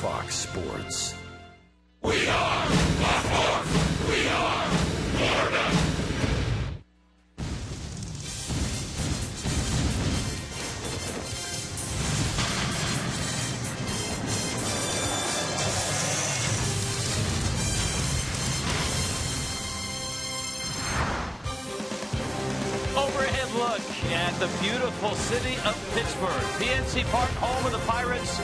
Fox Sports. We are Fox. We are Florida. Overhead look at the beautiful city of Pittsburgh. PNC Park, home of the Pirates.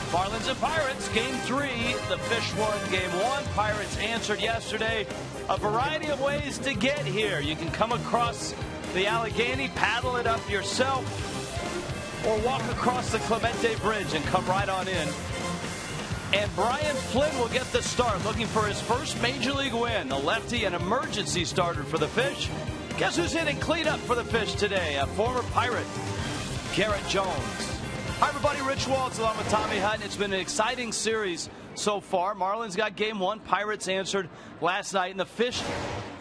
Marlins and Pirates, Game 3. The Fish won Game 1. Pirates answered yesterday. A variety of ways to get here. You can come across the Allegheny, paddle it up yourself, or walk across the Clemente Bridge and come right on in. And Brian Flynn will get the start, looking for his first Major League win. The lefty, an emergency starter for the Fish. Guess who's hitting cleanup for the Fish today? A former Pirate, Garrett Jones. Hi, everybody. Rich Waltz along with Tommy Hutton. It's been an exciting series so far. Marlins got Game 1. Pirates answered last night. And the Fish,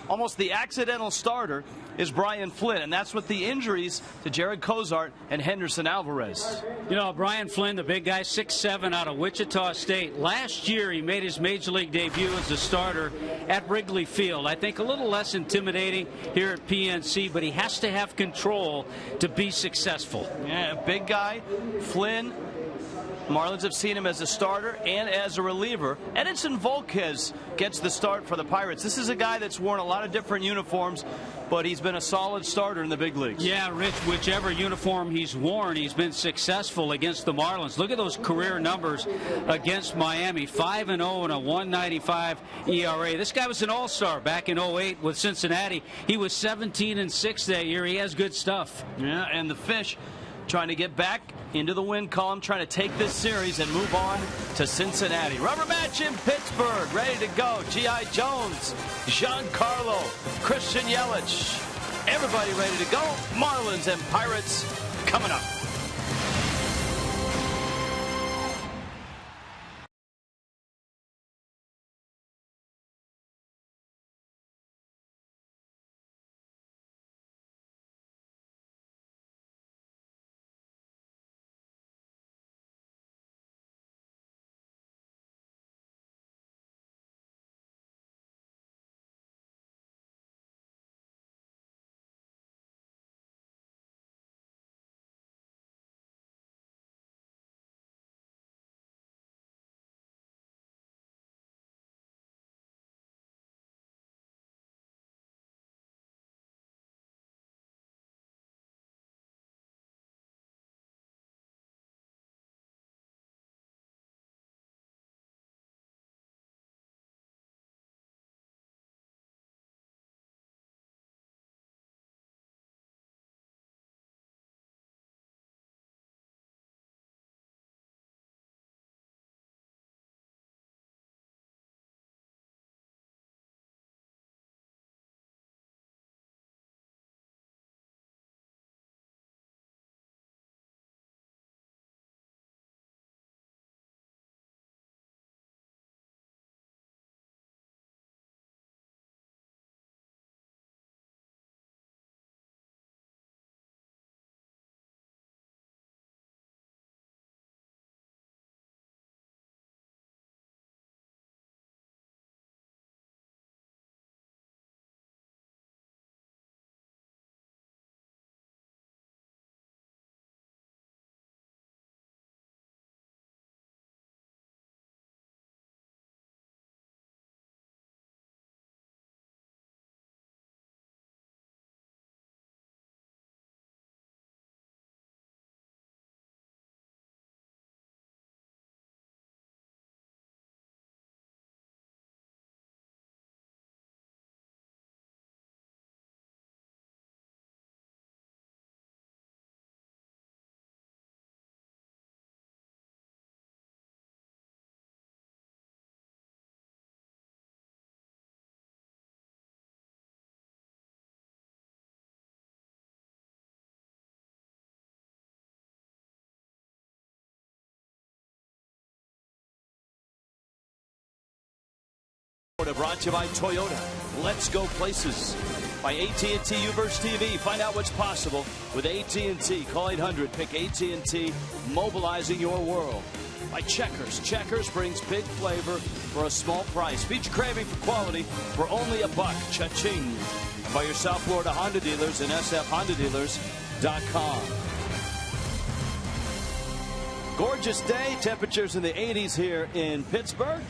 almost the accidental starter, is Brian Flynn. And that's with the injuries to Jared Cozart and Henderson Alvarez. You know, Brian Flynn, the big guy, 6'7", out of Wichita State. Last year, he made his Major League debut as a starter at Wrigley Field. I think a little less intimidating here at PNC, but he has to have control to be successful. Yeah, big guy, Flynn. Marlins have seen him as a starter and as a reliever. Edinson Volquez gets the start for the Pirates. This is a guy that's worn a lot of different uniforms, but he's been a solid starter in the big leagues. Yeah, Rich, whichever uniform he's worn, he's been successful against the Marlins. Look at those career numbers against Miami. 5-0 and a 1.95 ERA. This guy was an all-star back in 08 with Cincinnati. He was 17-6 that year. He has good stuff. Yeah, and the Fish trying to get back into the win column, trying to take this series and move on to Cincinnati. Rubber match in Pittsburgh, ready to go. G.I. Jones, Giancarlo, Christian Yelich, everybody ready to go. Marlins and Pirates coming up. Brought to you by Toyota. Let's go places. by AT&T U-verse TV. Find out what's possible with AT&T. Call 800, pick AT&T, mobilizing your world. By Checkers. Checkers brings big flavor for a small price. Feed your craving for quality for only $1. Cha-ching. By your South Florida Honda dealers and sfhondadealers.com. Gorgeous day. Temperatures in the 80s here in Pittsburgh.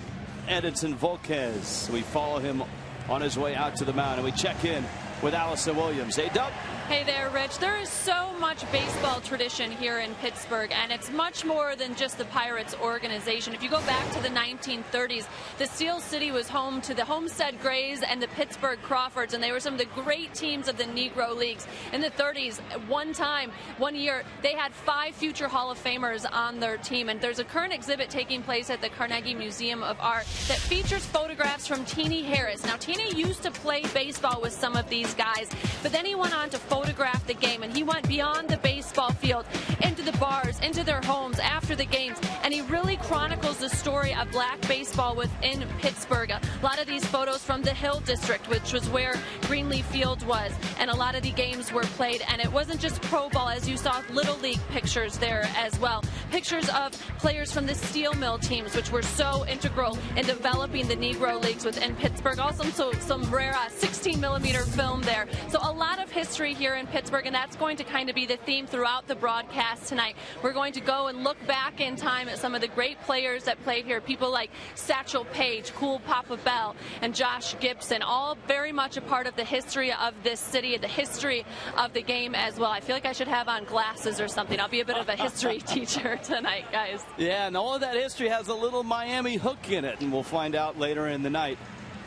Edinson Volquez. We follow him on his way out to the mound, and we check in with Allison Williams. Hey, Dub. Hey there, Rich. There is so much baseball tradition here in Pittsburgh, and it's much more than just the Pirates organization. If you go back to the 1930s, the Steel City was home to the Homestead Grays and the Pittsburgh Crawfords, and they were some of the great teams of the Negro Leagues. In the 30s, one year, they had 5 future Hall of Famers on their team, and there's a current exhibit taking place at the Carnegie Museum of Art that features photographs from Teenie Harris. Now, Teenie used to play baseball with some of these guys, but then he went on to photograph the game, and he went beyond the baseball field into the bars, into their homes after the games, and he really chronicles the story of black baseball within Pittsburgh. A lot of these photos from the Hill District, which was where Greenleaf Field was, and a lot of the games were played, and it wasn't just pro ball, as you saw Little League pictures there as well. Pictures of players from the steel mill teams, which were so integral in developing the Negro Leagues within Pittsburgh. Also some rare 16mm film there. So a lot of history here in Pittsburgh, and that's going to kind of be the theme throughout the broadcast tonight. We're going to go and look back in time at some of the great players that played here, people like Satchel Paige, Cool Papa Bell, and Josh Gibson, all very much a part of the history of this city, the history of the game as well. I feel like I should have on glasses or something. I'll be a bit of a history teacher tonight, guys. Yeah, and all of that history has a little Miami hook in it, and we'll find out later in the night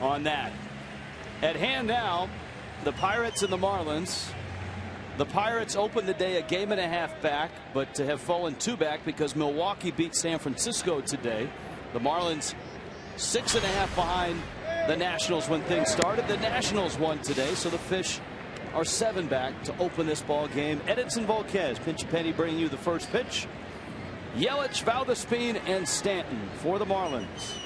on that. At hand now, the Pirates and the Marlins. The Pirates opened the day a game and a half back, but have fallen 2 back because Milwaukee beat San Francisco today. The Marlins 6.5 behind the Nationals when things started. The Nationals won today, so the Fish are 7 back to open this ball game. Edinson Volquez, Pinch Penny bringing you the first pitch. Yelich, Valdespin, and Stanton for the Marlins.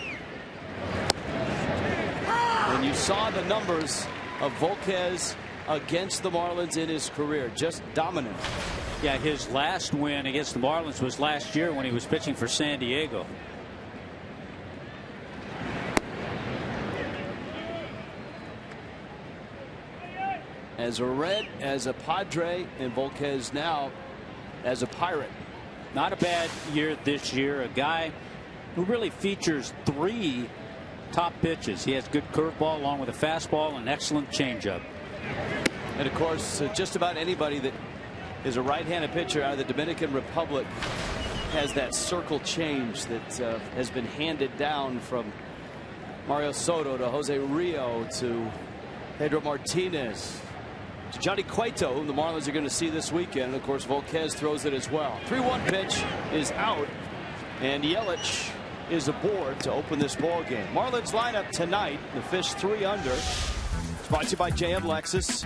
And you saw the numbers of Volquez against the Marlins in his career, just dominant. Yeah, his last win against the Marlins was last year when he was pitching for San Diego. As a Red, as a Padre, and Volquez now as a Pirate. Not a bad year this year. A guy who really features 3 top pitches. He has good curveball along with a fastball and excellent changeup. And of course, just about anybody that is a right-handed pitcher out of the Dominican Republic has that circle change that has been handed down from Mario Soto to Jose Rio to Pedro Martinez to Johnny Cueto, whom the Marlins are going to see this weekend. And of course, Volquez throws it as well. 3-1 pitch is out, and Yelich is aboard to open this ball game. Marlins lineup tonight, the Fish 3 under. It's brought to you by JM Lexus.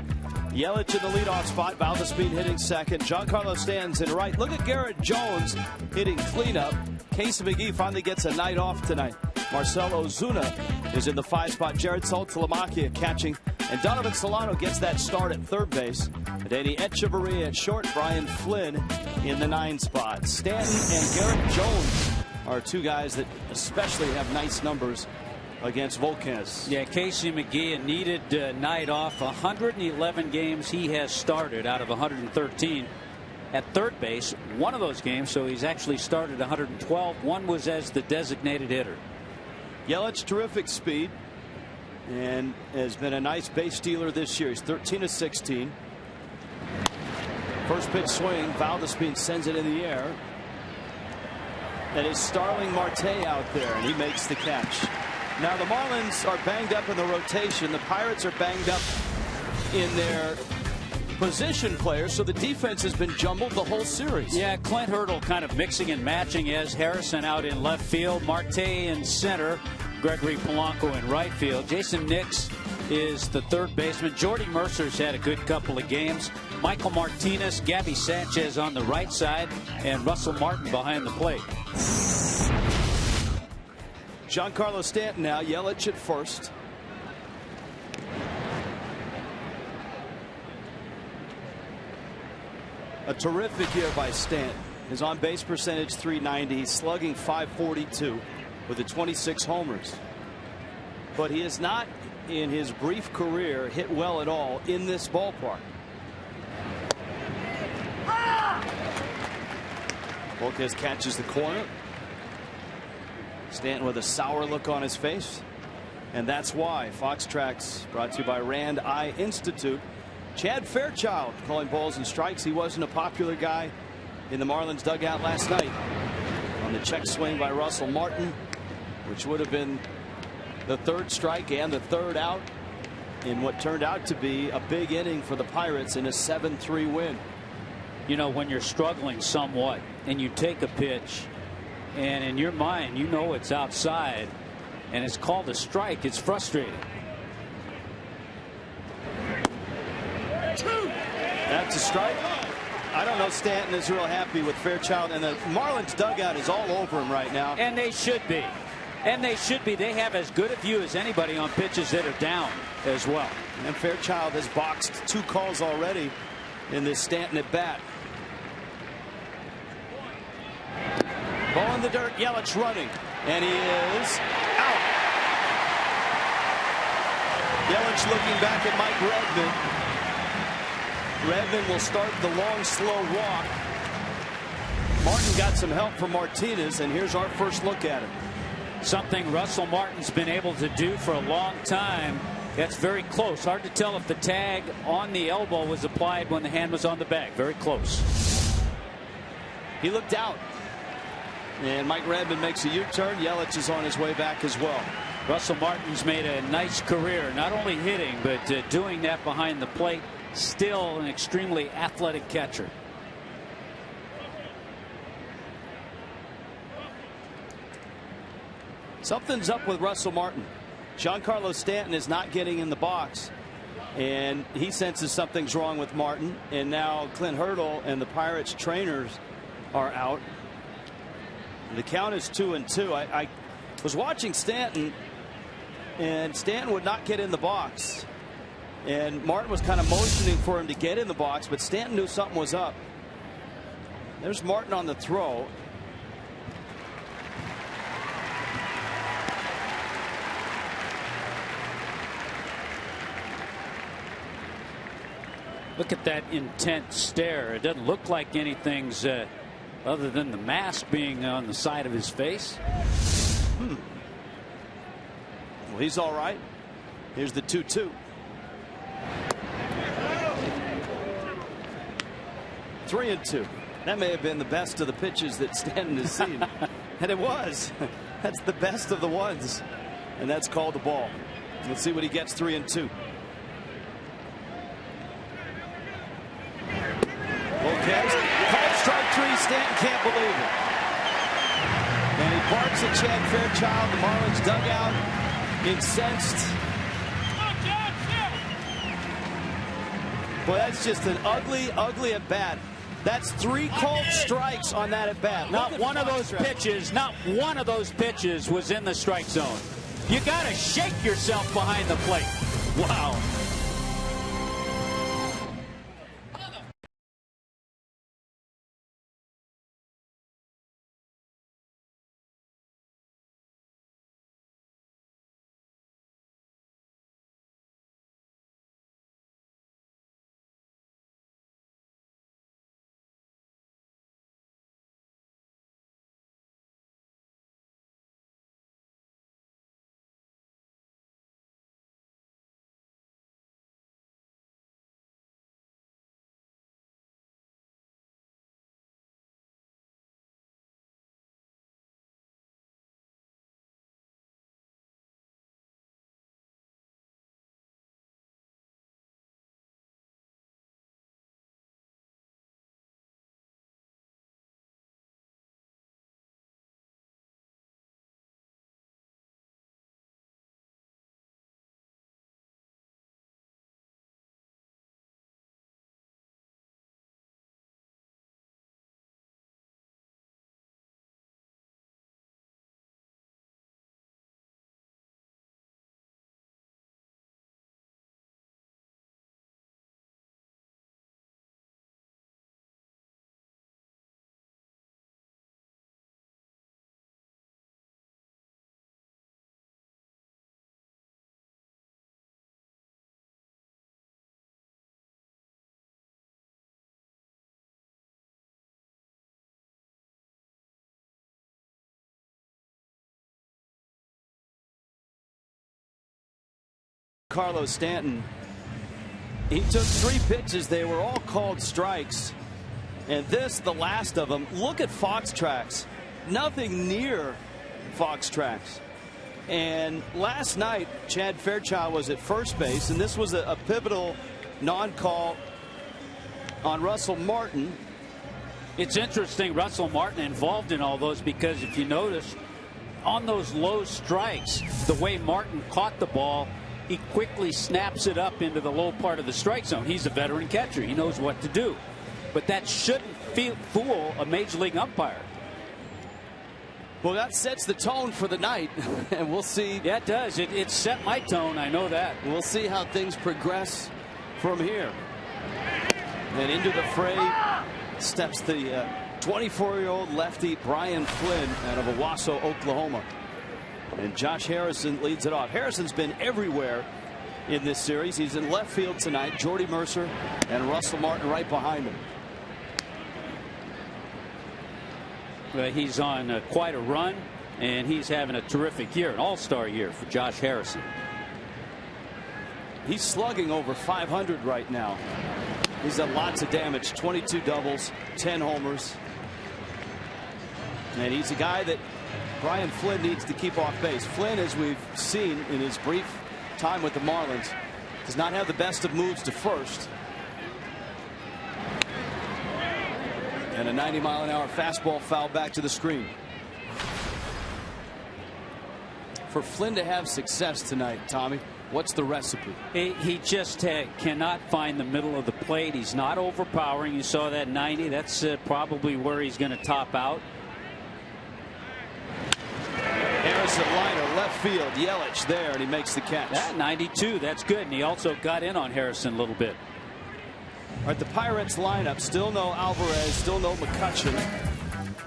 Yelich in the leadoff spot. Valdespin hitting second. Giancarlo Stanton's in right. Look at Garrett Jones hitting cleanup. Casey McGee finally gets a night off tonight. Marcell Ozuna is in the 5 spot. Jared Saltalamacchia catching. And Donovan Solano gets that start at third base. Danny Echeverria at short. Brian Flynn in the 9 spot. Stanton and Garrett Jones are 2 guys that especially have nice numbers against Volquez. Yeah, Casey McGee, a needed night off. 111 games he has started out of 113 at third base. One of those games, so he's actually started 112. One was as the designated hitter. Yelich, terrific speed, and has been a nice base stealer this year. He's 13 of 16. First pitch swing. Valdespin sends it in the air. That is Starling Marte out there, and he makes the catch. Now the Marlins are banged up in the rotation. The Pirates are banged up in their position players, so the defense has been jumbled the whole series. Yeah, Clint Hurdle kind of mixing and matching as Harrison out in left field, Marte in center, Gregory Polanco in right field. Jason Nix is the third baseman. Jordy Mercer's had a good couple of games. Michael Martinez, Gabby Sanchez on the right side, and Russell Martin behind the plate. Giancarlo Stanton now. Yelich at first. A terrific year by Stanton. His on-base percentage .390. He's slugging .542 with the 26 homers. But he has not, in his brief career, hit well at all in this ballpark. Volquez catches the corner. Stanton with a sour look on his face. And that's why. Fox Tracks brought to you by Rand Eye Institute. Chad Fairchild calling balls and strikes. He wasn't a popular guy in the Marlins dugout last night on the check swing by Russell Martin, which would have been the third strike and the third out in what turned out to be a big inning for the Pirates in a 7-3 win. You know, when you're struggling somewhat and you take a pitch and in your mind you know it's outside and it's called a strike, it's frustrating. That's a strike. I don't know. Stanton is real happy with Fairchild, and the Marlins dugout is all over him right now. And they should be. And they should be. They have as good a view as anybody on pitches that are down as well. And Fairchild has boxed 2 calls already in this Stanton at bat. Ball in the dirt. Yelich running, and he is out. Yelich looking back at Mike Redmond. Redmond will start the long, slow walk. Martin got some help from Martinez, and here's our first look at it. Something Russell Martin's been able to do for a long time. That's very close. Hard to tell if the tag on the elbow was applied when the hand was on the bag. Very close. He looked out. And Mike Redmond makes a U-turn. Yelich is on his way back as well. Russell Martin's made a nice career, not only hitting, but doing that behind the plate. Still an extremely athletic catcher. Something's up with Russell Martin. Giancarlo Stanton is not getting in the box, and he senses something's wrong with Martin. And now Clint Hurdle and the Pirates trainers are out. The count is 2-2. I was watching Stanton, and Stanton would not get in the box. And Martin was kind of motioning for him to get in the box, but Stanton knew something was up. There's Martin on the throw. Look at that intense stare. It doesn't look like anything's other than the mask being on the side of his face. Well, he's all right. Here's the 2-2. 3-2. That may have been the best of the pitches that Stanton has seen. And it was. That's the best of the ones. And that's called the ball. Let's see what he gets. 3-2. Volquez called strike 3. Stanton can't believe it. And he barks at Chad Fairchild. The Marlins dugout incensed. Boy, that's just an ugly, ugly at bat. That's 3 called strikes on that at bat. Not one of those pitches was in the strike zone. You got to shake yourself behind the plate. Wow. Carlos Stanton. He took 3 pitches. They were all called strikes. And this, the last of them. Look at Fox Tracks. Nothing near Fox Tracks. And last night, Chad Fairchild was at first base, and this was a pivotal non-call on Russell Martin. It's interesting, Russell Martin involved in all those, because if you notice, on those low strikes, the way Martin caught the ball, he quickly snaps it up into the low part of the strike zone. He's a veteran catcher. He knows what to do. But that shouldn't fool a major league umpire. Well, that sets the tone for the night, and we'll see. Yeah, it does. It set my tone. I know that. We'll see how things progress from here. And into the fray steps the 24-year-old lefty Brian Flynn out of Owasso, Oklahoma. And Josh Harrison leads it off. Harrison's been everywhere in this series. He's in left field tonight. Jordy Mercer and Russell Martin right behind him. He's on quite a run, and he's having a terrific year, an all-star year for Josh Harrison. He's slugging over 500 right now. He's done lots of damage, 22 doubles, 10 homers. And he's a guy that Brian Flynn needs to keep off base. Flynn, as we've seen in his brief time with the Marlins, does not have the best of moves to first. And a 90-mile-an-hour fastball foul back to the screen. For Flynn to have success tonight, Tommy, what's the recipe? He just cannot find the middle of the plate. He's not overpowering. You saw that 90. That's probably where he's going to top out. Harrison liner left field. Yelich there, and he makes the catch. That 92. That's good. And he also got in on Harrison a little bit. All right, the Pirates lineup, still no Alvarez, still no McCutchen,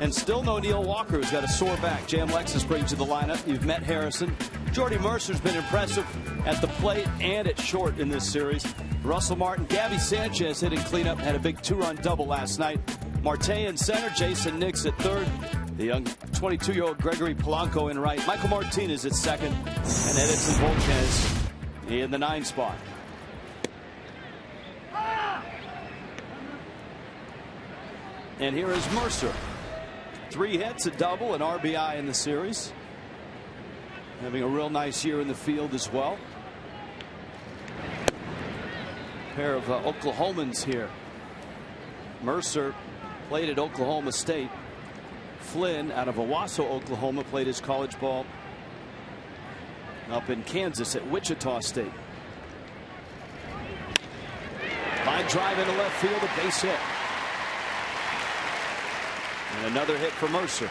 and still no Neil Walker, who's got a sore back. J.M. Lexus brings you the lineup. You've met Harrison. Jordy Mercer's been impressive at the plate and at short in this series. Russell Martin, Gabby Sanchez hitting cleanup, had a big 2-run double last night. Marte in center, Jason Nix at third. The young 22-year-old Gregory Polanco in right. Michael Martinez at second, and Edinson Volquez in the 9 spot. And here is Mercer. 3 hits, a double, an RBI in the series. Having a real nice year in the field as well. Pair of Oklahomans here. Mercer played at Oklahoma State. Flynn out of Owasso, Oklahoma, played his college ball up in Kansas at Wichita State. Line drive into left field, a base hit. And another hit for Mercer.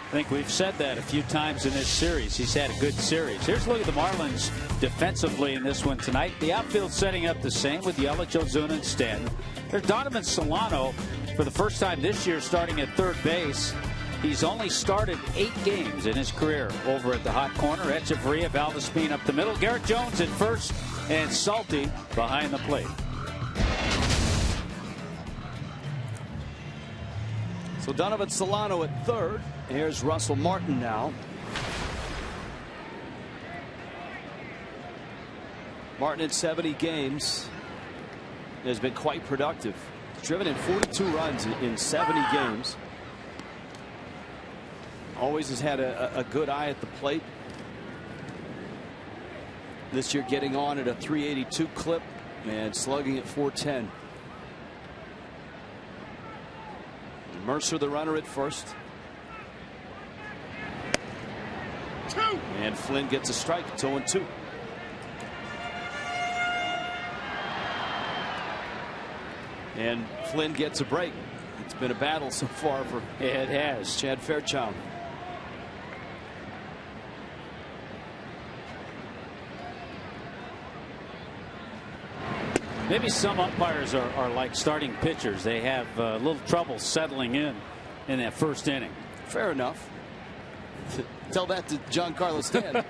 I think we've said that a few times in this series. He's had a good series. Here's a look at the Marlins defensively in this one tonight. The outfield setting up the same with Yelich, Ozuna, and Stanton. There's Donovan Solano for the first time this year starting at third base. He's only started 8 games in his career over at the hot corner. Echeverria, Valdespin up the middle. Garrett Jones at first, and Salty behind the plate. So Donovan Solano at third. Here's Russell Martin now. Martin in 70 games has been quite productive. He's driven in 42 runs in 70 games. Always has had a good eye at the plate. This year getting on at a 382 clip and slugging at 410. Mercer the runner at first. And Flynn gets a strike. It's 0-2. And Flynn gets a break. It's been a battle so far for it has Chad Fairchild. Maybe some umpires are like starting pitchers. They have a little trouble settling in that first inning. Fair enough. Tell that to Giancarlo Stanton.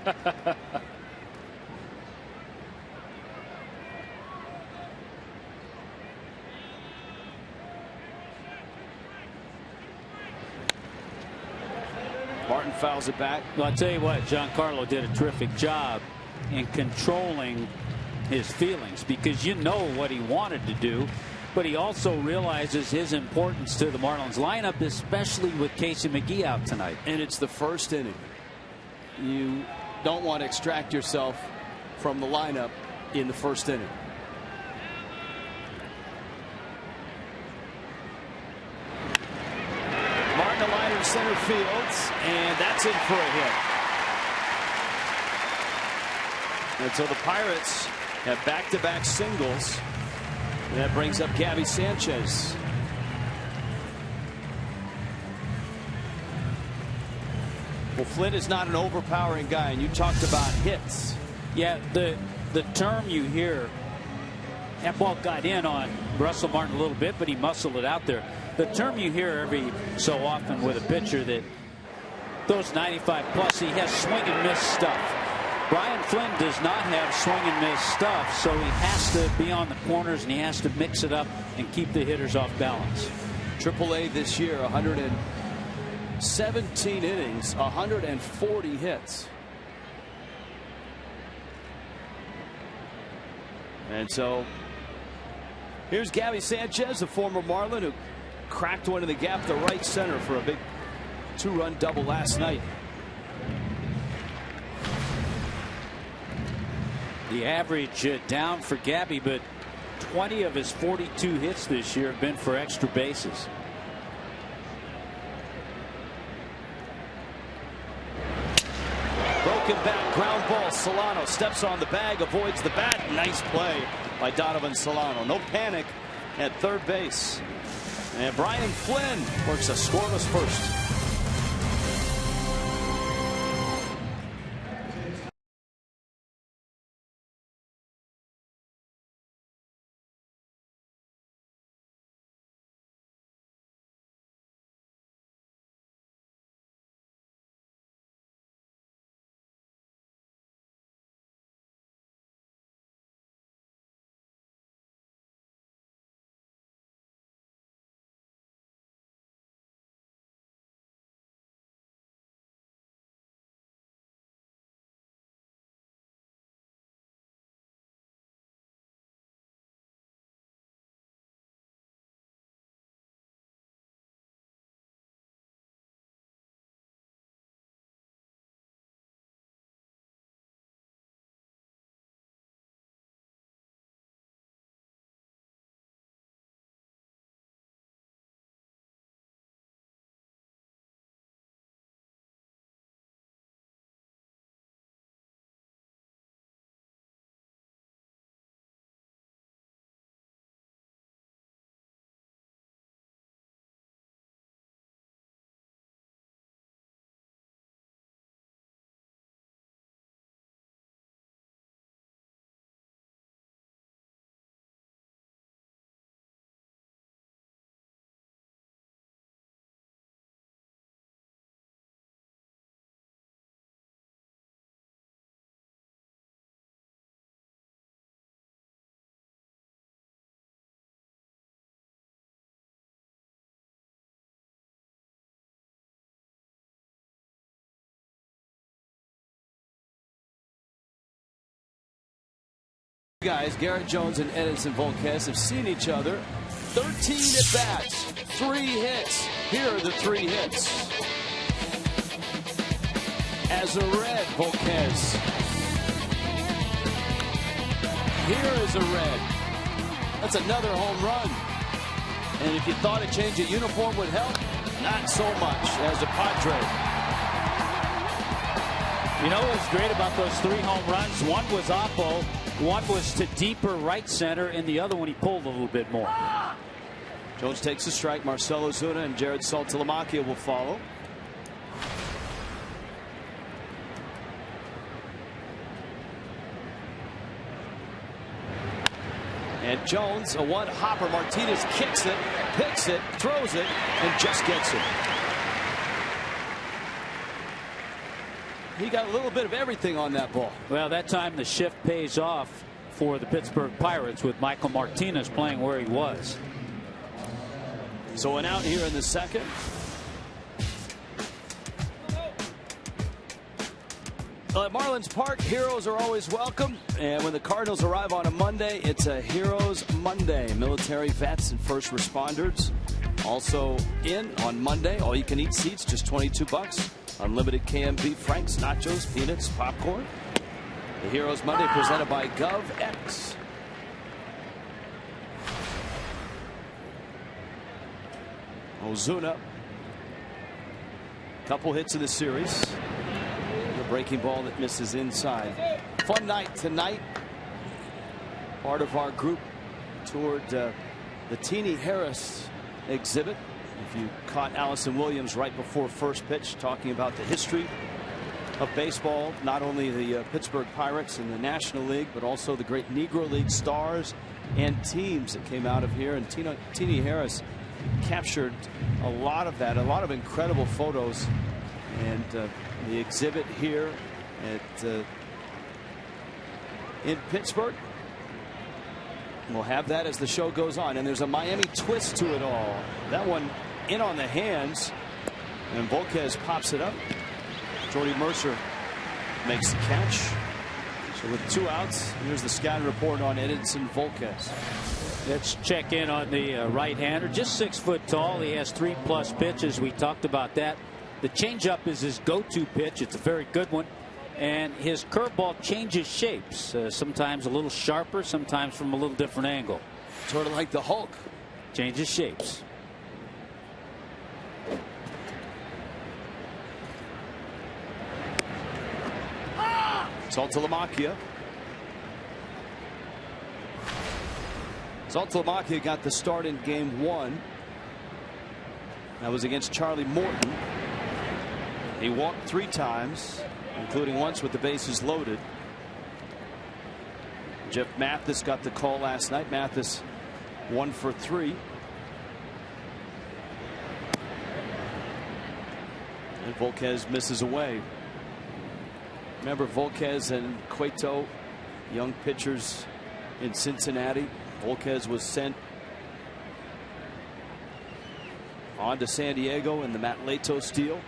Martin fouls it back. Well, I'll tell you what, Giancarlo did a terrific job in controlling his feelings, because you know what he wanted to do, but he also realizes his importance to the Marlins lineup, especially with Casey McGee out tonight. And it's the first inning. You don't want to extract yourself from the lineup in the first inning. Martin a liner in center field, and that's in for a hit. And so the Pirates have back-to-back singles. And that brings up Gabby Sanchez. Well, Flynn is not an overpowering guy, and you talked about hits. Yeah, the term you hear, that ball got in on Russell Martin a little bit, but he muscled it out there. The term you hear every so often with a pitcher that those 95 plus, he has swing and miss stuff. Brian Flynn does not have swing and miss stuff, so he has to be on the corners and he has to mix it up and keep the hitters off balance. AAA this year, 117 innings, 140 hits. And so here's Gabby Sanchez, a former Marlin who cracked one in the gap to right center for a big 2-run double last night. The average down for Gabby, but 20 of his 42 hits this year have been for extra bases. Broken back, ground ball. Solano steps on the bag, avoids the bat. Nice play by Donovan Solano. No panic at third base. And Brian Flynn works a scoreless first. Guys, Garrett Jones and Edinson Volquez have seen each other 13 at bats, 3 hits. Here are the 3 hits. As a red, Volquez. Here is a red. That's another home run. And if you thought a change of uniform would help, not so much as a Padre. You know what's great about those 3 home runs? One was Oppo, one was to deeper right center, and the other one he pulled a little bit more. Jones takes a strike. Marcell Ozuna and Jared Saltalamacchia will follow. And Jones, a one hopper. Martinez kicks it, picks it, throws it, and just gets it. He got a little bit of everything on that ball. Well, that time the shift pays off for the Pittsburgh Pirates with Michael Martinez playing where he was. So an out here in the second. Marlins Park, heroes are always welcome. And when the Cardinals arrive on a Monday, it's a Heroes Monday. Military vets and first responders also in on Monday. All you can eat seats, just $22. Unlimited KMB Franks, nachos, peanuts, popcorn. The Heroes Monday presented by GovX. Ozuna. Couple hits in the series. The breaking ball that misses inside. Fun night tonight. Part of our group toured the Teenie Harris exhibit. If you caught Allison Williams right before first pitch talking about the history of baseball, not only the Pittsburgh Pirates in the National League, but also the great Negro League stars and teams that came out of here. And Teenie Harris captured a lot of that, a lot of incredible photos. And the exhibit here at in Pittsburgh, we'll have that as the show goes on. And there's a Miami twist to it all. That one in on the hands, and Volquez pops it up. Jordy Mercer makes the catch. So with 2 outs, here's the scouting report on Edinson Volquez. Let's check in on the right-hander. Just 6 foot tall. He has 3+ pitches. We talked about that. The changeup is his go-to pitch. It's a very good one. And his curveball changes shapes. Sometimes a little sharper, sometimes from a little different angle. Sort of like the Hulk. Changes shapes. Saltalamacchia. Saltalamacchia got the start in game 1. That was against Charlie Morton. He walked 3 times, including once with the bases loaded. Jeff Mathis got the call last night. Mathis 1 for 3. And Volquez misses away. Remember Volquez and Cueto, young pitchers in Cincinnati. Volquez was sent on to San Diego in the Matt Lato deal.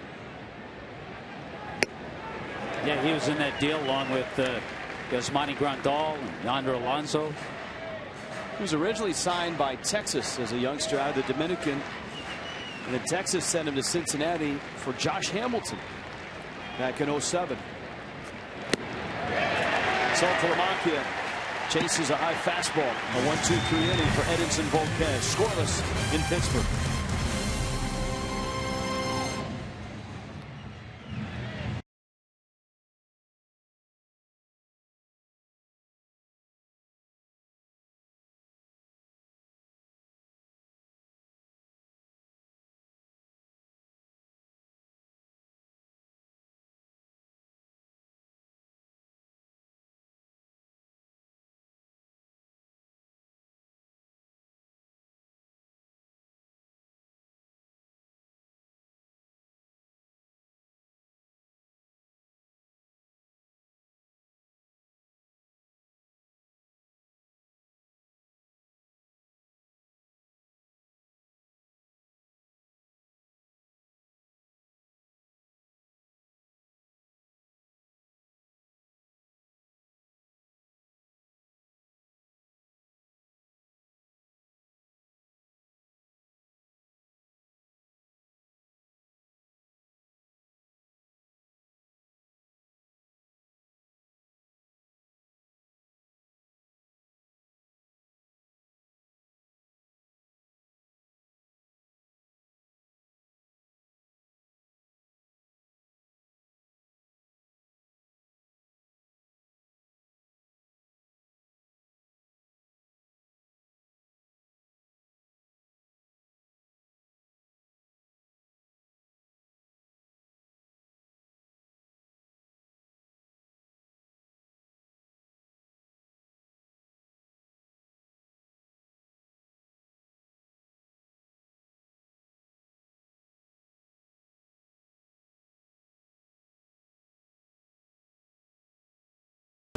Yeah, he was in that deal along with Yasmani Grandal and Yonder Alonso. He was originally signed by Texas as a youngster out of the Dominican. And then Texas sent him to Cincinnati for Josh Hamilton back in 07. Saltalamacchia chases a high fastball. A 1-2-3 inning for Edinson Volquez. Scoreless in Pittsburgh.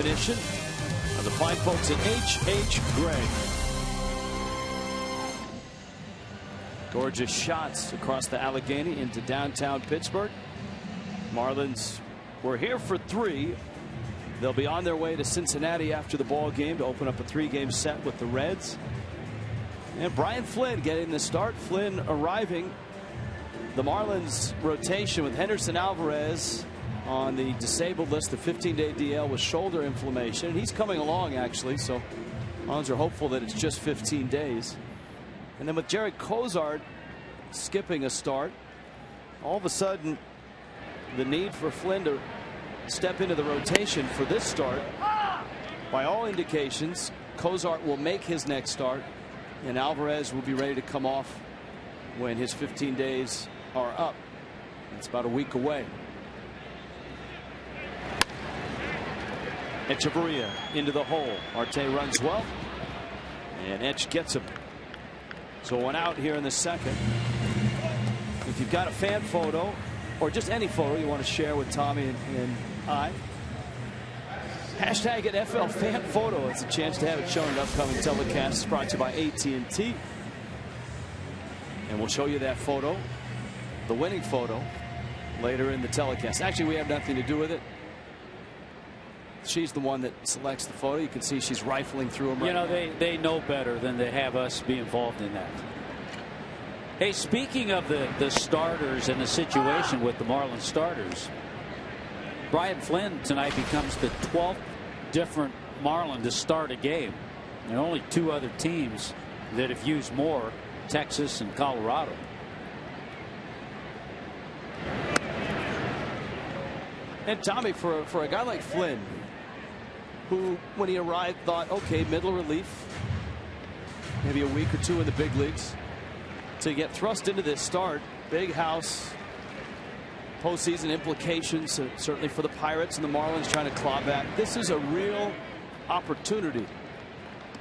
Of the fine folks at H.H. Gregg. Gorgeous shots across the Allegheny into downtown Pittsburgh. Marlins were here for 3. They'll be on their way to Cincinnati after the ball game to open up a 3-game set with the Reds. And Brian Flynn getting the start. Flynn arriving. The Marlins rotation with Henderson Alvarez on the disabled list, the 15-day DL with shoulder inflammation. He's coming along, actually, so Marlins are hopeful that it's just 15 days. And then with Jared Cozart skipping a start, all of a sudden the need for Flynn to step into the rotation for this start, by all indications, Cozart will make his next start, and Alvarez will be ready to come off when his 15 days are up. It's about a week away. Echeverria into the hole. Marte runs well, and Etch gets him. So 1 out here in the second. If you've got a fan photo or just any photo you want to share with Tommy and I, hashtag it FL fan photo. It's a chance to have it shown in upcoming telecasts brought to you by AT&T. And we'll show you that photo, the winning photo, later in the telecast. Actually, we have nothing to do with it. She's the one that selects the photo. You can see she's rifling through them. You know, they know better than to have us be involved in that. Hey, speaking of the starters and the situation with the Marlins starters, Brian Flynn tonight becomes the 12th different Marlin to start a game. There are only 2 other teams that have used more, Texas and Colorado. And Tommy, for a guy like Flynn, who when he arrived thought, okay, middle relief, maybe a week or 2 in the big leagues, to get thrust into this start, big house, postseason implications, certainly for the Pirates and the Marlins trying to claw back. This is a real opportunity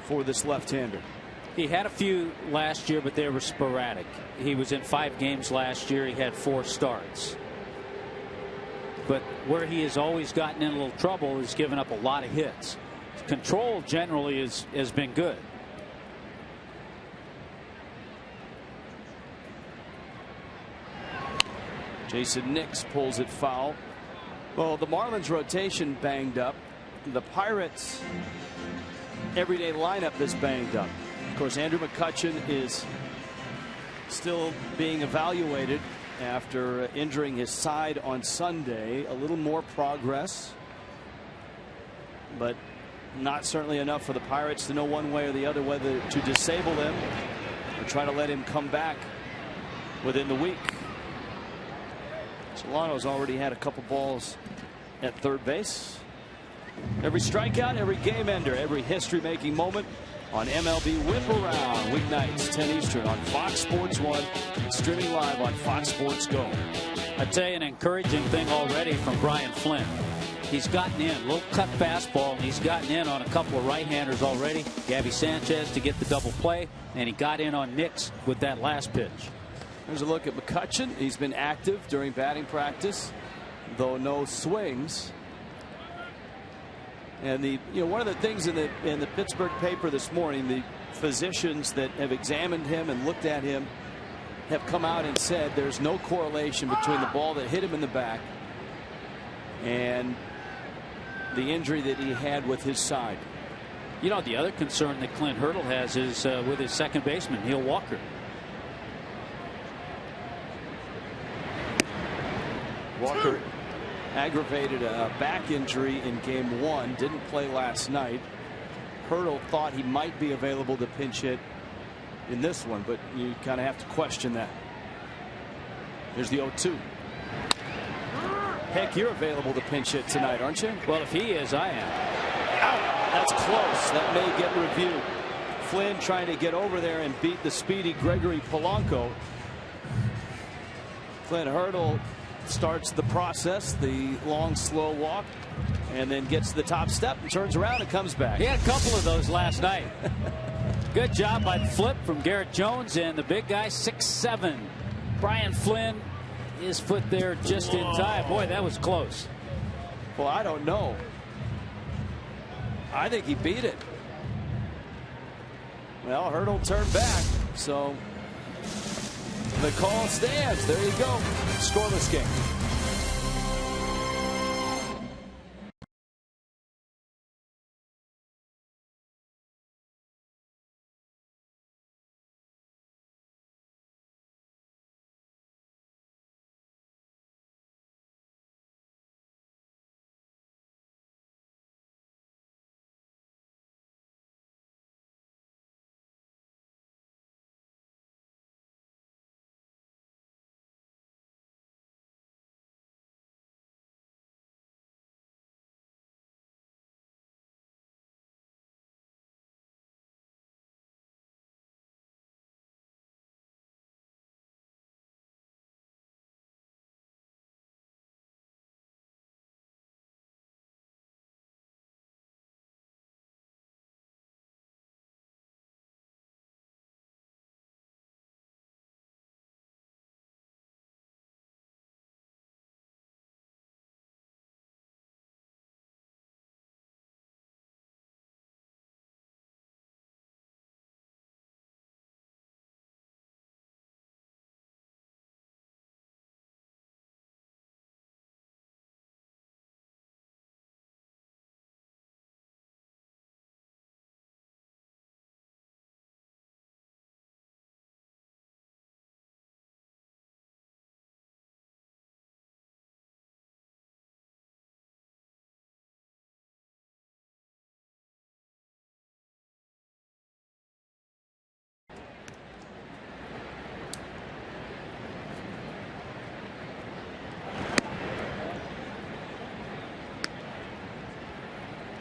for this left-hander. He had a few last year, but they were sporadic. He was in 5 games last year. He had 4 starts. But where he has always gotten in a little trouble is giving up a lot of hits. Control generally has been good. Jason Nix pulls it foul. Well, the Marlins rotation banged up. The Pirates everyday lineup is banged up. Of course, Andrew McCutchen is still being evaluated after injuring his side on Sunday. A little more progress, but not certainly enough for the Pirates to know one way or the other whether to disable him or try to let him come back within the week. Solano's already had a couple balls at third base. Every strikeout, every game ender, every history-making moment on MLB Whip Around, weeknights 10 Eastern on Fox Sports 1, streaming live on Fox Sports Go. I tell you, an encouraging thing already from Brian Flynn. He's gotten in, a little cut fastball, and he's gotten in on a couple of right-handers already. Gabby Sanchez to get the double play, and he got in on Nix with that last pitch. There's a look at McCutchen. He's been active during batting practice, though no swings. And one of the things in the Pittsburgh paper this morning, the physicians that have examined him and looked at him have come out and said there's no correlation between the ball that hit him in the back and the injury that he had with his side. You know, the other concern that Clint Hurdle has is with his second baseman, Neil Walker. Walker aggravated a back injury in game 1, didn't play last night. Hurdle thought he might be available to pinch hit in this one, but you kind of have to question that. Here's the 0-2. Heck, you're available to pinch hit tonight, aren't you? Well, if he is, I am. Out. That's close. That may get reviewed. Flynn trying to get over there and beat the speedy Gregory Polanco. Clint Hurdle starts the process, the long slow walk, and then gets to the top step and turns around and comes back. He had a couple of those last night. Good job by the flip from Garrett Jones, and the big guy 6'7". Brian Flynn, his foot there just in time. Boy, that was close. Well, I don't know. I think he beat it. Well, Hurdle turned back, so the call stands. There you go. Scoreless game.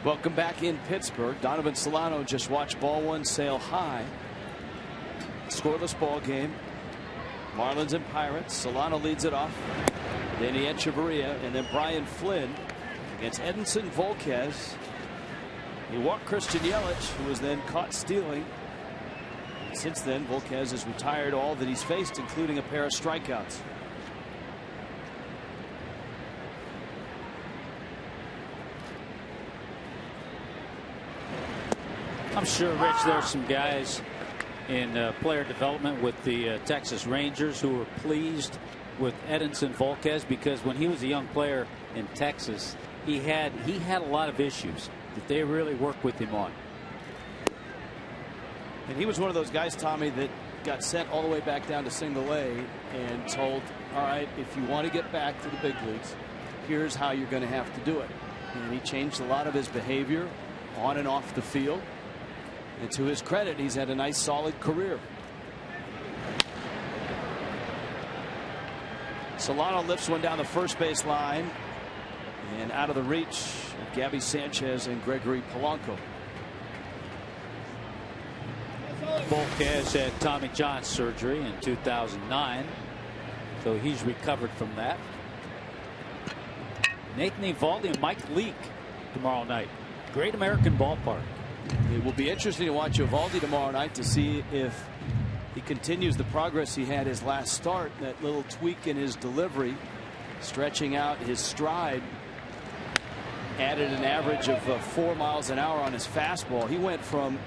Welcome back in Pittsburgh. Donovan Solano just watched ball one sail high. Scoreless ball game. Marlins and Pirates. Solano leads it off. Danny Echeverria and then Brian Flynn against Edinson Volquez. He walked Christian Yelich, who was then caught stealing. Since then, Volquez has retired all that he's faced, including a pair of strikeouts. I'm sure, Rich, there's some guys in player development with the Texas Rangers who were pleased with Edinson Volquez, because when he was a young player in Texas, he had a lot of issues that they really worked with him on. And he was one of those guys, Tommy, that got sent all the way back down to single A and told, all right, if you want to get back to the big leagues, here's how you're going to have to do it. And he changed a lot of his behavior on and off the field. And to his credit, he's had a nice solid career. Solano lifts one down the first base line and out of the reach of Gabby Sanchez and Gregory Polanco. Volquez had Tommy John surgery in 2009, so he's recovered from that. Nathan Eovaldi and Mike Leake tomorrow night. Great American Ballpark. It will be interesting to watch Eovaldi tomorrow night to see if he continues the progress he had his last start. That little tweak in his delivery, stretching out his stride, added an average of 4 miles an hour on his fastball. He went from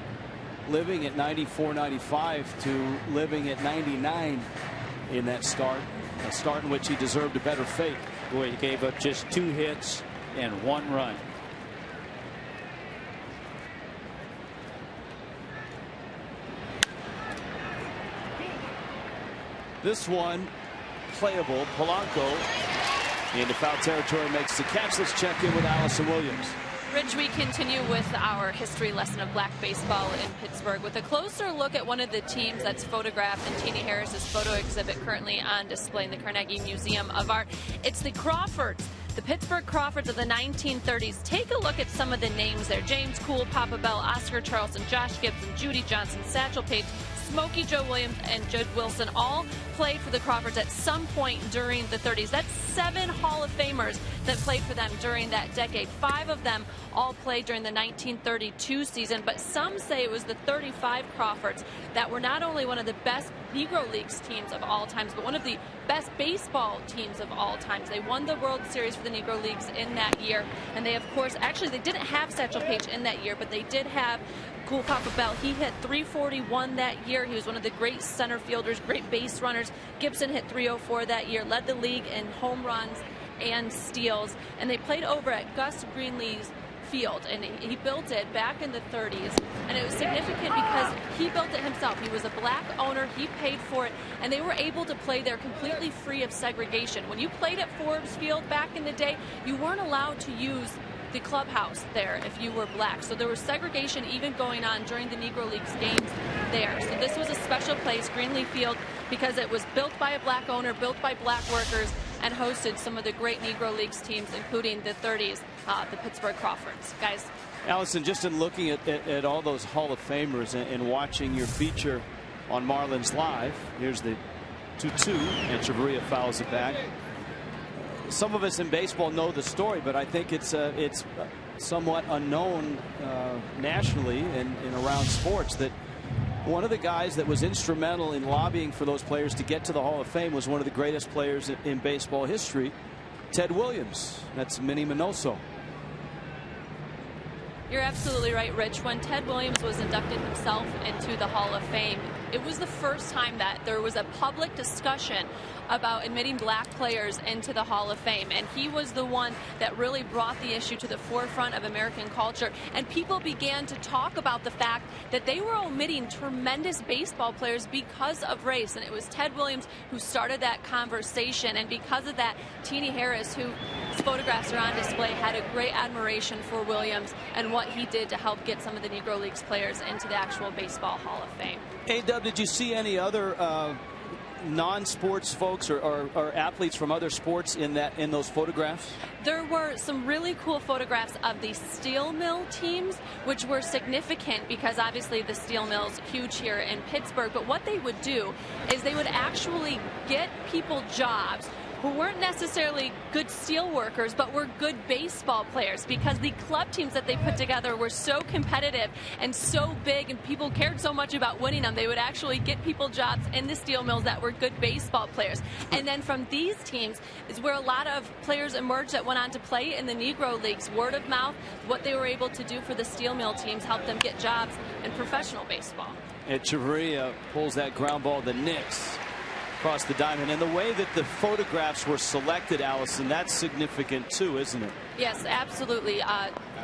living at 94, 95 to living at 99 in that start, a start in which he deserved a better fate. Boy, he gave up just 2 hits and 1 run. This one playable. Polanco into foul territory, makes the catch. Let's check in with Allison Williams. Rich, we continue with our history lesson of black baseball in Pittsburgh with a closer look at one of the teams that's photographed in Teenie Harris's photo exhibit currently on display in the Carnegie Museum of Art. It's the Crawfords. The Pittsburgh Crawfords of the 1930s. Take a look at some of the names there. James Cool, Papa Bell, Oscar Charleston, Josh Gibson, Judy Johnson, Satchel Paige, Smokey Joe Williams, and Judd Wilson all played for the Crawfords at some point during the 30s. That's 7 Hall of Famers that played for them during that decade. 5 of them all played during the 1932 season, but some say it was the 35 Crawfords that were not only one of the best Negro Leagues teams of all times, but one of the best baseball teams of all times. They won the World Series for the Negro Leagues in that year, and they, of course, actually they didn't have Satchel Paige in that year, but they did have Cool Papa Bell. He hit 341 that year. He was one of the great center fielders, great base runners. Gibson hit 304 that year, led the league in home runs and steals, and they played over at Gus Greenlee's field, and he built it back in the 30s, and it was significant because he built it himself. He was a black owner, he paid for it, and they were able to play there completely free of segregation. When you played at Forbes Field back in the day, you weren't allowed to use the clubhouse there if you were black, so there was segregation even going on during the Negro Leagues games there. So this was a special place, Greenlee Field, because it was built by a black owner, built by black workers, and hosted some of the great Negro Leagues teams, including the 30s, the Pittsburgh Crawfords. Guys. Allison, just in looking at all those Hall of Famers and watching your feature on Marlins Live, here's the 2-2, and Echeverria fouls it back. Some of us in baseball know the story, but I think it's somewhat unknown nationally and around sports that one of the guys that was instrumental in lobbying for those players to get to the Hall of Fame was one of the greatest players in baseball history, Ted Williams. That's Minnie Minoso. You're absolutely right, Rich. When Ted Williams was inducted himself into the Hall of Fame, it was the first time that there was a public discussion about admitting black players into the Hall of Fame, and he was the one that really brought the issue to the forefront of American culture, and people began to talk about the fact that they were omitting tremendous baseball players because of race, and it was Ted Williams who started that conversation, and because of that, Teenie Harris, whose photographs are on display, had a great admiration for Williams and what he did to help get some of the Negro Leagues players into the actual Baseball Hall of Fame. Hey, Dub, did you see any other non-sports folks or athletes from other sports in those photographs? There were some really cool photographs of the steel mill teams, which were significant because obviously the steel mill's huge here in Pittsburgh. But what they would do is they would actually get people jobs who weren't necessarily good steel workers, but were good baseball players, because the club teams that they put together were so competitive and so big, and people cared so much about winning them. They would actually get people jobs in the steel mills that were good baseball players. And then from these teams is where a lot of players emerged that went on to play in the Negro Leagues. Word of mouth, what they were able to do for the steel mill teams helped them get jobs in professional baseball. And Chavarria pulls that ground ball, the Knicks across the diamond. And the way that the photographs were selected, Allison, that's significant too, isn't it? Yes, absolutely.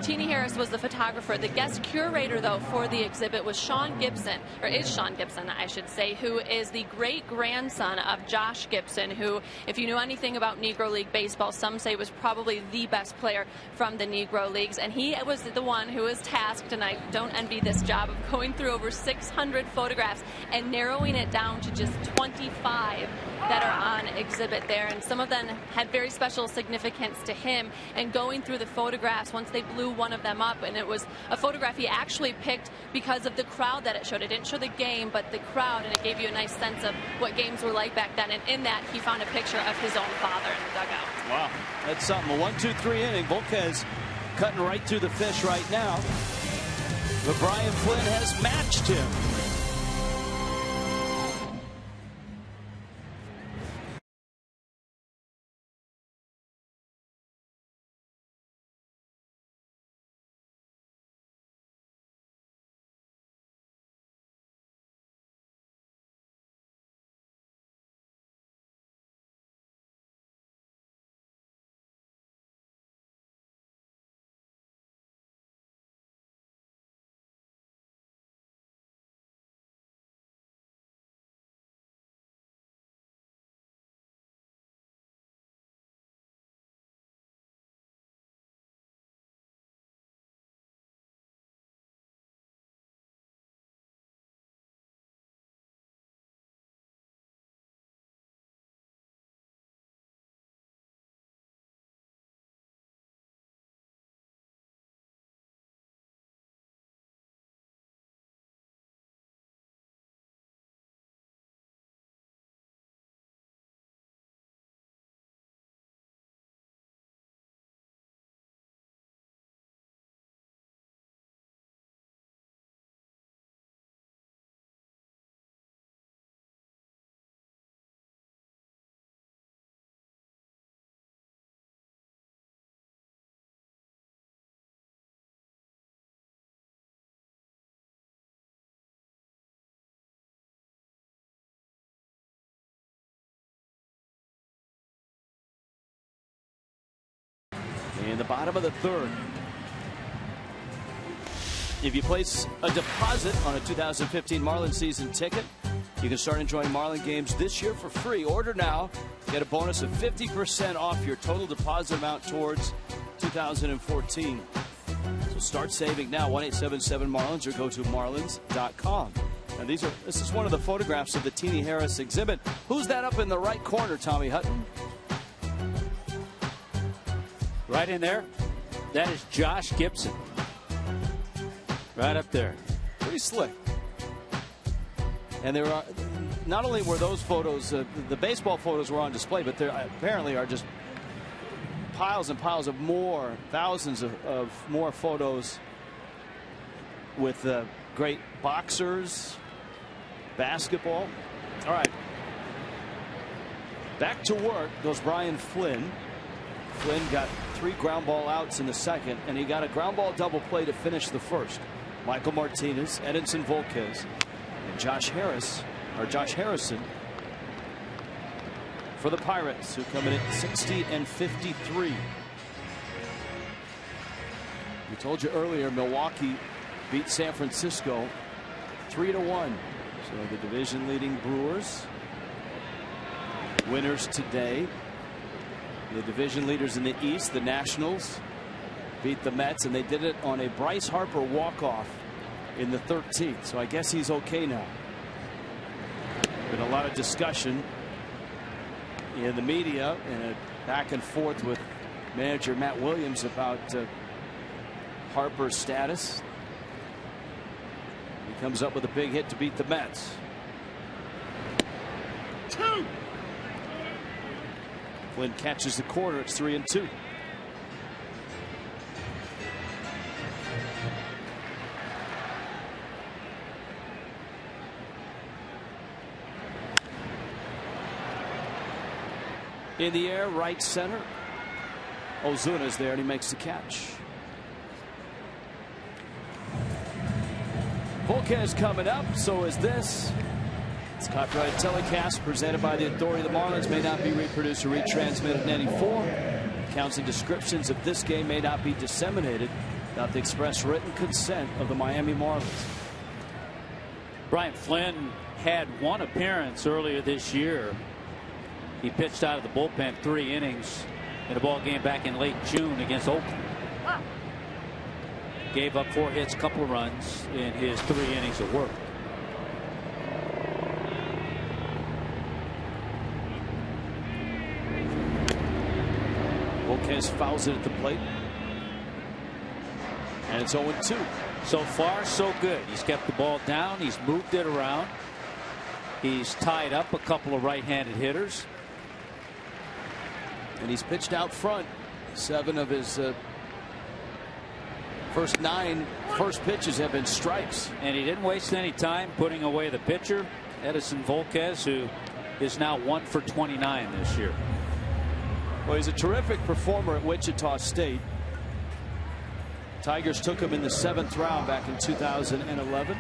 Teenie Harris was the photographer. The guest curator, though, for the exhibit was Sean Gibson, or is Sean Gibson, I should say, who is the great-grandson of Josh Gibson, who, if you knew anything about Negro League baseball, some say was probably the best player from the Negro Leagues. And he was the one who was tasked, and I don't envy this job, of going through over 600 photographs and narrowing it down to just 25 that are on exhibit there. And some of them had very special significance to him. And going through the photographs, once they blew one of them up, and it was a photograph he actually picked because of the crowd that it showed. It didn't show the game, but the crowd, and it gave you a nice sense of what games were like back then. And in that, he found a picture of his own father in the dugout. Wow, that's something. A 1-2-3 inning. Volquez cutting right through the fish right now. But Brian Flynn has matched him. In the bottom of the third. If you place a deposit on a 2015 Marlins season ticket, you can start enjoying Marlin games this year for free. Order now. Get a bonus of 50% off your total deposit amount towards 2014. So start saving now. 1-877-MARLINS or go to marlins.com. And this is one of the photographs of the Teenie Harris exhibit. Who's that up in the right corner, Tommy Hutton? Right in there, that is Josh Gibson. Right up there. Pretty slick. And there are, not only were those photos, the baseball photos were on display, but there apparently are just piles and piles of more, thousands of more photos with great boxers, basketball. All right. Back to work goes Brian Flynn. Flynn got 3 ground ball outs in the second, and he got a ground ball double play to finish the first. Michael Martinez, Edinson Volquez, and Josh Harrison for the Pirates, who come in at 60 and 53. We told you earlier, Milwaukee beat San Francisco 3-1. So the division leading Brewers, winners today. The division leaders in the East, the Nationals, beat the Mets, and they did it on a Bryce Harper walk-off in the 13th. So I guess he's okay now. Been a lot of discussion in the media and back and forth with manager Matt Williams about Harper's status. He comes up with a big hit to beat the Mets. 2. Flynn catches the corner. It's 3-2. In the air, right center. Ozuna's there and he makes the catch. Volquez coming up, so is this. It's copyrighted telecast presented by the authority of the Marlins, may not be reproduced or retransmitted in any form. Counts and descriptions of this game may not be disseminated without the express written consent of the Miami Marlins. Brian Flynn had one appearance earlier this year. He pitched out of the bullpen 3 innings in a ball game back in late June against Oakland. Gave up 4 hits, couple of runs in his 3 innings of work. Volquez fouls it at the plate. And it's 0-2. So far, so good. He's kept the ball down. He's moved it around. He's tied up a couple of right-handed hitters. And he's pitched out front. 7 of his first 9 first pitches have been strikes. And he didn't waste any time putting away the pitcher, Edison Volquez, who is now 1 for 29 this year. Well, he's a terrific performer at Wichita State. Tigers took him in the 7th round back in 2011.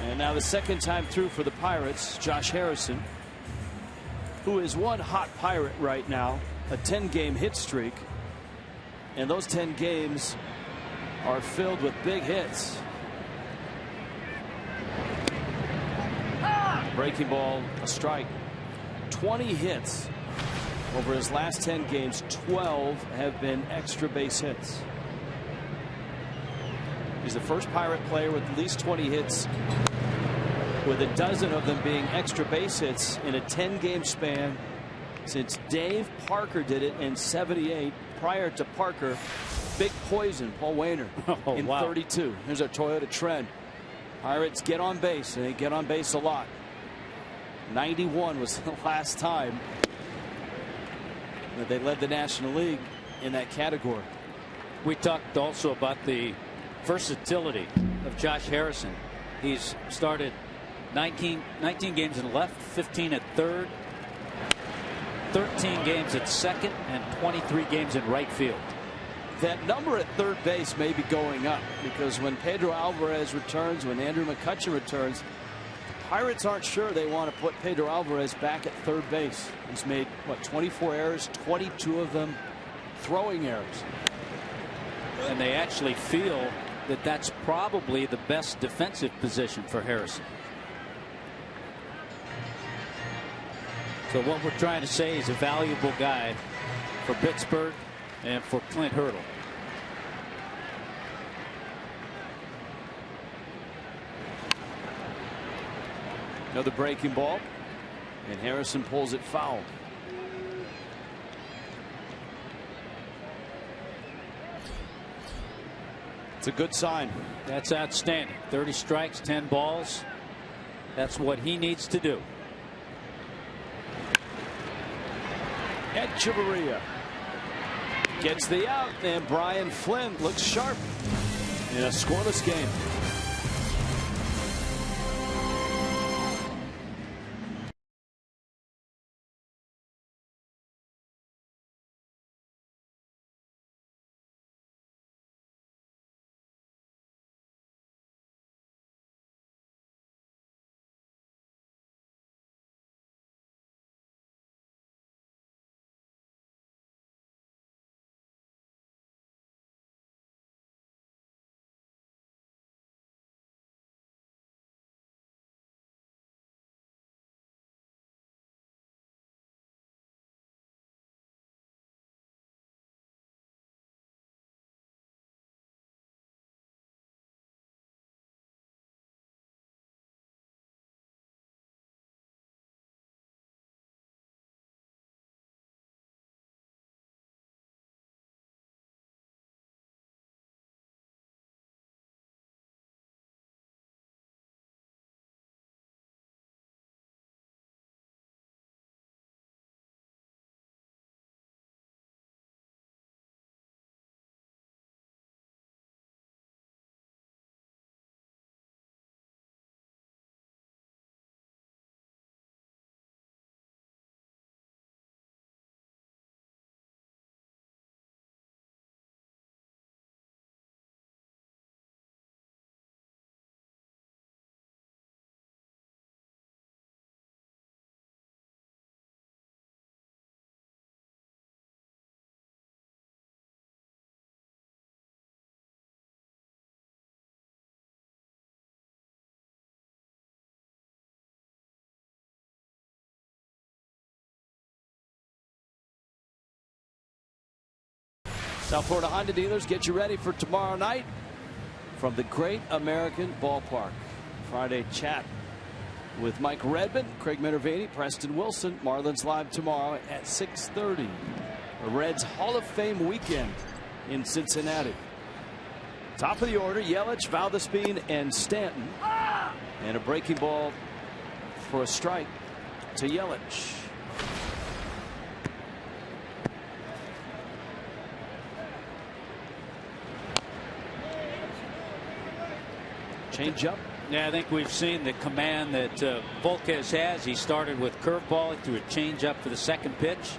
And now the second time through for the Pirates, Josh Harrison, who is one hot Pirate right now, a 10-game hit streak. And those 10 games are filled with big hits. Breaking ball, a strike. 20 hits over his last 10 games. 12 have been extra base hits. He's the first Pirate player with at least 20 hits, with a dozen of them being extra base hits in a 10-game span since Dave Parker did it in '78. Prior to Parker, Big Poison, Paul Wainer, in 32. Here's our Toyota trend. Pirates get on base, and they get on base a lot. 91 was the last time that they led the National League in that category. We talked also about the versatility of Josh Harrison. He's started 19 games in left, 15 at third, 13 games at second, and 23 games in right field. That number at third base may be going up because when Pedro Alvarez returns, when Andrew McCutchen returns, Pirates aren't sure they want to put Pedro Alvarez back at third base. He's made, what, 24 errors, 22 of them throwing errors. And they actually feel that that's probably the best defensive position for Harrison. So what we're trying to say is a valuable guy for Pittsburgh and for Clint Hurdle. Another breaking ball, and Harrison pulls it foul. It's a good sign. That's outstanding. 30 strikes, 10 balls. That's what he needs to do. Echeverria gets the out, and Brian Flynn looks sharp in a scoreless game. South Florida Honda dealers, get you ready for tomorrow night from the Great American Ballpark. Friday chat with Mike Redmond, Craig Minervini, Preston Wilson. Marlins live tomorrow at 6:30. The Reds Hall of Fame weekend in Cincinnati. Top of the order, Yelich, Valdespin, and Stanton. And a breaking ball for a strike to Yelich. Change up. Yeah, I think we've seen the command that Volquez has. He started with curveball, he threw a change up for the second pitch.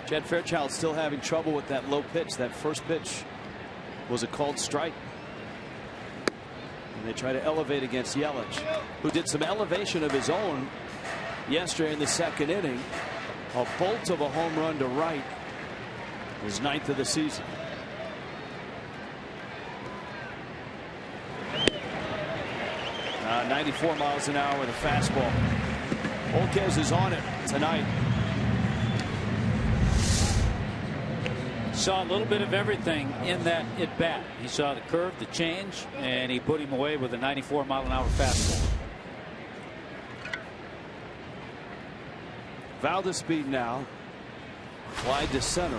Chad Fairchild still having trouble with that low pitch. That first pitch was a called strike. And they try to elevate against Yelich, who did some elevation of his own yesterday in the second inning. A bolt of a home run to right. His 9th of the season. Uh, 94 miles an hour with a fastball. Volquez is on it tonight. Saw a little bit of everything in that at bat. He saw the curve, the change, and he put him away with a 94-mile-an-hour fastball. Valdespin now wide to center.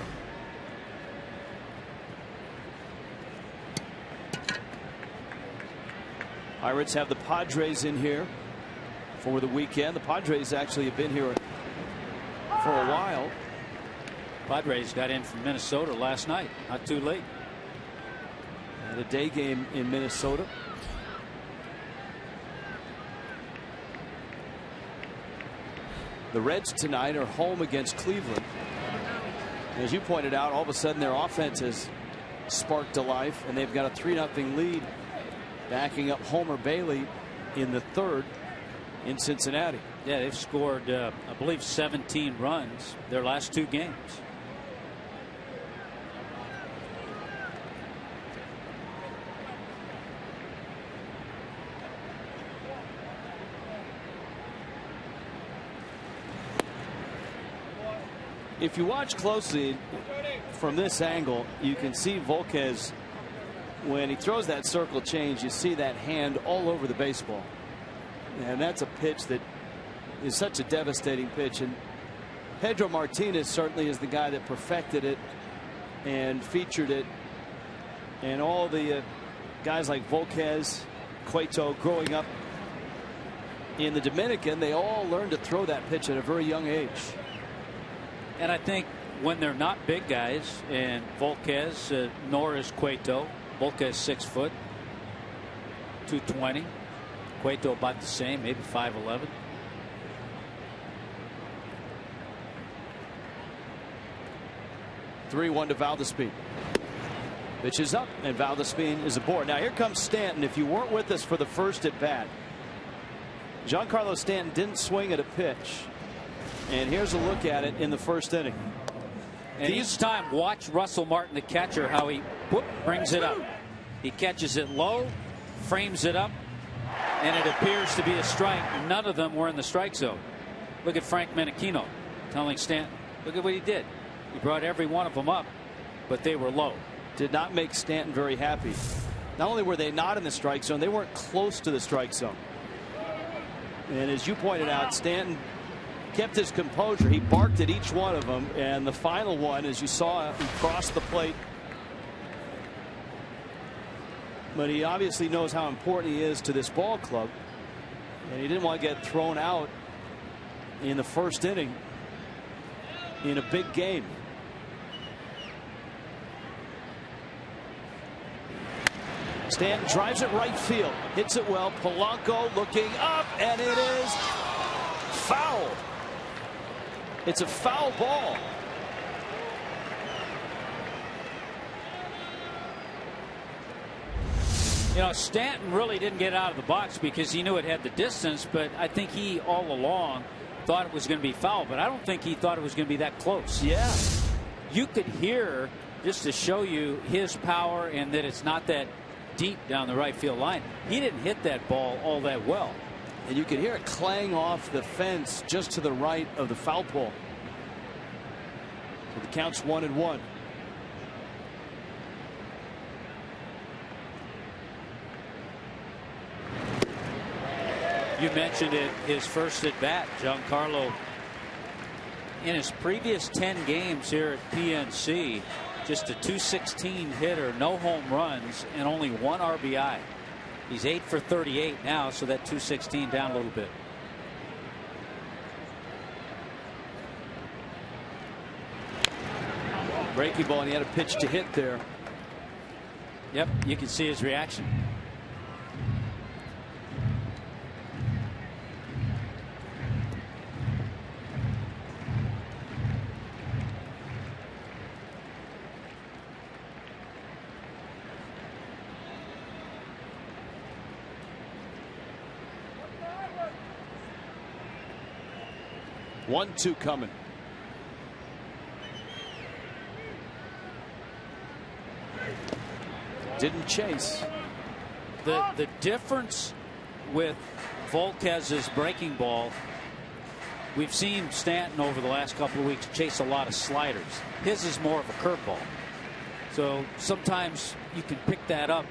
Pirates have the Padres in here for the weekend. The Padres actually have been here for a while. Padres got in from Minnesota last night, not too late. And a day game in Minnesota. The Reds tonight are home against Cleveland. As you pointed out, all of a sudden their offense has sparked to life, and they've got a 3-0 lead, backing up Homer Bailey in the third in Cincinnati. Yeah, they've scored, I believe, 17 runs their last 2 games. If you watch closely from this angle, you can see Volquez, when he throws that circle change, you see that hand all over the baseball. And that's a pitch that is such a devastating pitch. And Pedro Martinez certainly is the guy that perfected it and featured it. And all the guys like Volquez, Cueto, growing up in the Dominican, they all learned to throw that pitch at a very young age. And I think when they're not big guys, and Volquez, nor is Cueto. Volquez 6 foot, 220. Cueto about the same, maybe 5'11". (3-1) to Valdespin. Pitch is up, and Valdespin is aboard. Now here comes Stanton. If you weren't with us for the first at bat, Giancarlo Stanton didn't swing at a pitch. And here's a look at it in the first inning. And each time, watch Russell Martin, the catcher, how he brings it up. He catches it low, frames it up, and it appears to be a strike. None of them were in the strike zone. Look at Frank Menechino telling Stanton, look at what he did. He brought every one of them up, but they were low. Did not make Stanton very happy. Not only were they not in the strike zone, they weren't close to the strike zone. And as you pointed out, Stanton kept his composure. He barked at each one of them, and the final one, as you saw, he crossed the plate. But he obviously knows how important he is to this ball club, and he didn't want to get thrown out in the first inning in a big game. Stanton drives it right field, hits it well. Polanco looking up, and it is foul. It's a foul ball. You know, Stanton really didn't get out of the box because he knew it had the distance, but I think he all along thought it was going to be foul, but I don't think he thought it was going to be that close. Yeah. You could hear, just to show you his power and that it's not that deep down the right field line, he didn't hit that ball all that well. And you could hear it clang off the fence just to the right of the foul pole. So the count's 1-1. You mentioned it, his first at bat, Giancarlo. In his previous 10 games here at PNC, just a .216 hitter, no home runs, and only 1 RBI. He's 8 for 38 now, so that .216 down a little bit. Breaking ball, and he had a pitch to hit there. Yep, you can see his reaction. One-two coming. Didn't chase. The difference with Volquez's breaking ball, we've seen Stanton over the last couple of weeks chase a lot of sliders. His is more of a curveball. So sometimes you can pick that up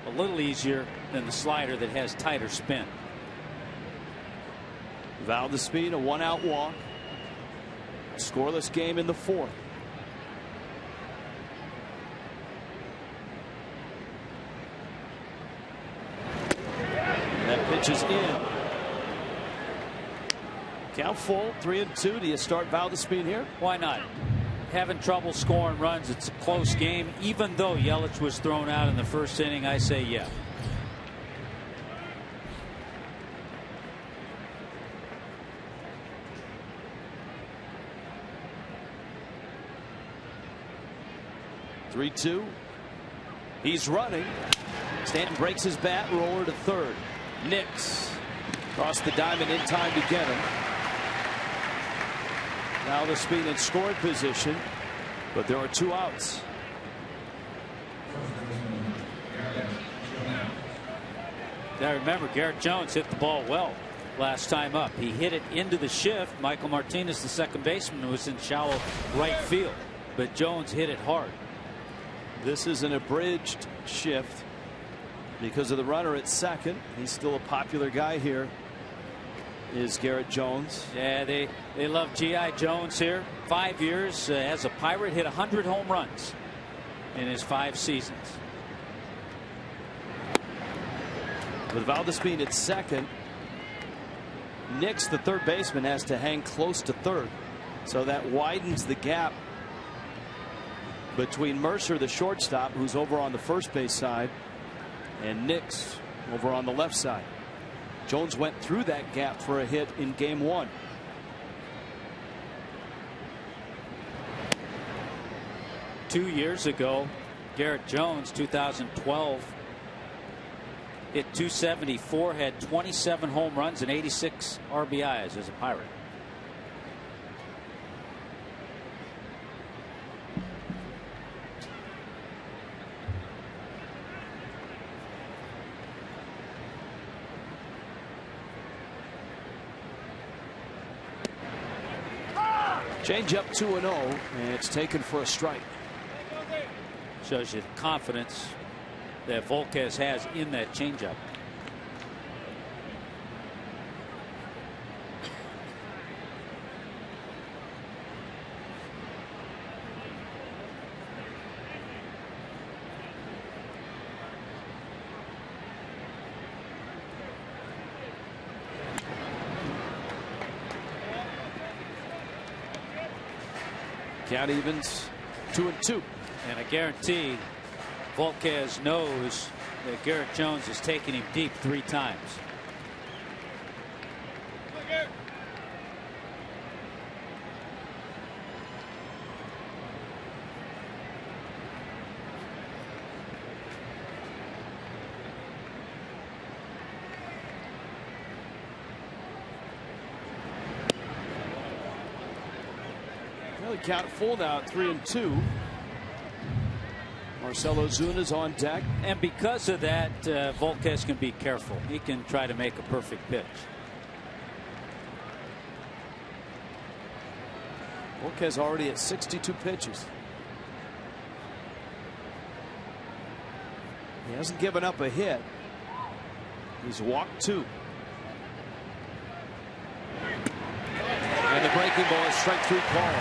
a little easier than the slider that has tighter spin. Valdespin, a 1-out walk. Scoreless game in the 4th. That pitch is in. Count full, 3-2. Do you start Valdespin here? Why not? Having trouble scoring runs. It's a close game. Even though Yelich was thrown out in the first inning, I say yeah. Three-two. He's running. Stanton breaks his bat. Roller to third. Nix across the diamond in time to get him. Now the speed in scoring position, but there are 2 outs. Now remember, Garrett Jones hit the ball well last time up. He hit it into the shift. Michael Martinez, the second baseman, was in shallow right field, but Jones hit it hard. This is an abridged shift because of the runner at second. He's still a popular guy here, is Garrett Jones. Yeah, they love G.I. Jones here. 5 years as a Pirate, hit 100 home runs in his 5 seasons. With Valdespin at second, Nix, the third baseman, has to hang close to third, so that widens the gap between Mercer, the shortstop, who's over on the first base side, and Nix over on the left side. Jones went through that gap for a hit in game 1. Two years ago, Garrett Jones, 2012, hit .274, had 27 home runs and 86 RBIs as a Pirate. Change up 2-0, and it's taken for a strike. Shows you the confidence that Volquez has in that changeup. Count evens 2-2. And I guarantee Volquez knows that Garrett Jones has taken him deep 3 times. Really count full now at 3-2. Marcelo Zuna's on deck. And because of that, Volquez can be careful. He can try to make a perfect pitch. Volquez already at 62 pitches. He hasn't given up a hit. He's walked 2. And the breaking ball is strike 3 call.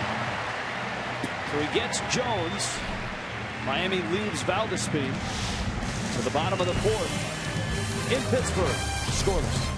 So he gets Jones. Miami leaves Valdespin to the bottom of the 4th in Pittsburgh. Scoreless.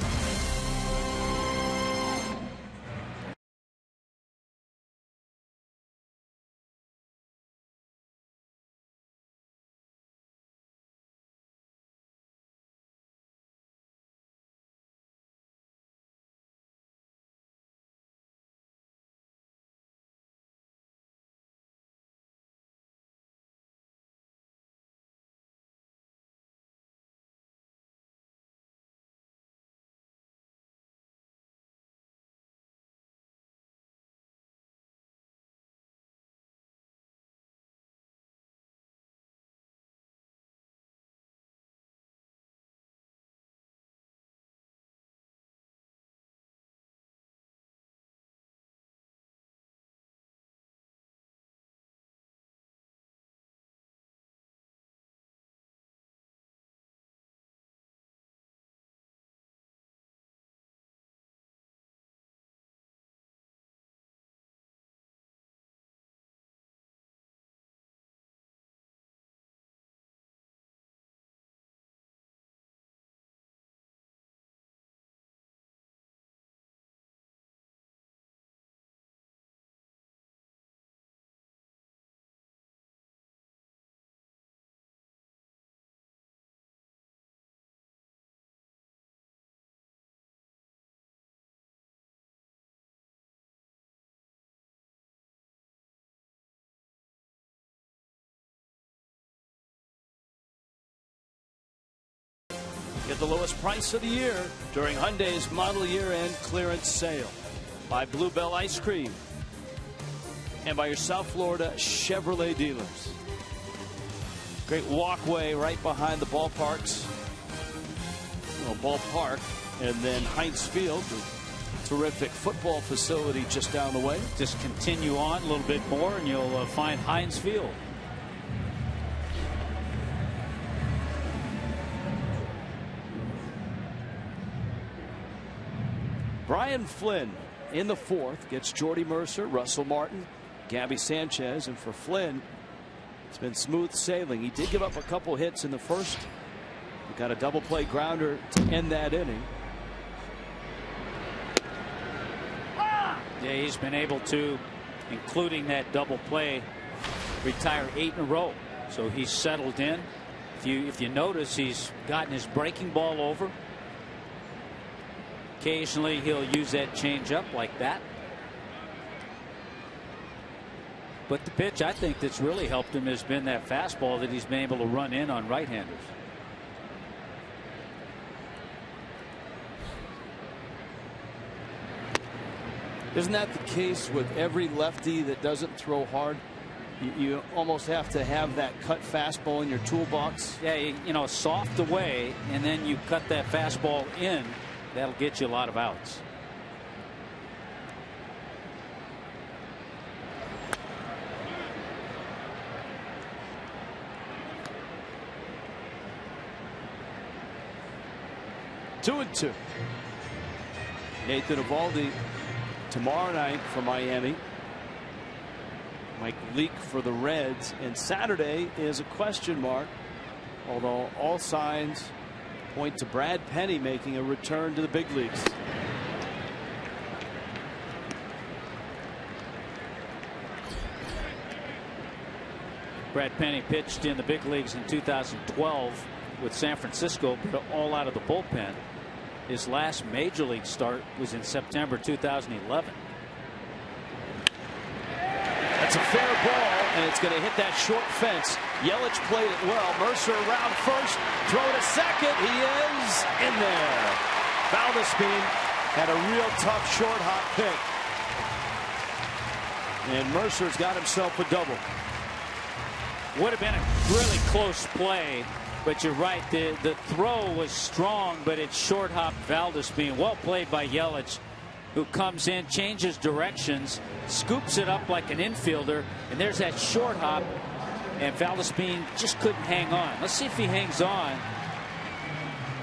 Get the lowest price of the year during Hyundai's model year-end clearance sale. By Bluebell Ice Cream. And by your South Florida Chevrolet dealers. Great walkway right behind the ballparks. Ballpark. And then Heinz Field. Terrific football facility just down the way. Just continue on a little bit more and you'll find Heinz Field. Brian Flynn in the 4th gets Jordy Mercer, Russell Martin, Gabby Sanchez, and for Flynn it's been smooth sailing. He did give up a couple hits in the 1st. He got a double play grounder to end that inning. Yeah, he's been able to, including that double play, retire 8 in a row. So he's settled in. If you notice, he's gotten his breaking ball over. Occasionally he'll use that changeup like that. But the pitch I think that's really helped him has been that fastball that he's been able to run in on right-handers. Isn't that the case with every lefty that doesn't throw hard? You almost have to have that cut fastball in your toolbox. Yeah, you know, soft away and then you cut that fastball in. That'll get you a lot of outs. Two and 2. Nathan Eovaldi tomorrow night for Miami. Mike Leake for the Reds, and Saturday is a question mark, although all signs point to Brad Penny making a return to the big leagues. Brad Penny pitched in the big leagues in 2012 with San Francisco, but all out of the bullpen. His last major league start was in September 2011. That's a fair ball, and it's going to hit that short fence. Yelich played it well. Mercer around first, throw to second. He is in there. Valdespin had a real tough short hop pick, and Mercer's got himself a double. Would have been a really close play, but you're right. The throw was strong, but it short hopped Valdespin. Well played by Yelich who comes in, changes directions, scoops it up like an infielder, and there's that short hop, and Valdespin just couldn't hang on. Let's see if he hangs on.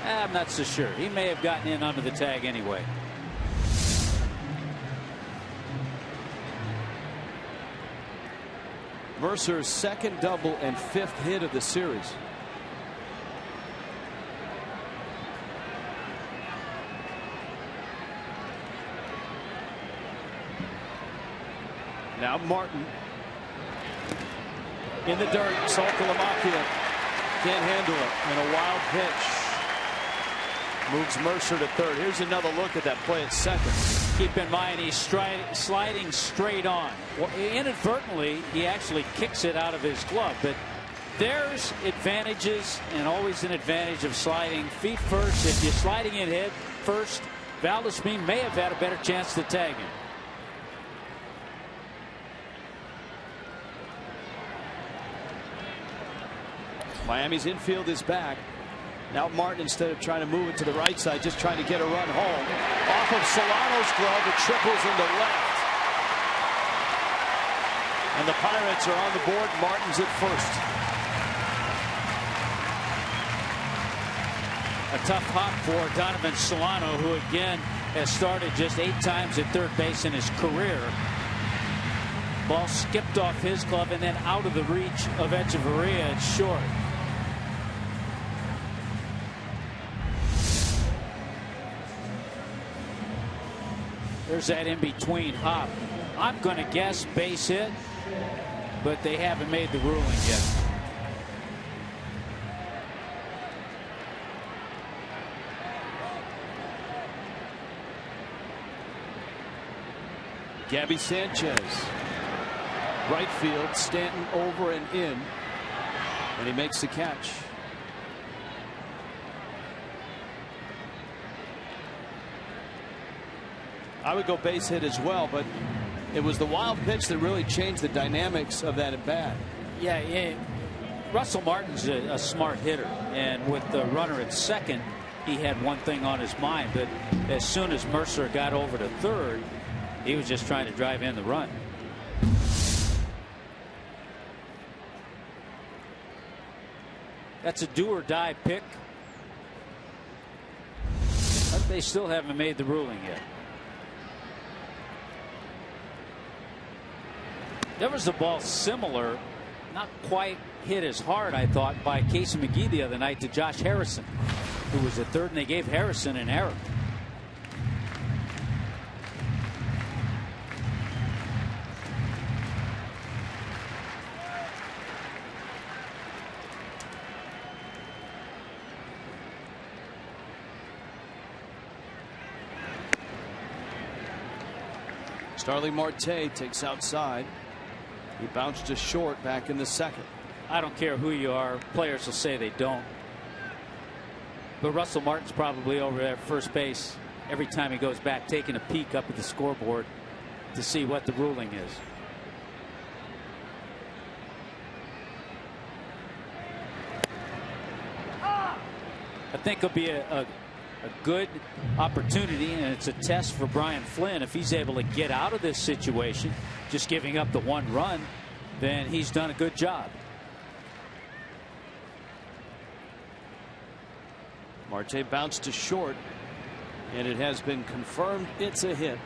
I'm not so sure. He may have gotten in under the tag anyway. Mercer's second double and 5th hit of the series. Now Martin in the dirt. Saltalamacchia can't handle it, and a wild pitch moves Mercer to third. Here's another look at that play at second. Keep in mind he's sliding straight on. Well, inadvertently, he actually kicks it out of his glove. But there's advantages, and always an advantage of sliding feet first. If you're sliding in head first, Valdespin may have had a better chance to tag him. Miami's infield is back. Now Martin, instead of trying to move it to the right side, just trying to get a run home. Off of Solano's glove, it triples into left. And the Pirates are on the board. Martin's at first. A tough hop for Donovan Solano, who again has started just 8 times at third base in his career. Ball skipped off his glove and then out of the reach of Echeverria. It's short. There's that in-between hop. I'm going to guess base hit, but they haven't made the ruling yet. Gabby Sanchez. Right field, Stanton over and in, and he makes the catch. I would go base hit as well, but it was the wild pitch that really changed the dynamics of that at bat. Yeah, Russell Martin's a smart hitter, and with the runner at second, he had one thing on his mind. But as soon as Mercer got over to third, he was just trying to drive in the run. That's a do-or-die pick, but they still haven't made the ruling yet. There was a ball similar, not quite hit as hard, I thought, by Casey McGee the other night to Josh Harrison, who was at third, and they gave Harrison an error. Starling Marte takes outside. He bounced just short back in the second. I don't care who you are. Players will say they don't. But Russell Martin's probably over there at first base every time he goes back, taking a peek up at the scoreboard to see what the ruling is. I think it'll be a good opportunity, and it's a test for Brian Flynn. If he's able to get out of this situation, just giving up the one run, then he's done a good job. Marte bounced to short, and it has been confirmed it's a hit.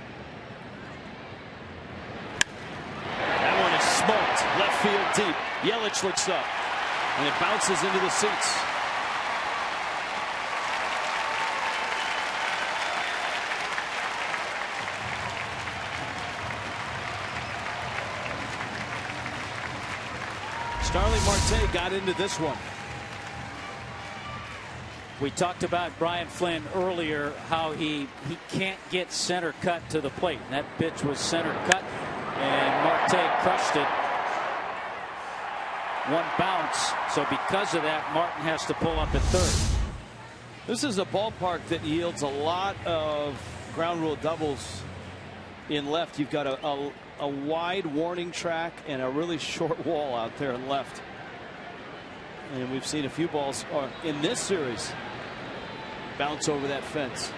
That one is smoked left field deep. Yelich looks up, and it bounces into the seats. Starling Marte got into this one. We talked about Brian Flynn earlier, how he can't get center cut to the plate. And that pitch was center cut, and Marte crushed it. One bounce. So because of that, Martin has to pull up at third. This is a ballpark that yields a lot of ground rule doubles in left. You've got a wide warning track and a really short wall out there in left. And we've seen a few balls in this series bounce over that fence.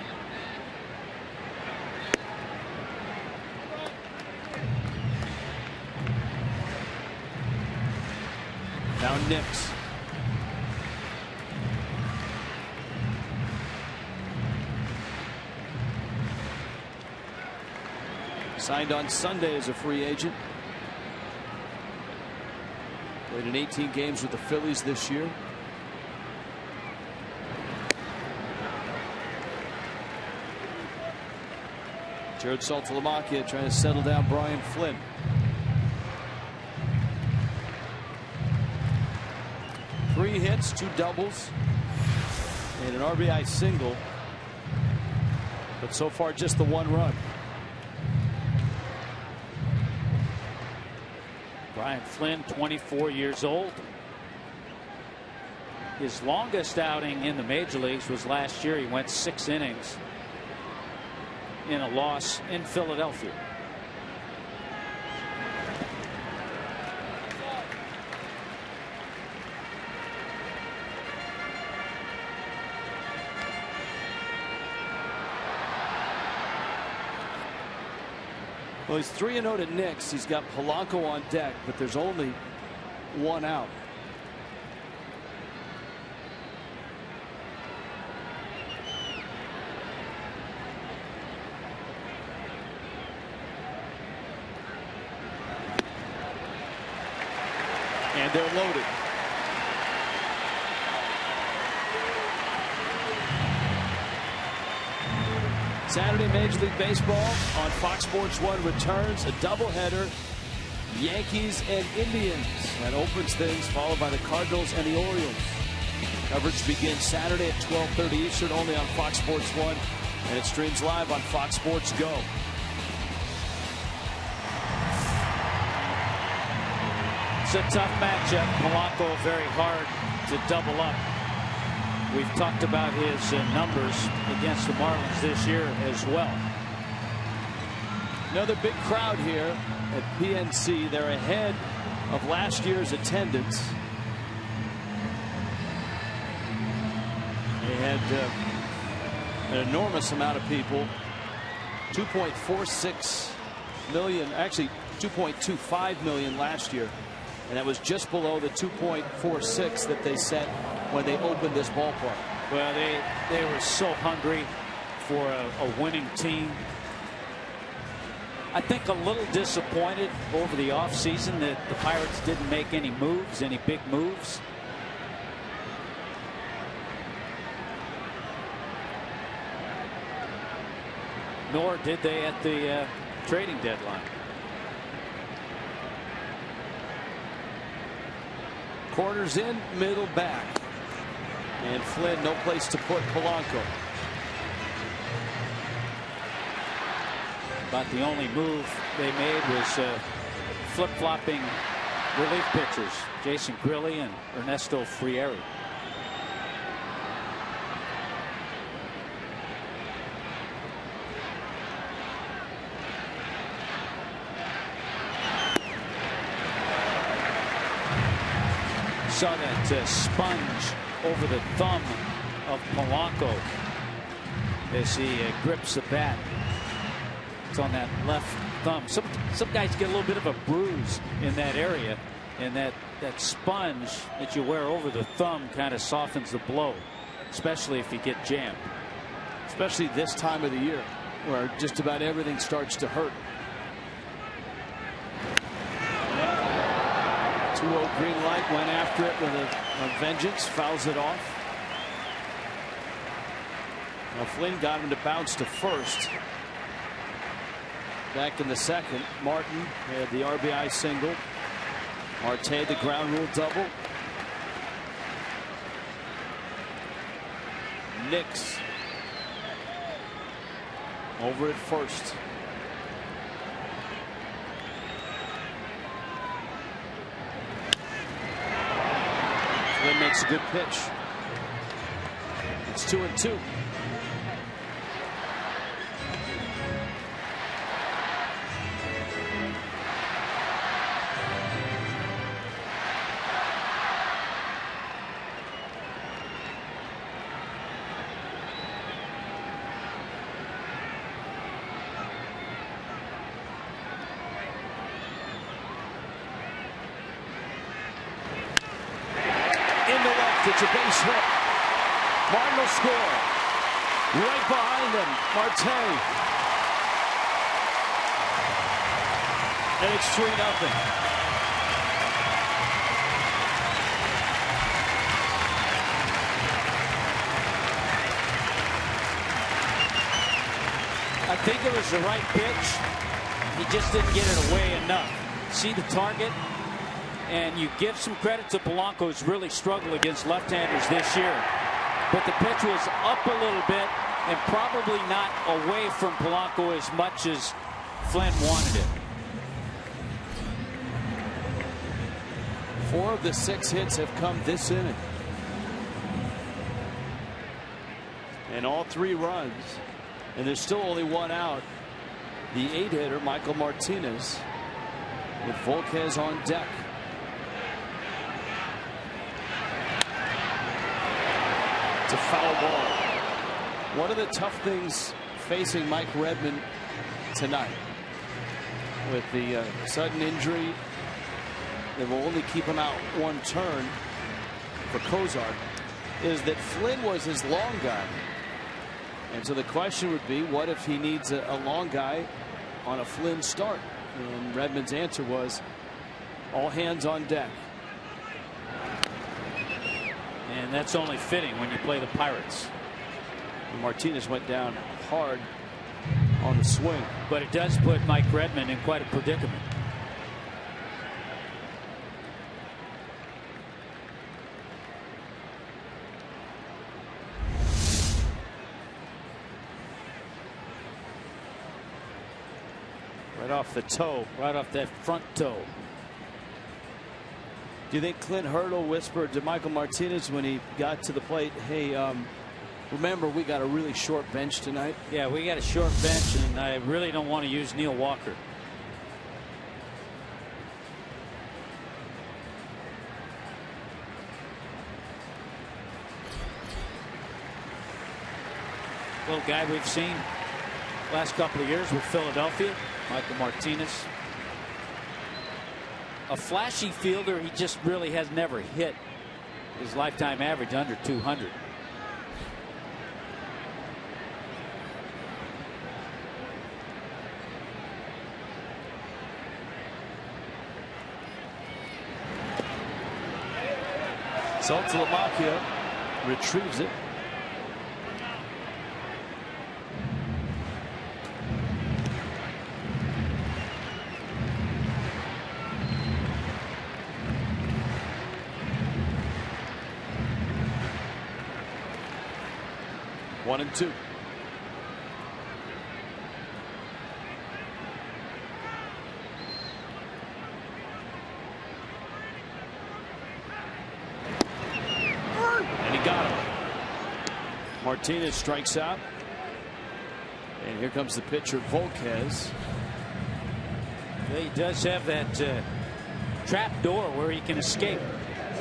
Now Nix. Signed on Sunday as a free agent. Played in 18 games with the Phillies this year. Jared Saltalamacchia trying to settle down Brian Flynn. Three hits, 2 doubles, and an RBI single. But so far just the 1 run. Brian Flynn, 24 years old. His longest outing in the major leagues was last year. He went 6 innings in a loss in Philadelphia. Well, he's 3-0 to Nix. He's got Polanco on deck, but there's only 1 out. And they're loaded. Saturday Major League Baseball on Fox Sports 1 returns a doubleheader. Yankees and Indians. That opens things, followed by the Cardinals and the Orioles. Coverage begins Saturday at 12:30 Eastern, only on Fox Sports 1, and it streams live on Fox Sports Go. It's a tough matchup. Polanco very hard to double up. We've talked about his numbers against the Marlins this year as well. Another big crowd here at PNC. They're ahead of last year's attendance. They had an enormous amount of people. 2.46 million, actually 2.25 million last year. And that was just below the 2.46 that they set when they opened this ballpark. Well, they were so hungry for a winning team. I think a little disappointed over the offseason that the Pirates didn't make any moves, any big moves. Nor did they at the trading deadline. Corners in, middle back. And Flynn, no place to put Polanco. About the only move they made was flip-flopping relief pitchers, Jason Grilli and Ernesto Frieri. Saw that sponge over the thumb of Polanco as he grips the bat. It's on that left thumb. Some guys get a little bit of a bruise in that area, and that sponge that you wear over the thumb kind of softens the blow, especially if you get jammed. Especially this time of the year where just about everything starts to hurt. 2-0 green light, went after it with a vengeance, fouls it off. Now Flynn got him to bounce to first. Back in the second, Martin had the RBI single. Marte the ground rule double. Nix over at first. Flynn makes a good pitch. It's 2-2. a base hit. Cardinals score. Right behind them, Marte. And it's 3-0. I think it was the right pitch. He just didn't get it away enough. See the target, and you give some credit to Polanco, who's really struggled against left-handers this year. But the pitch was up a little bit and probably not away from Polanco as much as Flynn wanted it. 4 of the 6 hits have come this inning. And all 3 runs. And there's still only 1 out. The 8-hitter, Michael Martinez, with Volquez on deck. It's a foul ball. One of the tough things facing Mike Redmond tonight, with the sudden injury that will only keep him out 1 turn for Kozar, is that Flynn was his long guy. And so the question would be, what if he needs a long guy on a Flynn start? And Redmond's answer was, all hands on deck. And that's only fitting when you play the Pirates. And Martinez went down hard on the swing. But it does put Mike Redmond in quite a predicament. Right off the toe. Right off that front toe. Do you think Clint Hurdle whispered to Michael Martinez when he got to the plate, hey, remember, we got a really short bench tonight? Yeah, we got a short bench, and I really don't want to use Neil Walker. Little guy we've seen last couple of years with Philadelphia, Michael Martinez. A flashy fielder, he just really has never hit his lifetime average under 200. Saltalamacchia retrieves it. One and two. And he got him. Martinez strikes out. And here comes the pitcher, Volquez. He does have that trap door where he can escape.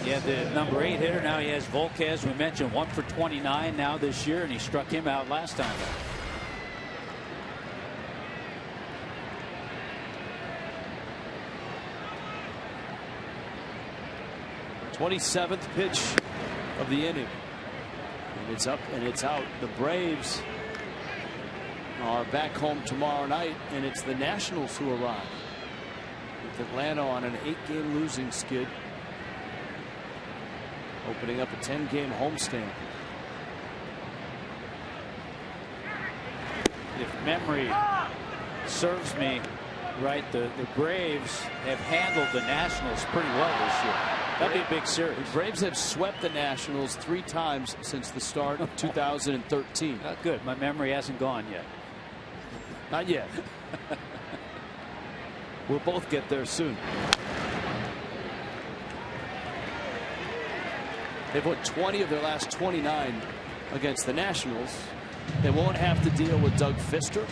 He had the number 8 hitter. Now he has Volquez. We mentioned 1 for 29 now this year, and he struck him out last time. 27th pitch of the inning. And it's up and it's out. The Braves are back home tomorrow night, and it's the Nationals who arrive, with Atlanta on an 8-game losing skid, opening up a 10-game homestand. If memory serves me right, the Braves have handled the Nationals pretty well this year. That'd be a big series. The Braves have swept the Nationals 3 times since the start of 2013. Not good. My memory hasn't gone yet. Not yet. We'll both get there soon. They've won 20 of their last 29 against the Nationals. They won't have to deal with Doug Fister.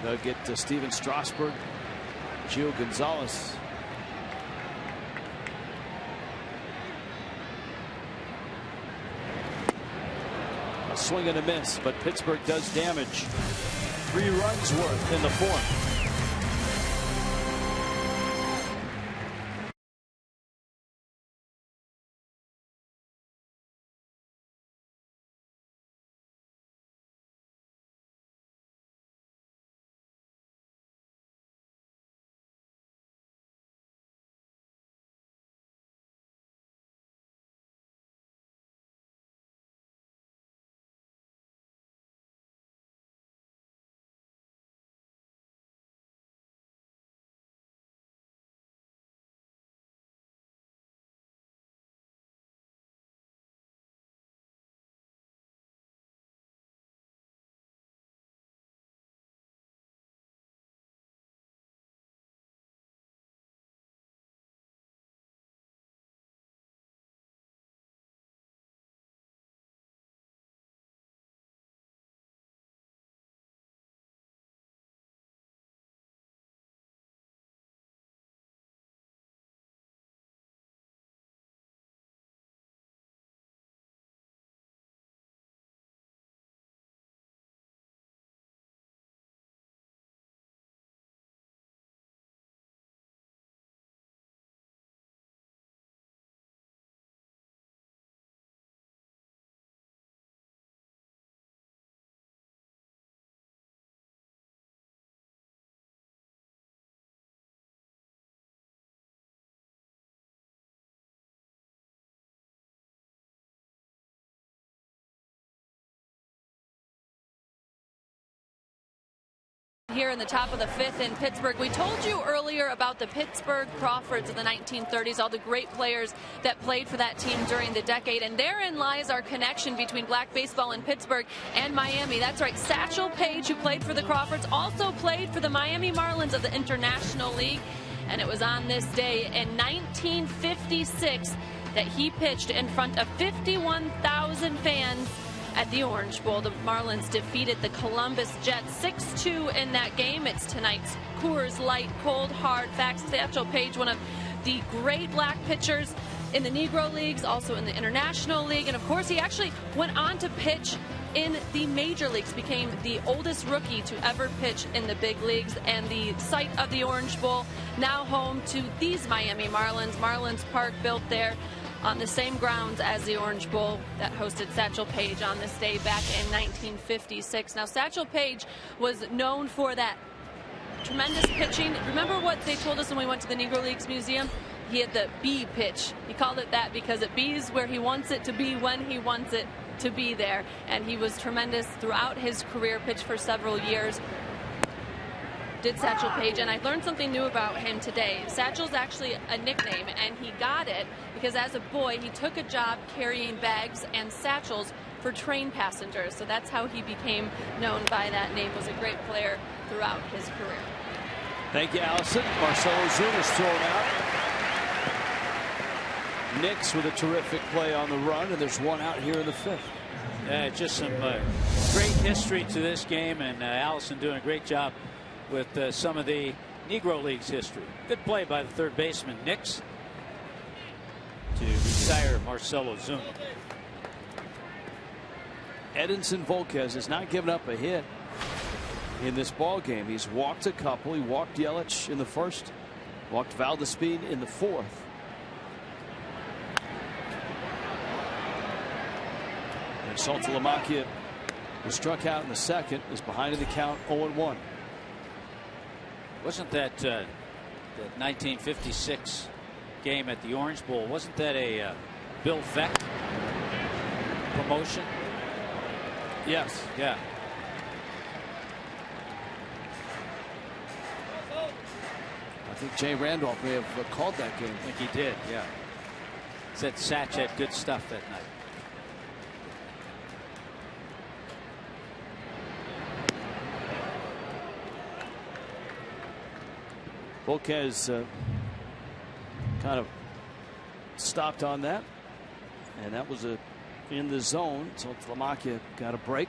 They'll get Steven Strasburg, Gio Gonzalez. A swing and a miss, but Pittsburgh does damage. 3 runs worth in the 4th. here in the top of the 5th in Pittsburgh. We told you earlier about the Pittsburgh Crawfords of the 1930s, all the great players that played for that team during the decade, and therein lies our connection between black baseball in Pittsburgh and Miami. That's right, Satchel Paige, who played for the Crawfords, also played for the Miami Marlins of the International League, and it was on this day in 1956 that he pitched in front of 51,000 fans at the Orange Bowl. The Marlins defeated the Columbus Jets 6-2 in that game. It's tonight's Coors Light Cold Hard Facts. Satchel Paige, one of the great black pitchers in the Negro Leagues, also in the International League, and of course he actually went on to pitch in the major leagues, became the oldest rookie to ever pitch in the big leagues, and the site of the Orange Bowl, now home to these Miami Marlins. Marlins Park built there on the same grounds as the Orange Bowl that hosted Satchel Paige on this day back in 1956. Now, Satchel Paige was known for that tremendous pitching. Remember what they told us when we went to the Negro Leagues Museum? He had the B pitch. He called it that because it bees where he wants it to be when he wants it to be there. And he was tremendous throughout his career, pitched for several years. Did Satchel Paige, and I learned something new about him today. Satchel's actually a nickname, and he got it because as a boy he took a job carrying bags and satchels for train passengers. So that's how he became known by that name. Was a great player throughout his career. Thank you, Allison. Marcelo Zuna is thrown out. Knicks with a terrific play on the run, and there's one out here in the 5th. Just some great history to this game, and Allison doing a great job with some of the Negro Leagues history. Good play by the third baseman, Nix, to retire Marcelo Zuna. Edinson Volquez has not given up a hit in this ball game. He's walked a couple. He walked Yelich in the 1st, walked Valdespin in the 4th. And Saltalamacchia was struck out in the 2nd, is behind in the count 0-1. Wasn't that 1956 game at the Orange Bowl, wasn't that a Bill Veeck promotion? Yes. Yeah. I think Jay Randolph may have called that game. I think he did, yeah. Said Satch had good stuff that night. Volquez kind of stopped on that, and that was in the zone. So Lamacchia got a break.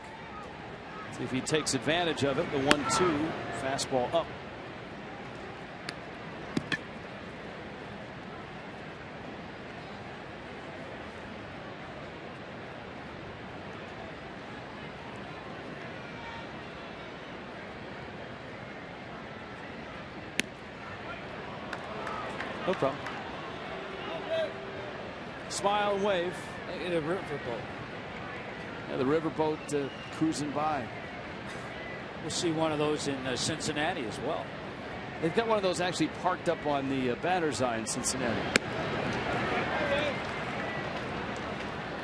See if he takes advantage of it. The 1-2 fastball up. No problem. Smile and wave. The riverboat. Yeah, the riverboat cruising by. We'll see one of those in Cincinnati as well. They've got one of those actually parked up on the batter's eye in Cincinnati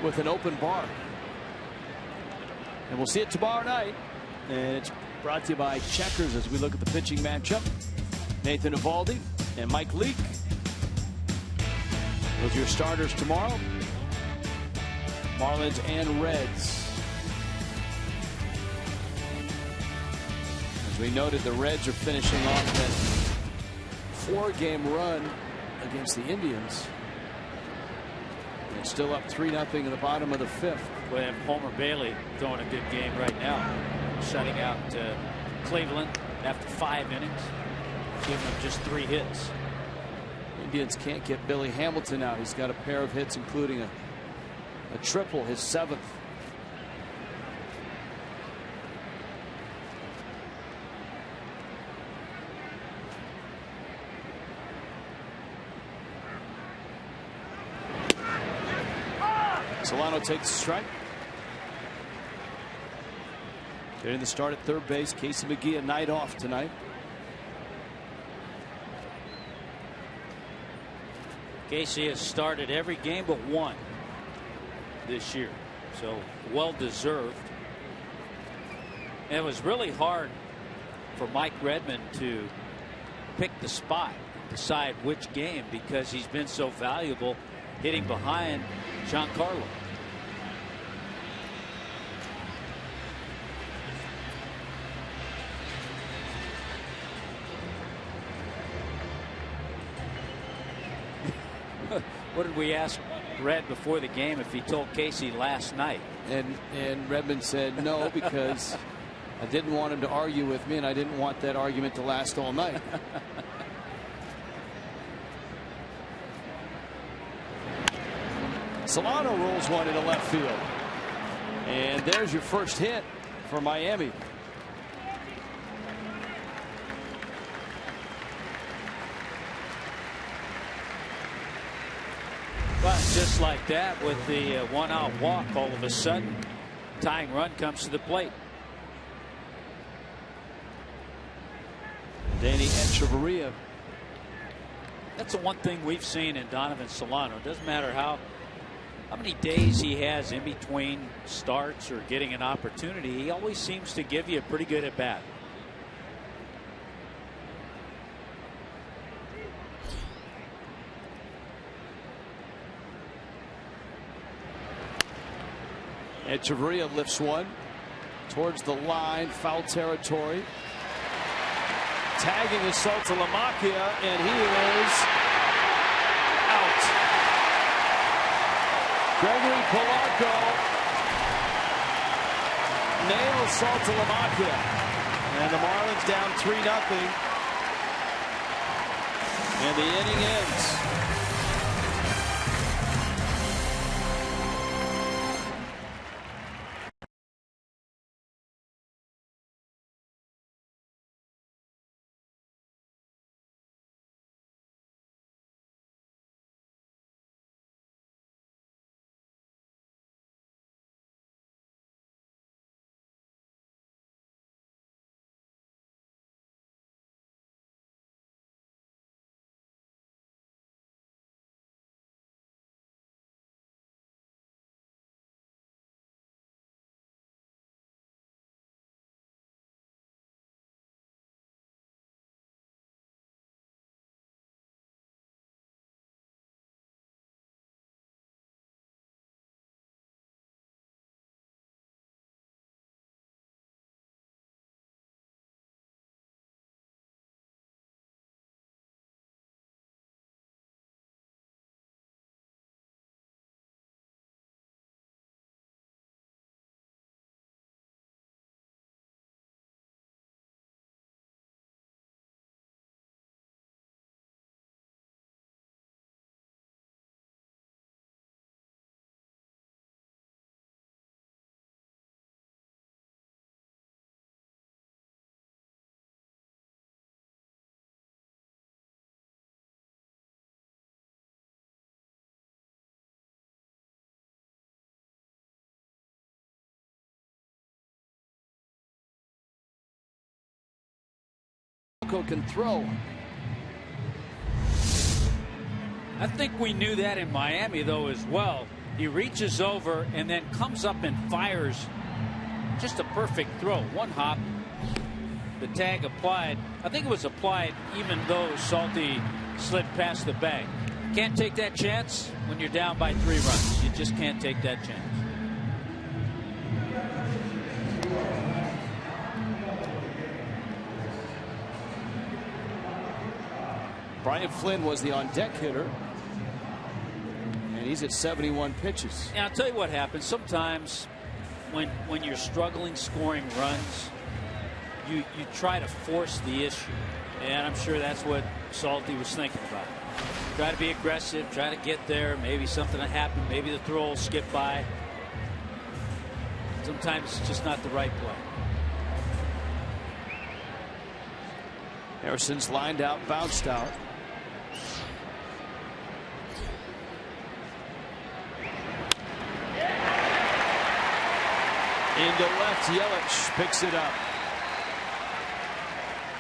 with an open bar. And we'll see it tomorrow night. And it's brought to you by Checkers as we look at the pitching matchup. Nathan Eovaldi and Mike Leake. Those are your starters tomorrow. Marlins and Reds. As we noted, the Reds are finishing off that 4-game run against the Indians. They're still up 3-0 in the bottom of the 5th. We have Homer Bailey throwing a good game right now, shutting out Cleveland after 5 innings, giving them just 3 hits. Indians can't get Billy Hamilton out. He's got a pair of hits, including a triple, his 7th. Solano takes a strike. Getting the start at third base. Casey McGee a night off tonight. Casey has started every game but one this year, so well deserved. And it was really hard for Mike Redmond to pick the spot, decide which game, because he's been so valuable hitting behind Giancarlo. What did we ask Red before the game if he told Casey last night? And Redmond said no, because I didn't want him to argue with me, and I didn't want that argument to last all night. Solano rolls one into left field. And there's your first hit for Miami. But just like that, with the one-out walk, all of a sudden, tying run comes to the plate. Danny Echeverria. That's the one thing we've seen in Donovan Solano. It doesn't matter how many days he has in between starts or getting an opportunity, he always seems to give you a pretty good at bat. Echeverria lifts one towards the line, foul territory. Tagging is Saltalamacchia, and he is out. Gregory Polanco nails Saltalamacchia, and the Marlins down 3-0. And the inning ends. Can throw. I think we knew that in Miami, though, as well. He reaches over and then comes up and fires just a perfect throw. One hop, the tag applied. I think it was applied even though Salty slid past the bag. Can't take that chance when you're down by 3 runs. You just can't take that chance. Brian Flynn was the on-deck hitter, and he's at 71 pitches. And I'll tell you what happens. Sometimes when you're struggling scoring runs, you try to force the issue. And I'm sure that's what Salty was thinking about. Try to be aggressive, try to get there. Maybe something will happen. Maybe the throw will skip by. Sometimes it's just not the right play. Harrison's lined out, bounced out. Into left, Yelich picks it up.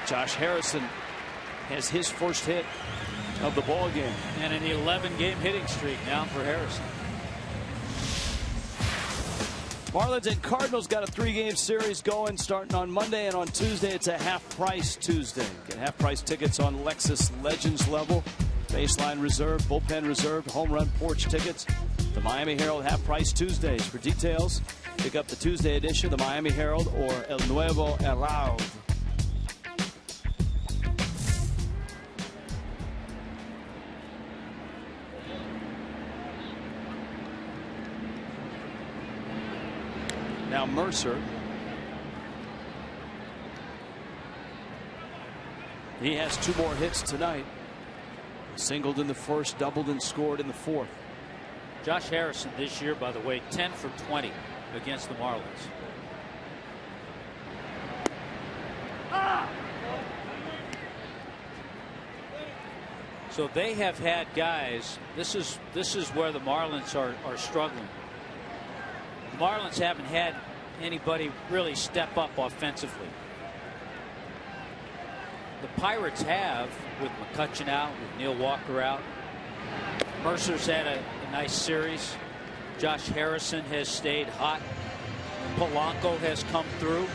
Josh Harrison has his first hit of the ball game. And an 11-game hitting streak now for Harrison. Marlins and Cardinals got a 3-game series going starting on Monday, and on Tuesday it's a half-price Tuesday. Get half-price tickets on Lexus Legends level, baseline reserved, bullpen reserved, home run porch tickets. The Miami Herald half-price Tuesdays. For details, pick up the Tuesday edition of the Miami Herald or El Nuevo Herald. Now Mercer. He has 2 more hits tonight. Singled in the first, doubled and scored in the fourth. Josh Harrison this year, by the way, 10 for 20 against the Marlins. So they have had guys. This is where the Marlins are struggling. The Marlins haven't had anybody really step up offensively. The Pirates have, with McCutchen out, with Neil Walker out. Mercer's had a nice series. Josh Harrison has stayed hot. Polanco has come through.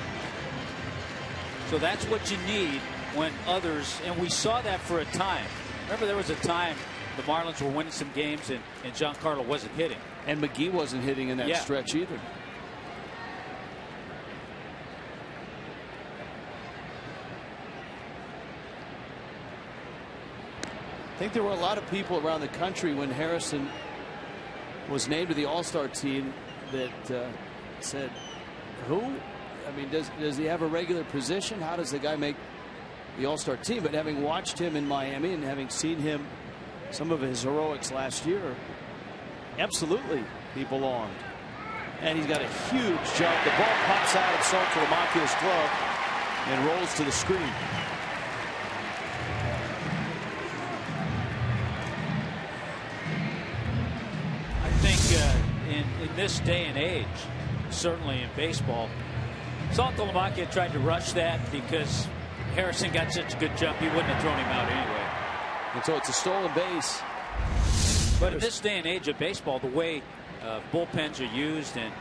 So that's what you need when others, and we saw that for a time. Remember, there was a time the Marlins were winning some games and Giancarlo wasn't hitting. And McGee wasn't hitting in that stretch either. I think there were a lot of people around the country when Harrison was named to the All-Star team that said, who? I mean, does he have a regular position? How does the guy make the All-Star team? But having watched him in Miami and having seen him, some of his heroics last year, absolutely he belonged. And he's got a huge jump. The ball pops out of Saltalamacchia's glove and rolls to the screen. In this day and age, certainly in baseball, Saltalamacchia tried to rush that because Harrison got such a good jump, he wouldn't have thrown him out anyway. And so it's a stolen base. But in this day and age of baseball, the way bullpens are used and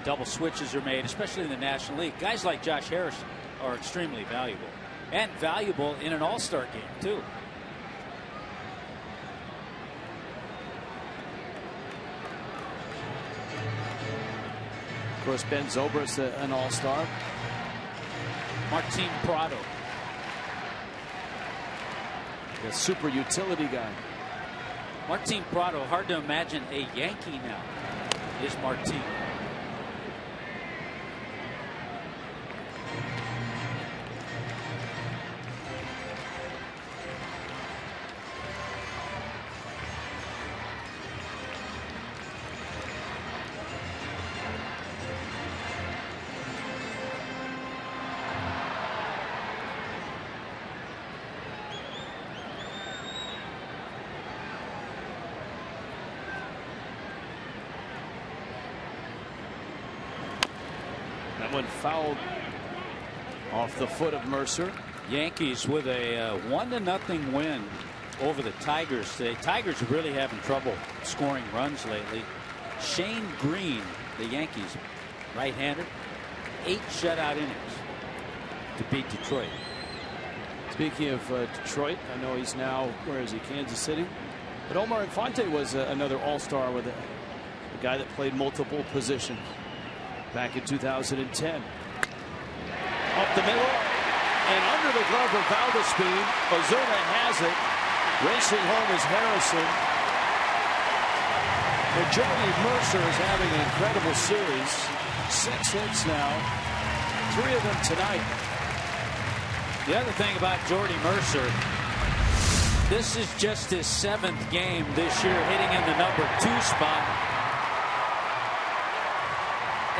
double switches are made, especially in the National League, guys like Josh Harrison are extremely valuable. And valuable in an all-star game, too. Of course, Ben Zobrist, an all-star. Martin Prado. A super utility guy. Martin Prado, hard to imagine a Yankee now, is Martin. That one fouled off the foot of Mercer. Yankees with a 1-0 win over the Tigers today. Tigers are really having trouble scoring runs lately. Shane Green, the Yankees, right-hander, 8 shutout innings to beat Detroit. Speaking of Detroit, I know he's now, where is he, Kansas City? But Omar Infante was another all-star with a guy that played multiple positions back in 2010. Up the middle and under the glove of Valdespin. Ozuna has it. Racing home is Harrison. And Jordy Mercer is having an incredible series. 6 hits now. 3 of them tonight. The other thing about Jordy Mercer, this is just his 7th game this year, hitting in the number 2 spot.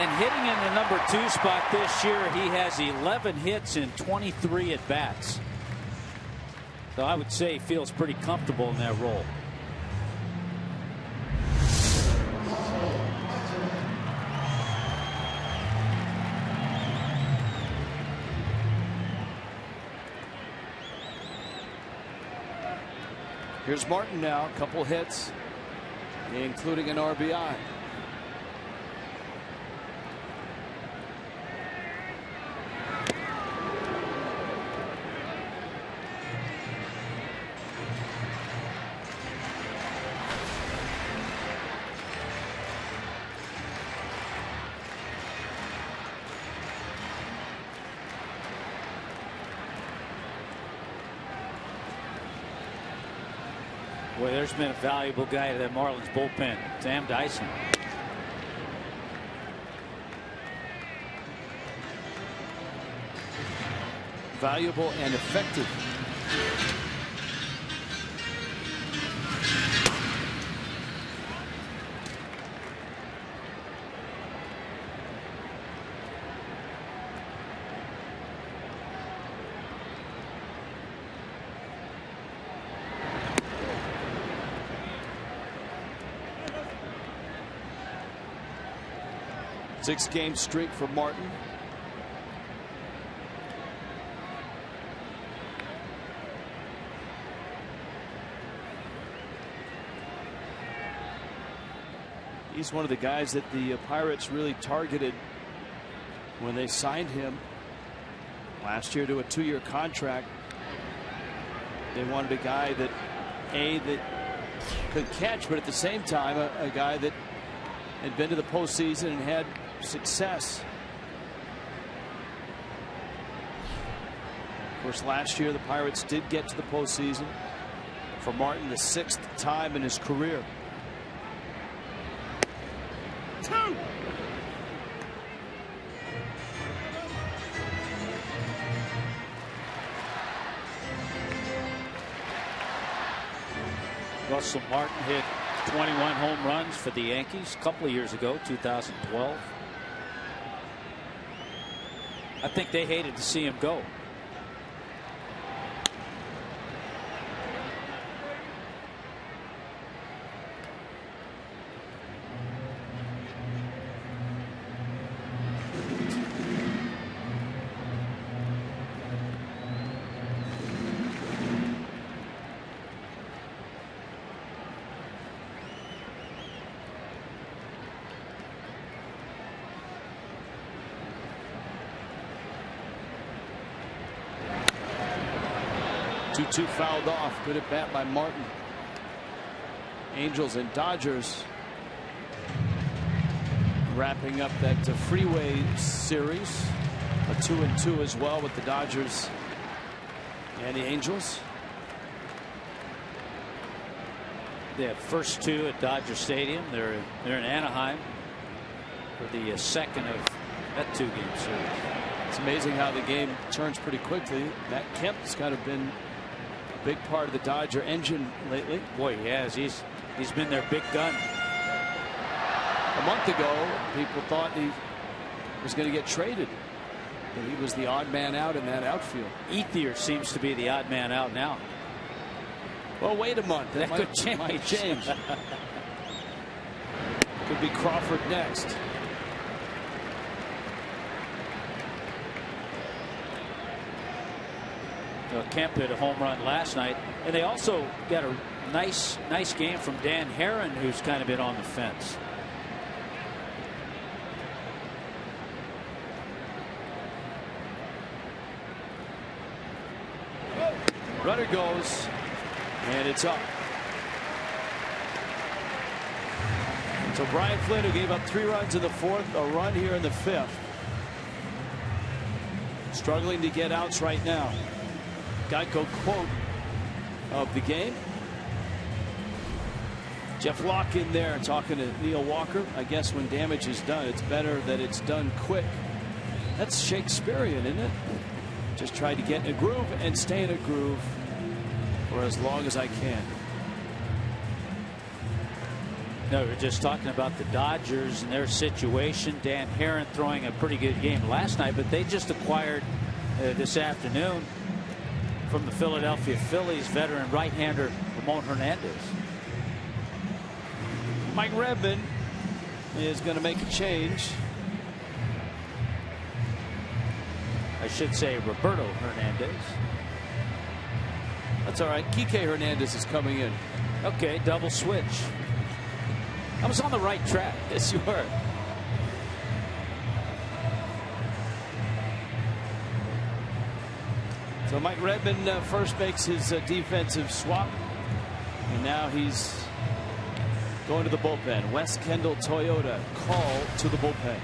And hitting in the number 2 spot this year, he has 11 hits in 23 at-bats. So I would say he feels pretty comfortable in that role. Here's Martin now, a couple hits, including an RBI. Well, there's been a valuable guy to that Marlins bullpen, Sam Dyson. Valuable and effective. Six-game streak for Martin. He's one of the guys that the Pirates really targeted when they signed him last year to a 2-year contract. They wanted a guy that that could catch, but at the same time a guy that had been to the postseason and had success. Of course, last year the Pirates did get to the postseason. For Martin, the 6th time in his career. Russell Martin hit 21 home runs for the Yankees a couple of years ago, 2012. I think they hated to see him go. Two fouled off. Good at bat by Martin. Angels and Dodgers wrapping up that freeway series. A 2-2 as well with the Dodgers and the Angels. Yeah, first two at Dodger Stadium. They're in Anaheim for the second of that 2-game series. It's amazing how the game turns pretty quickly. Matt Kemp's kind of been a big part of the Dodger engine lately. Boy, he has. He's been their big gun. A month ago, people thought he was going to get traded. But he was the odd man out in that outfield. Ethier seems to be the odd man out now. Well, wait a month. That could change. Might change. Could be Crawford next. Kemp hit a home run last night, and they also got a nice game from Dan Herron, who's kind of been on the fence. Runner goes, and it's up. So Brian Flynn, who gave up 3 runs in the 4th, a run here in the 5th. Struggling to get outs right now. Geico quote of the game. Jeff Locke in there talking to Neil Walker. I guess when damage is done, it's better that it's done quick. That's Shakespearean, isn't it? Just try to get in a groove and stay in a groove for as long as I can. No, we're just talking about the Dodgers and their situation. Dan Herron throwing a pretty good game last night, but they just acquired this afternoon from the Philadelphia Phillies veteran right-hander Ramon Hernandez. Mike Redmond is going to make a change. I should say Roberto Hernandez. That's all right. Kike Hernandez is coming in. Okay, double switch. I was on the right track. Yes, you were. So Mike Redmond first makes his defensive swap, and now he's going to the bullpen. Wes Kendall Toyota call to the bullpen.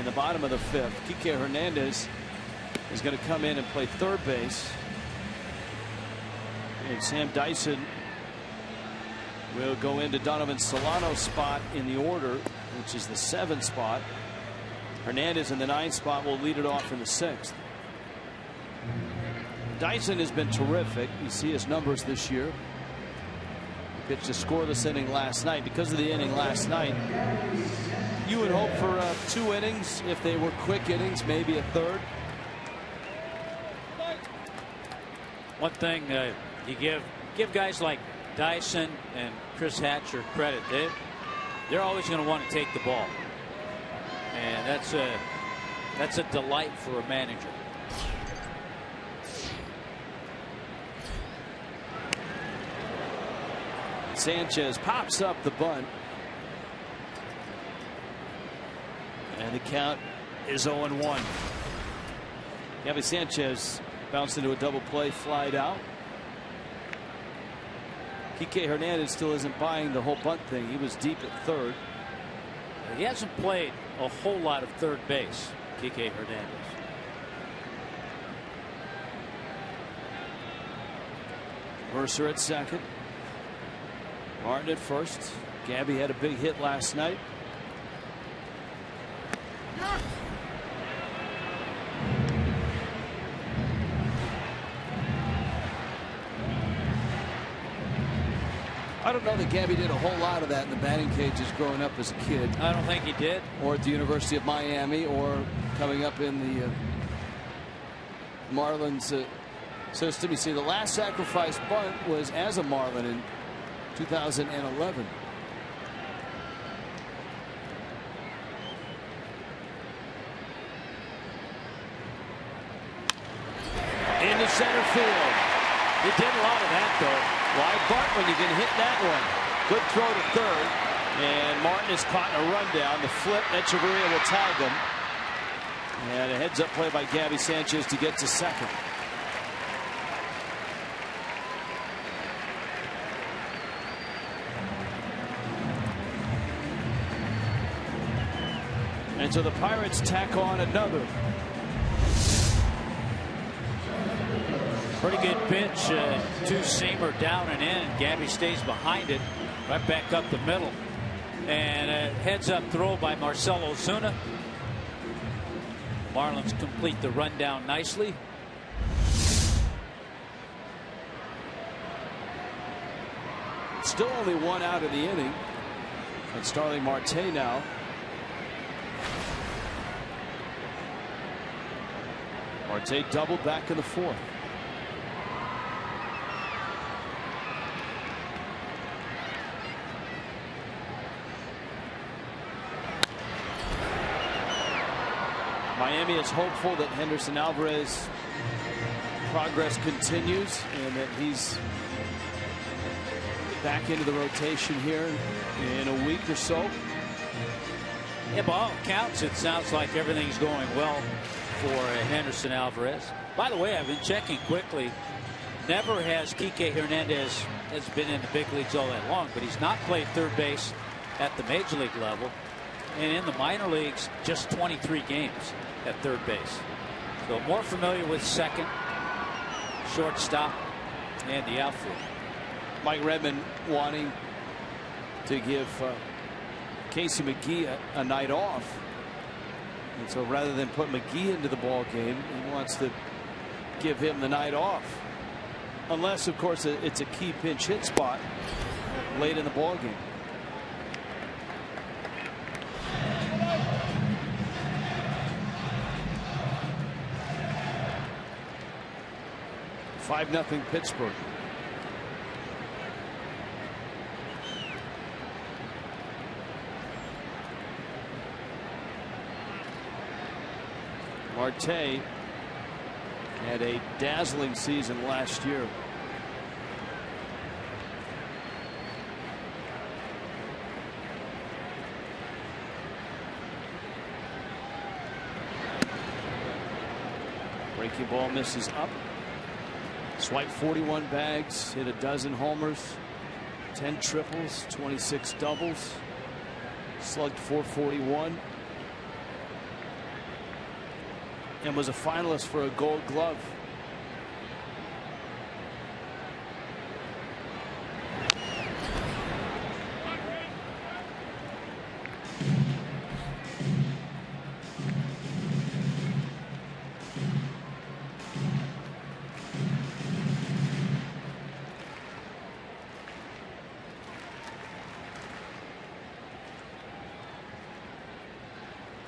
in the bottom of the 5th. Kike Hernandez is going to come in and play third base. And Sam Dyson will go into Donovan Solano's spot in the order, which is the 7th spot. Hernandez in the 9th spot will lead it off in the 6th. Dyson has been terrific. You see his numbers this year. He pitched a scoreless inning last night. Because of the inning last night, you would hope for 2 innings. If they were quick innings, maybe a third. One thing you give guys like Dyson and Chris Hatcher credit. They're always going to want to take the ball, and that's a delight for a manager. Sanchez pops up the bunt, and the count is 0-1. Gabby Sanchez bounced into a double play, flied out. Kike Hernandez still isn't buying the whole bunt thing. He was deep at third. He hasn't played a whole lot of third base, Kike Hernandez. Mercer at second. Martin at first. Gabby had a big hit last night. I don't know that Gabby did a whole lot of that in the batting cages growing up as a kid. I don't think he did. Or at the University of Miami, or coming up in the Marlins system. You see, the last sacrifice bunt was as a Marlin in 2011. Into center field. He did a lot of that, though. Wide bunt when you can hit that one. Good throw to third. And Martin is caught in a rundown. The flip, Echeverria will tag him. And a heads up play by Gabby Sanchez to get to second. And so the Pirates tack on another. Pretty good pitch, two-seamer down and in. Gabby stays behind it, right back up the middle. And a heads-up throw by Marcell Ozuna. Marlins complete the rundown nicely. Still only 1 out of the inning. And Starling Marte now. Marte doubled back in the 4th. Miami is hopeful that Henderson Alvarez progress continues and that he's back into the rotation here in a week or so. Yeah, by all accounts, it sounds like everything's going well for Henderson Alvarez. By the way, I've been checking quickly. Never has Kike Hernandez has been in the big leagues all that long, but he's not played third base at the major league level. And in the minor leagues, just 23 games at third base. So more familiar with second, shortstop, and the outfield. Mike Redmond wanting to give Casey McGee a night off. And so rather than put McGee into the ball game, he wants to give him the night off. Unless, of course, it's a key pinch hit spot late in the ball game. (5-0) Pittsburgh. Marte had a dazzling season last year. Breaking ball misses up. Swiped 41 bags, hit a dozen homers, 10 triples, 26 doubles, slugged .441. and was a finalist for a Gold Glove.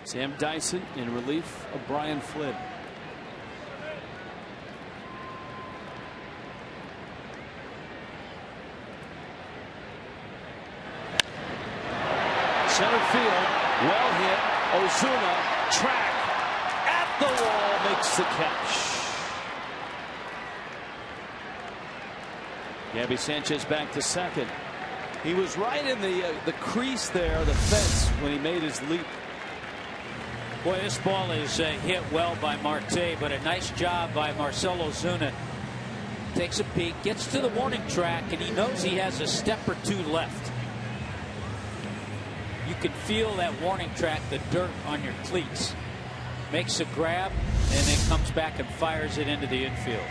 Sam Dyson in relief of Brian Flynn. Center field, well hit. Ozuna, track at the wall, makes the catch. Gabby Sanchez back to second. He was right in the crease there, the fence, when he made his leap. Boy, this ball is hit well by Marte, but a nice job by Marcell Ozuna. Takes a peek, gets to the warning track, and he knows he has a step or two left. You can feel that warning track, the dirt on your cleats. Makes a grab, and then comes back and fires it into the infield.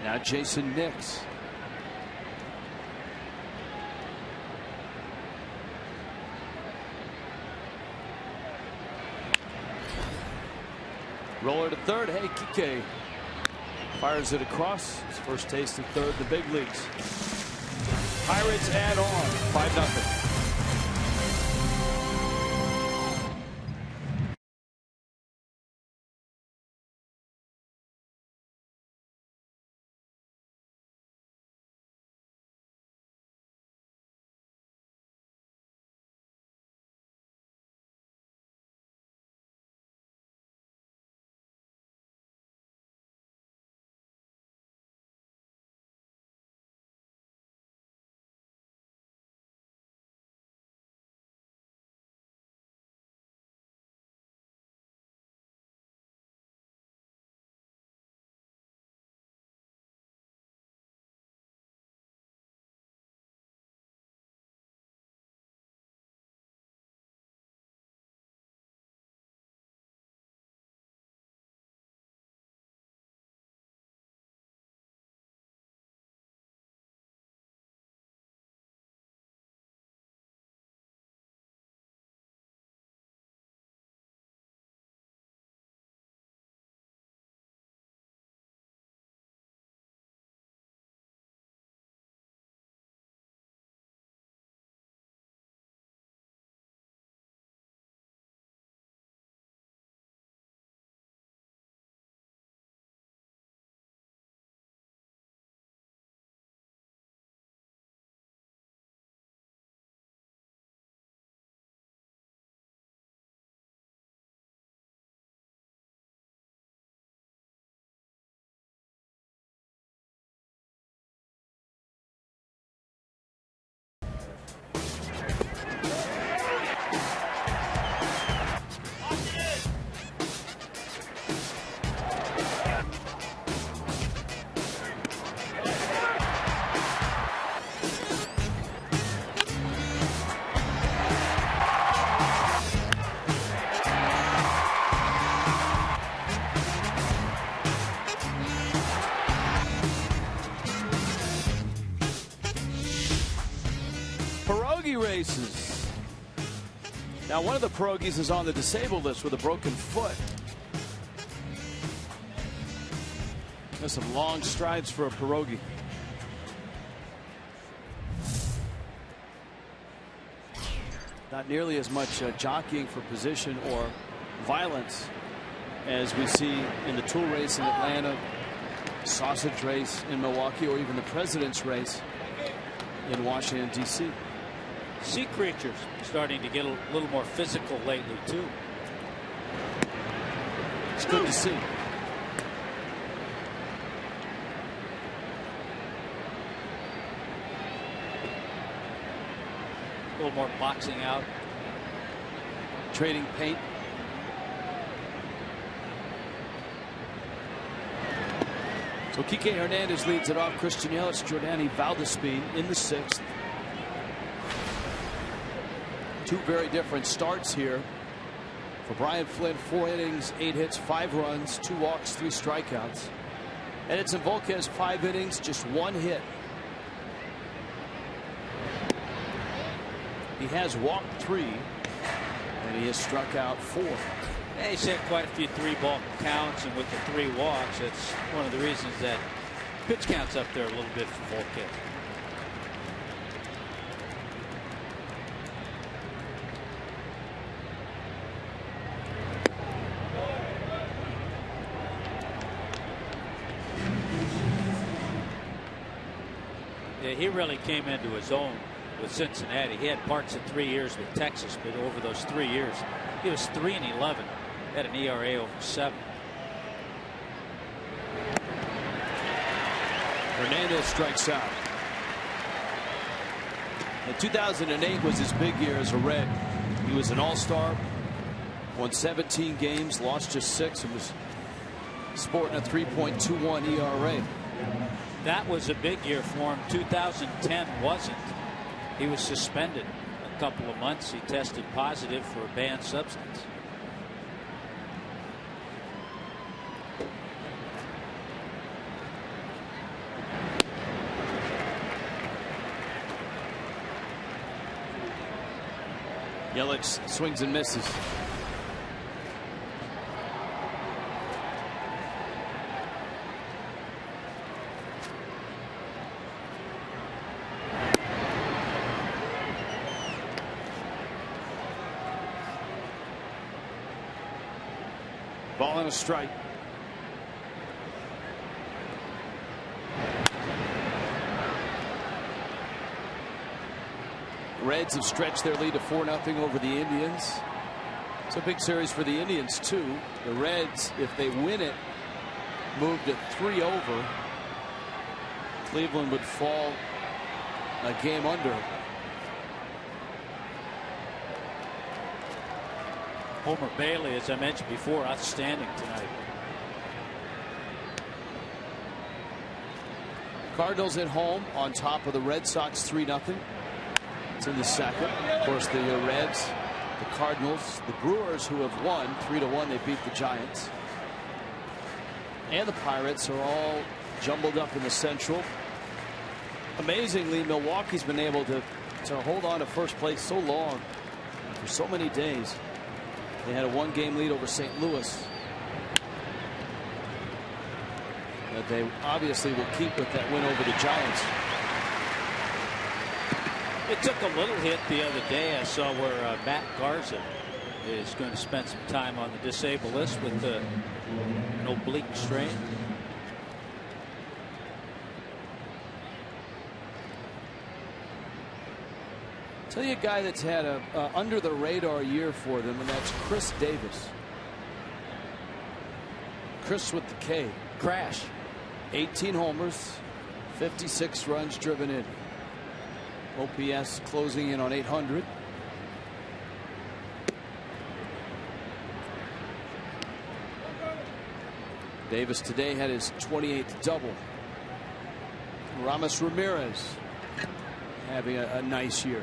Now Jason Nix. Roller to third. Hey, Kike fires it across. His first taste of third in the big leagues. Pirates add on 5-0. Races. Now one of the pierogies is on the disabled list with a broken foot. There's some long strides for a pierogi. Not nearly as much jockeying for position or violence as we see in the tool race in Atlanta, sausage race in Milwaukee, or even the president's race in Washington, D.C. Sea creatures starting to get a little more physical lately too. It's good to see. A little more boxing out. Trading paint. So Kike Hernandez leads it off. Christian Yelich, Jordani Valdespin in the sixth. Two very different starts here for Brian Flynn. 4 innings, 8 hits, 5 runs, 2 walks, 3 strikeouts. And Edson Volquez, 5 innings, just 1 hit. He has walked 3, and he has struck out 4. Yeah, he's had quite a few 3-ball counts, and with the 3 walks, that's one of the reasons that pitch count's up there a little bit for Volquez. Yeah, he really came into his own with Cincinnati. He had parts of 3 years with Texas, but over those 3 years, he was 3-11, had an ERA over 7. Hernandez strikes out. And 2008 was his big year as a Red. He was an all-star, won 17 games, lost just 6, and was sporting a 3.21 ERA. That was a big year for him. 2010 wasn't. He was suspended a couple of months. He tested positive for a banned substance. Yelich swings and misses. Ball and a strike. Reds have stretched their lead to 4-0 over the Indians. It's a big series for the Indians too. The Reds, if they win it, move to 3 over. Cleveland would fall a game under. Homer Bailey, as I mentioned before, outstanding tonight. Cardinals at home on top of the Red Sox 3-0. It's in the second. Of course, the Reds, the Cardinals, the Brewers, who have won 3-1. They beat the Giants. And the Pirates are all jumbled up in the Central. Amazingly, Milwaukee's been able to hold on to first place so long, for so many days. They had a 1-game lead over St. Louis that they obviously will keep with that win over the Giants. It took a little hit the other day. I saw where Matt Garza is going to spend some time on the disabled list with an oblique strain. Tell you a guy that's had a under the radar year for them, and that's Chris Davis. Chris with the K. Crash. 18 homers, 56 runs driven in. OPS closing in on 800. Davis today had his 28th double. Ramos Ramirez having a nice year.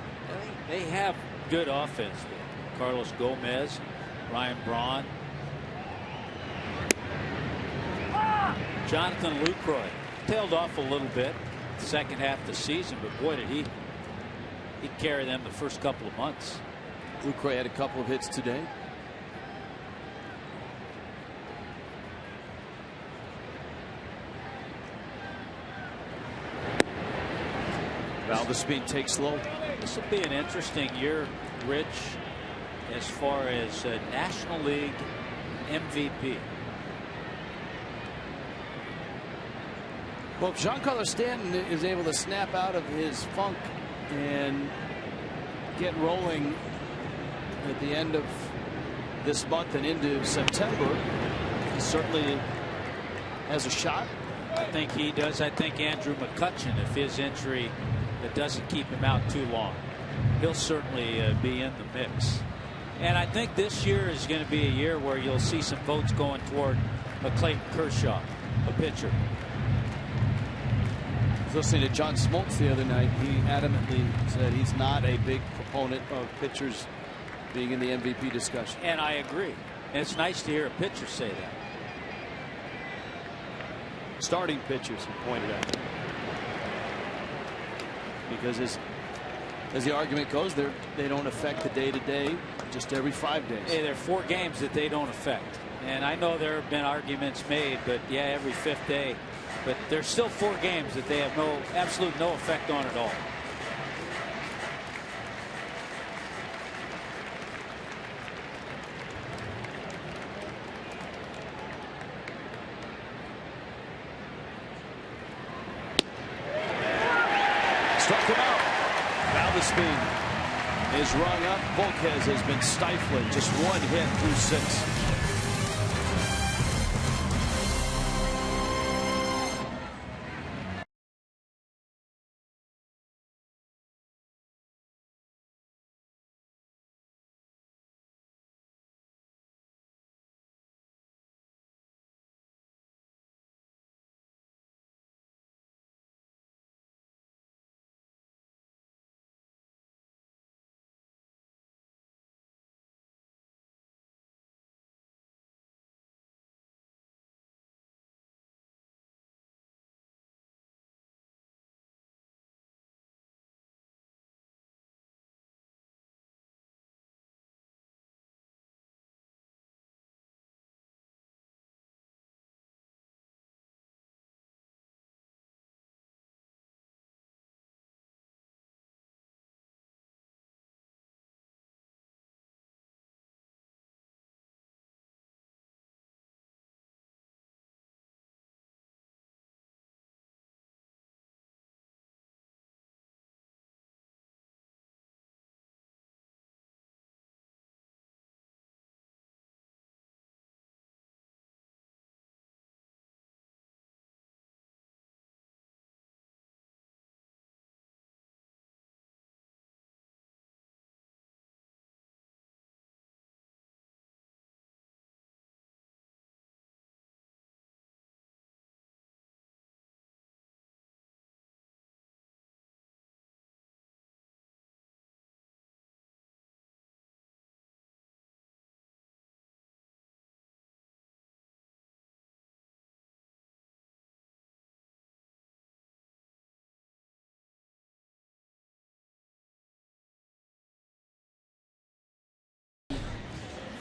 They have good offense. Carlos Gomez, Ryan Braun, Jonathan Lucroy tailed off a little bit second half of the season, but boy, did he carry them the first couple of months. Lucroy had a couple of hits today. Valdespin takes low. This will be an interesting year, Rich, as far as National League MVP. Well, if Giancarlo Stanton is able to snap out of his funk and get rolling at the end of this month and into September, he certainly has a shot. I think he does. I think Andrew McCutchen, if his injury that doesn't keep him out too long, he'll certainly be in the mix. And I think this year is going to be a year where you'll see some votes going toward a Clayton Kershaw, a pitcher. I was listening to John Smoltz the other night. He adamantly said he's not a big proponent of pitchers being in the MVP discussion. And I agree. And it's nice to hear a pitcher say that. Starting pitchers, he pointed out. Because as the argument goes, they don't affect the day-to-day, just every 5 days. Hey, there are 4 games that they don't affect. And I know there have been arguments made, but yeah, every 5th day. But there's still 4 games that they have absolute no effect on at all. Struck him out. Valdespin is rung up. Volquez has been stifling. Just 1 hit through 6.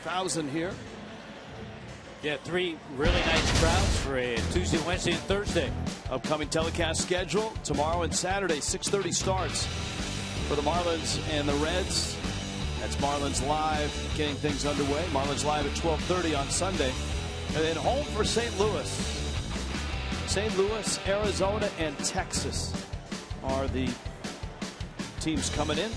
Thousand here. Yeah, 3 really nice crowds for a Tuesday, Wednesday, and Thursday. Upcoming telecast schedule tomorrow and Saturday. 6:30 starts for the Marlins and the Reds. That's Marlins Live getting things underway. Marlins Live at 12:30 on Sunday. And then home for St. Louis. St. Louis, Arizona, and Texas are the teams coming in.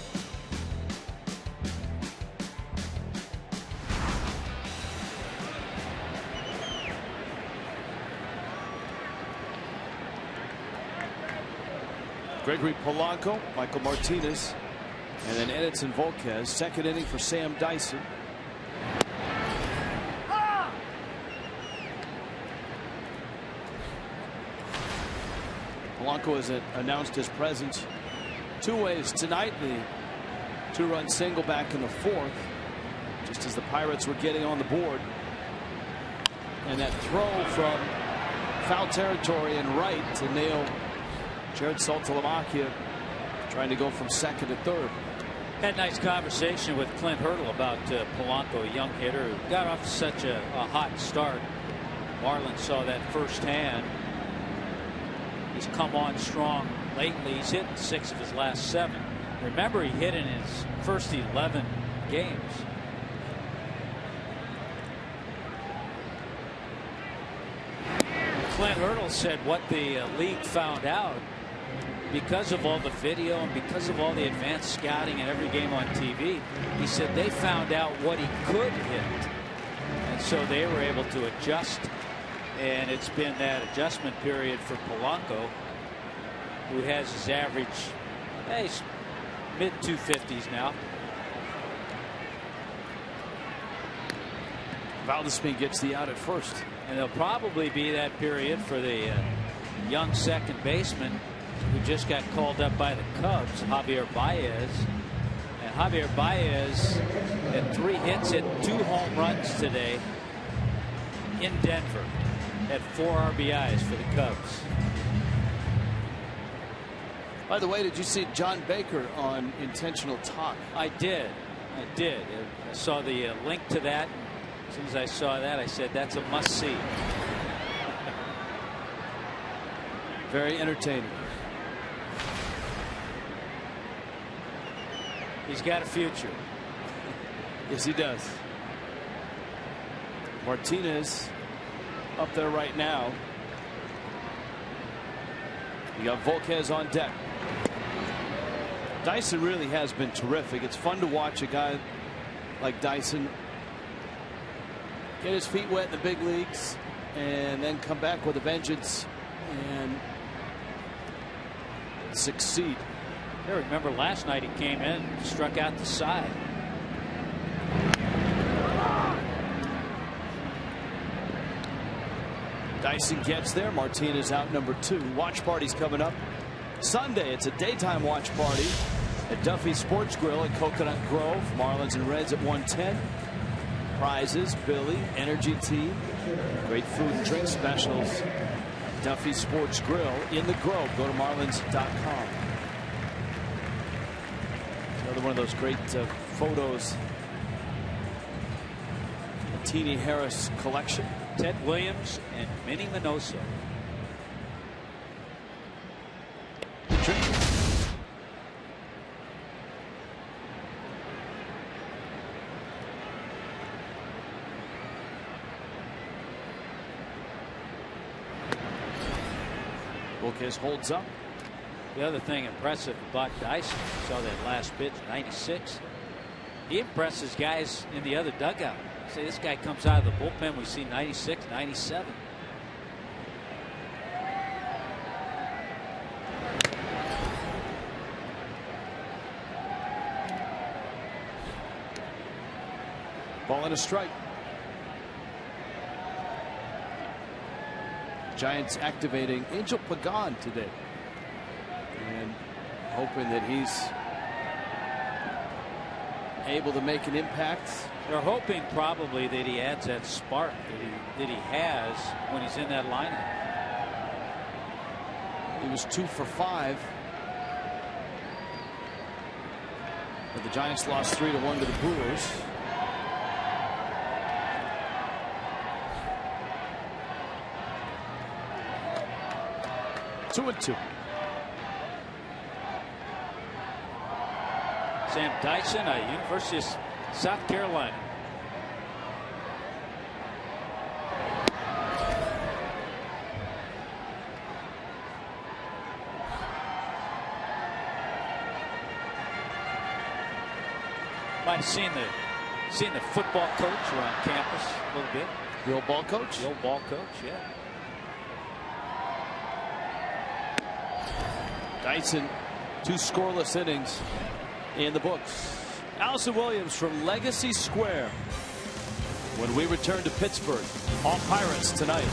Gregory Polanco, Michael Martinez, and then Edinson Volquez. Second inning for Sam Dyson. Polanco has announced his presence 2 ways tonight. The 2-run single back in the 4th, just as the Pirates were getting on the board. And that throw from foul territory and right to nail Jared Saltalamacchia, trying to go from second to third. Had a nice conversation with Clint Hurdle about Polanco, a young hitter who got off to such a hot start. Marlins saw that firsthand. He's come on strong lately. He's hit in 6 of his last 7. Remember, he hit in his first 11 games. Clint Hurdle said what the league found out, because of all the video and because of all the advanced scouting and every game on TV, he said they found out what he could hit, and so they were able to adjust. And it's been that adjustment period for Polanco, who has his average mid-250s now. Valdespin gets the out at first. And there'll probably be that period for the young second baseman who just got called up by the Cubs, Javier Baez. And Javier Baez had 3 hits, hit 2 home runs today in Denver. Had 4 RBIs for the Cubs. By the way, did you see John Baker on Intentional Talk? I did. I saw the link to that. As soon as I saw that, I said that's a must-see. Very entertaining. He's got a future. Yes, he does. Martinez up there right now. You got Volquez on deck. Dyson really has been terrific. It's fun to watch a guy like Dyson get his feet wet in the big leagues and then come back with a vengeance and succeed. I remember last night he came in and struck out the side. Dyson gets there. Martinez out number 2. Watch party's coming up Sunday. It's a daytime watch party at Duffy's Sports Grill at Coconut Grove. Marlins and Reds at 1:10. Prizes, Billy, energy tea, great food and drink specials. Duffy's Sports Grill in the Grove. Go to marlins.com. Another one of those great photos. The Teenie Harris collection. Ted Williams and Minnie Minoso. Volquez holds up. The other thing impressive about Dyson, saw that last pitch, 96. He impresses guys in the other dugout. Say this guy comes out of the bullpen, we see 96, 97. Ball and a strike. Giants activating Angel Pagan today and hoping that he's able to make an impact. They're hoping probably that he adds that spark that he has when he's in that lineup. He was 2 for 5. But the Giants lost 3-1 to the Brewers. Two and 2. Sam Dyson, University of South Carolina. Might have seen the football coach around campus a little bit. The old ball coach? The old ball coach, yeah. Dyson, 2 scoreless innings in the books. Allison Williams from Legacy Square. When we return to Pittsburgh, all Pirates tonight.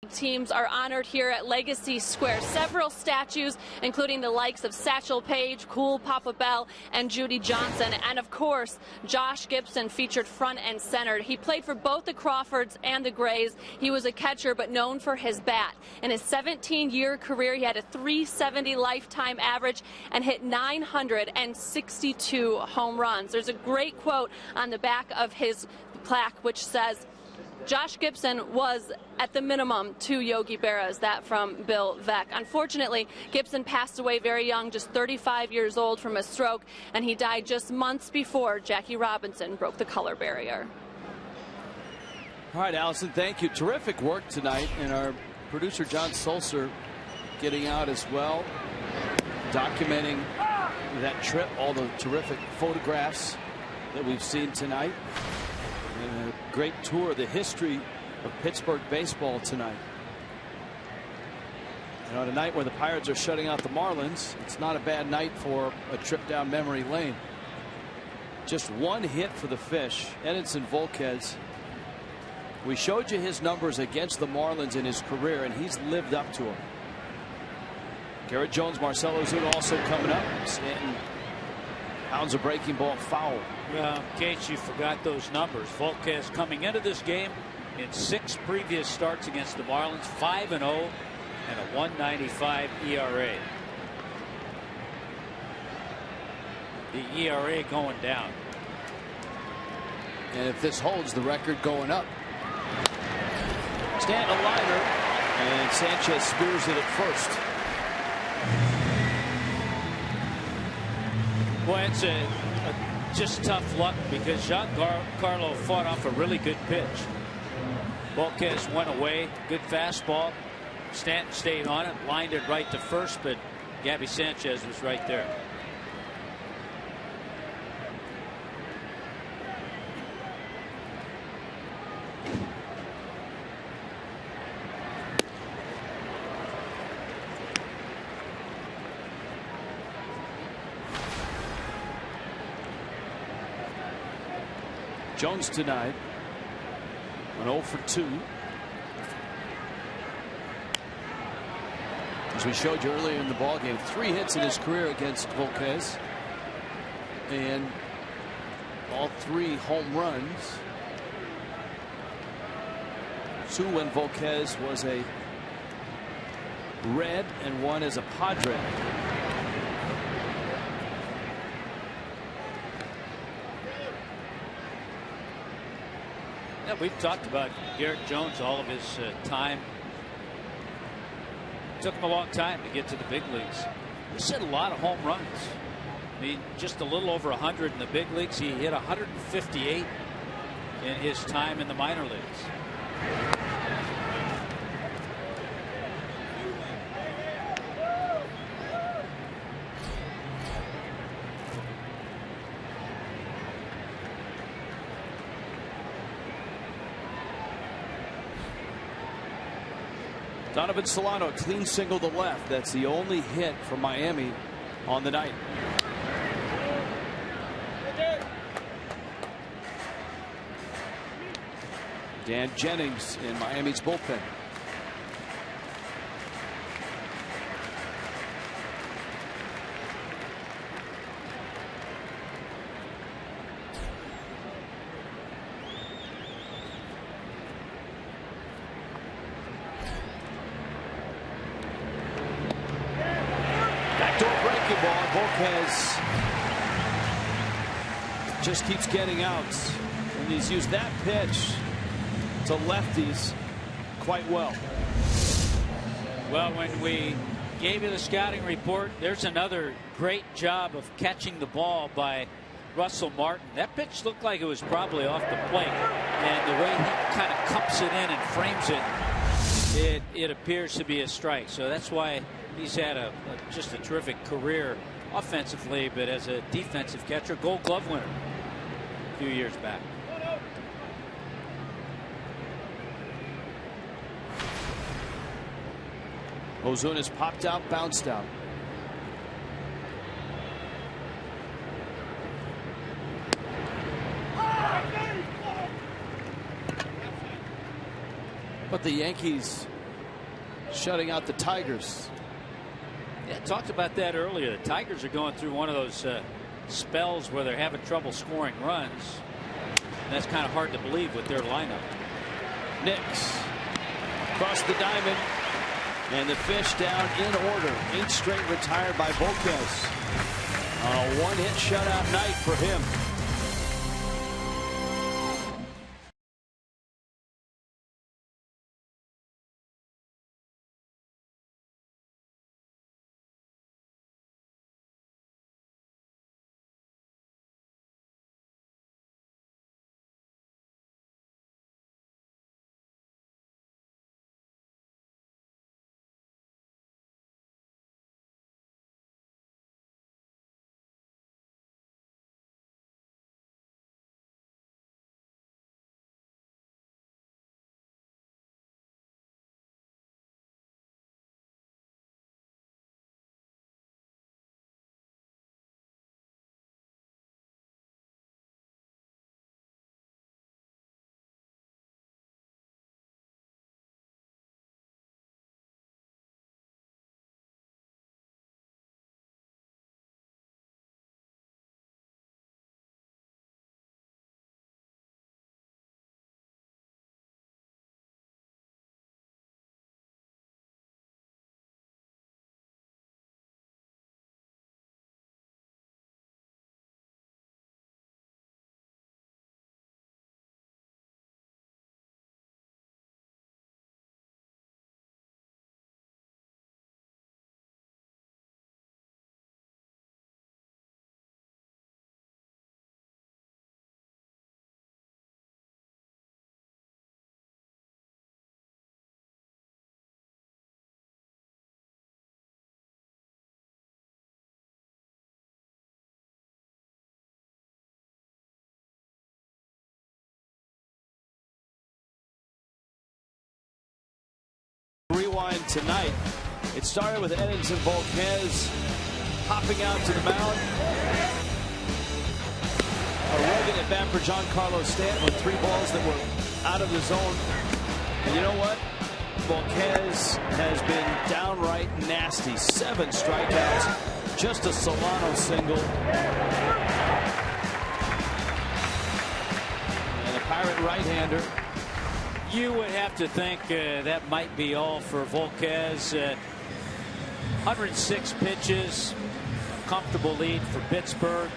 Teams are honored here at Legacy Square. Several statues, including the likes of Satchel Paige, Cool Papa Bell, and Judy Johnson. And of course, Josh Gibson featured front and center. He played for both the Crawfords and the Grays. He was a catcher, but known for his bat. In his 17-year career, he had a .370 lifetime average and hit 962 home runs. There's a great quote on the back of his plaque, which says, Josh Gibson was, at the minimum, 2 Yogi Berras. That from Bill Veeck. Unfortunately, Gibson passed away very young, just 35 years old, from a stroke, and he died just months before Jackie Robinson broke the color barrier. All right, Allison, thank you. Terrific work tonight, and our producer John Sulcer getting out as well, documenting that trip, all the terrific photographs that we've seen tonight. And a great tour of the history of Pittsburgh baseball tonight. On a night where the Pirates are shutting out the Marlins, it's not a bad night for a trip down memory lane. Just one hit for the Fish, Edinson Volquez. We showed you his numbers against the Marlins in his career, and he's lived up to them. Garrett Jones, Marcell Ozuna also coming up. Stanton pounds a breaking ball foul. Well, in case you forgot those numbers, Volquez coming into this game in 6 previous starts against the Marlins, 5-0 and a .195 ERA. The ERA going down. And if this holds, the record going up. Stanton a liner, and Sanchez spears it at first. Boy, it's just tough luck because Giancarlo fought off a really good pitch. Volquez went away, good fastball. Stanton stayed on it, lined it right to first, but Gabby Sanchez was right there. Jones tonight an 0 for 2. As we showed you earlier in the ballgame, 3 hits in his career against Volquez, and all 3 home runs. 2 when Volquez was a Red and 1 as a Padre. Yeah, we've talked about Garrett Jones all of his time. It took him a long time to get to the big leagues. He's hit a lot of home runs. I mean, just a little over 100 in the big leagues. He hit 158 in his time in the minor leagues. Donovan Solano, clean single to left. That's the only hit for Miami on the night. Dan Jennings in Miami's bullpen. Volquez just keeps getting outs, and he's used that pitch to lefties quite well. Well, when we gave you the scouting report, there's another great job of catching the ball by Russell Martin. That pitch looked like it was probably off the plate, and the way he kind of cups it in and frames it, it appears to be a strike. So that's why he's had just a terrific career offensively, but as a defensive catcher, Gold Glove winner a few years back. Ozuna's popped out, bounced out. But the Yankees shutting out the Tigers. Yeah, talked about that earlier. The Tigers are going through one of those spells where they're having trouble scoring runs. And that's kind of hard to believe with their lineup. Nix across the diamond, and the Fish down in order. 8 straight retired by Volquez. A one-hit shutout night for him. Rewind tonight. It started with Edinson Volquez hopping out to the mound. A rugged at bat for Giancarlo Stanton with 3 balls that were out of the zone. And you know what? Volquez has been downright nasty. 7 strikeouts. Just a Solano single. And a Pirate right-hander. You would have to think that might be all for Volquez. 106 pitches, comfortable lead for Pittsburgh.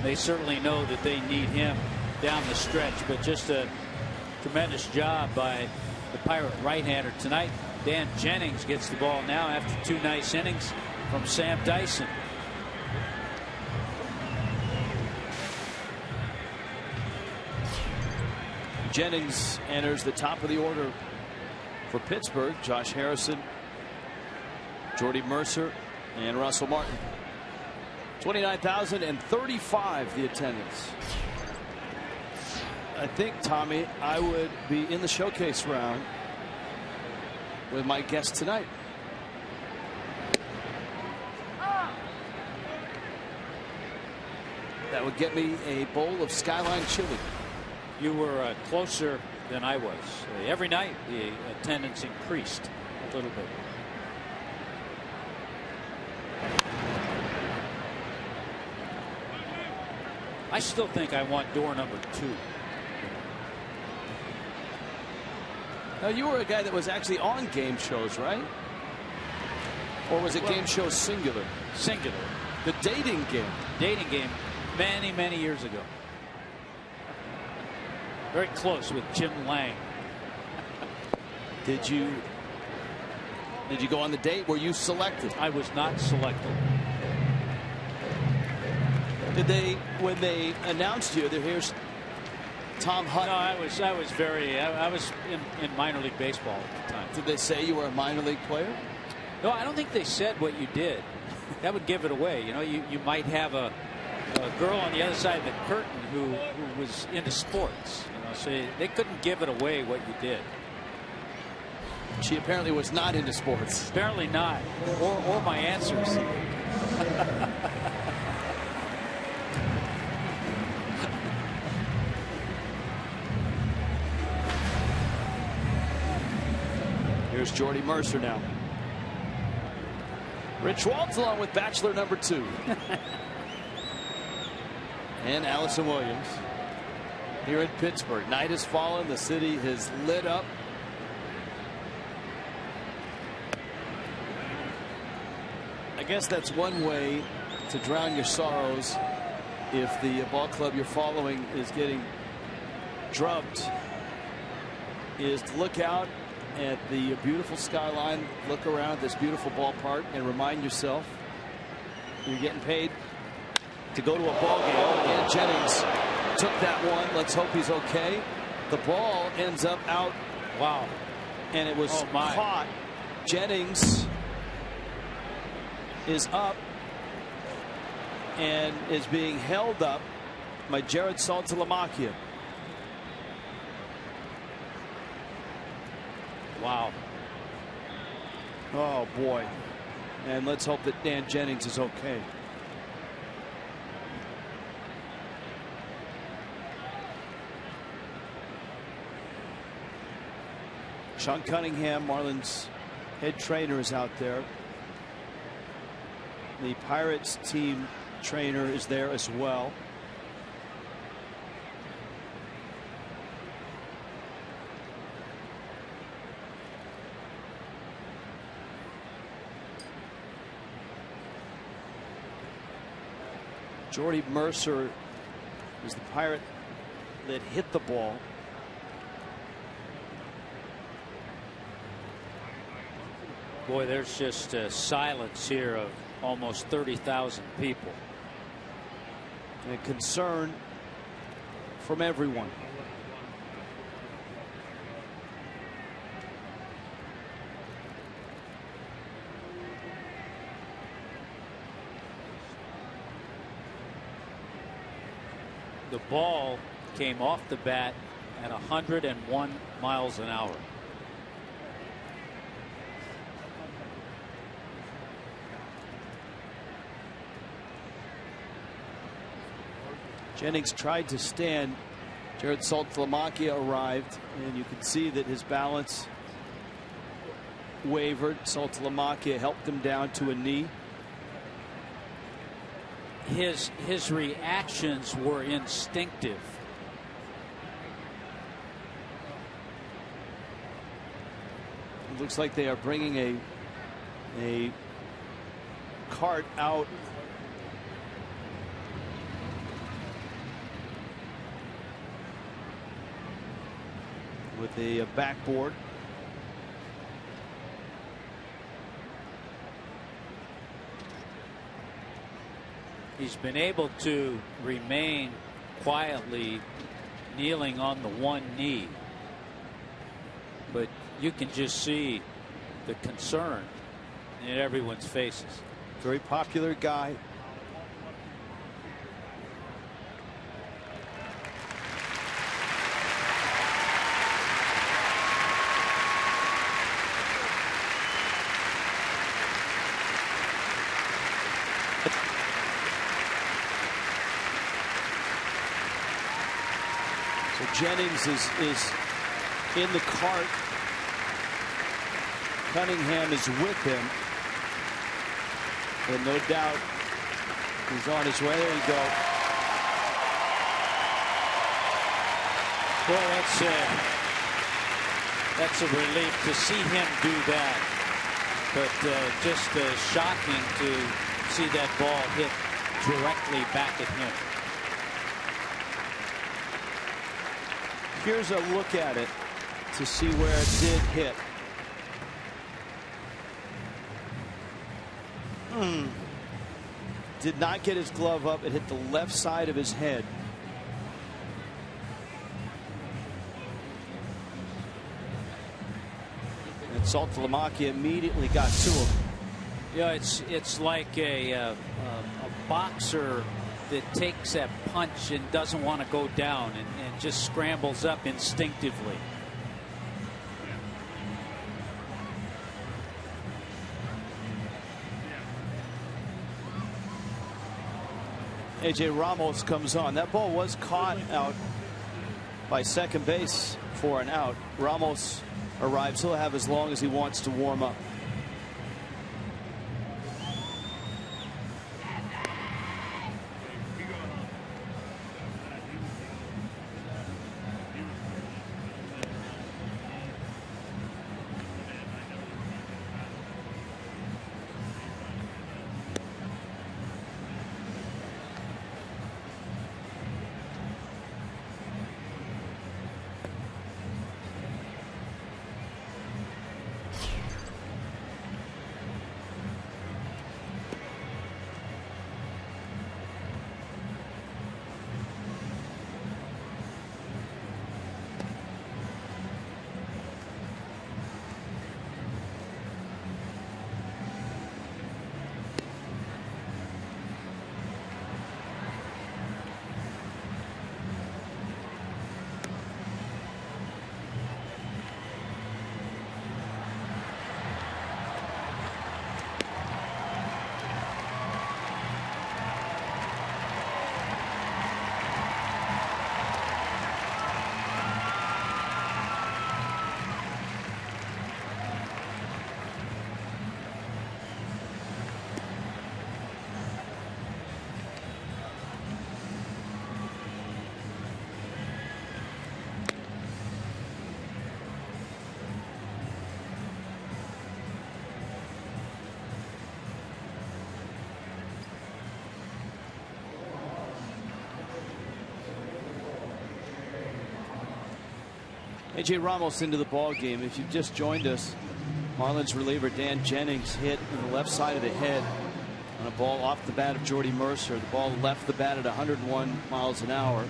They certainly know that they need him down the stretch, but just a tremendous job by the Pirate right-hander tonight. Dan Jennings gets the ball now after 2 nice innings from Sam Dyson. Jennings enters the top of the order for Pittsburgh. Josh Harrison, Jordy Mercer, and Russell Martin. 29,035 the attendance. I think, Tommy, I would be in the showcase round with my guest tonight. That would get me a bowl of Skyline chili. You were closer than I was. Every night the attendance increased a little bit. I still think I want door number 2. Now, you were a guy that was actually on game shows, right? Or was it game show singular? Singular. The dating game. Dating game many, many years ago. Very close with Jim Lang. Did you go on the date? Were you selected? I was not selected. Did they, when they announced you, here's Tom Hutton? No, I was in minor league baseball at the time. Did they say you were a minor league player? No, I don't think they said what you did. That would give it away. You know, you might have a girl on the other side of the curtain who was into sports. You know, so they couldn't give it away what you did. She apparently was not into sports. Apparently not, or my answers. Here's Jordy Mercer now. Rich Waltz along with bachelor number 2. And Allison Williams here in Pittsburgh. Night has fallen. The city has lit up. I guess that's one way to drown your sorrows if the ball club you're following is getting drubbed, is to look out at the beautiful skyline, look around this beautiful ballpark, and remind yourself you're getting paid to go to a ball game. Oh, Dan Jennings took that one. Let's hope he's okay. The ball ends up out. Wow. And it was caught. Jennings is up and is being held up by Jared Saltalamacchia. Wow. Oh boy. And let's hope that Dan Jennings is okay. Sean Cunningham, Marlins head trainer, is out there. The Pirates team trainer is there as well. Jordy Mercer is the Pirate that hit the ball. Boy, there's just a silence here of almost 30,000 people. And concern from everyone. The ball came off the bat at 101 miles an hour. Jennings tried to stand. Jared Saltalamacchia arrived, and you could see that his balance wavered. Saltalamacchia helped him down to a knee. His reactions were instinctive. It looks like they are bringing a cart out. With a backboard. He's been able to remain quietly kneeling on the one knee, but you can just see the concern in everyone's faces. Very popular guy. Jennings is in the cart. Cunningham is with him. And no doubt he's on his way. There you go. Boy, that's a relief to see him do that. But just shocking to see that ball hit directly back at him. Here's a look at it to see where it did hit. Did not get his glove up. It hit the left side of his head. And Saltalamacchia immediately got to him. Yeah, it's like a boxer that takes that punch and doesn't want to go down and just scrambles up instinctively. A.J. Ramos comes on. That ball was caught out by second base for an out. Ramos arrives. He'll have as long as he wants to warm up. A.J. Ramos into the ball game. If you've just joined us, Marlins reliever Dan Jennings hit in the left side of the head on a ball off the bat of Jordy Mercer. The ball left the bat at 101 miles an hour.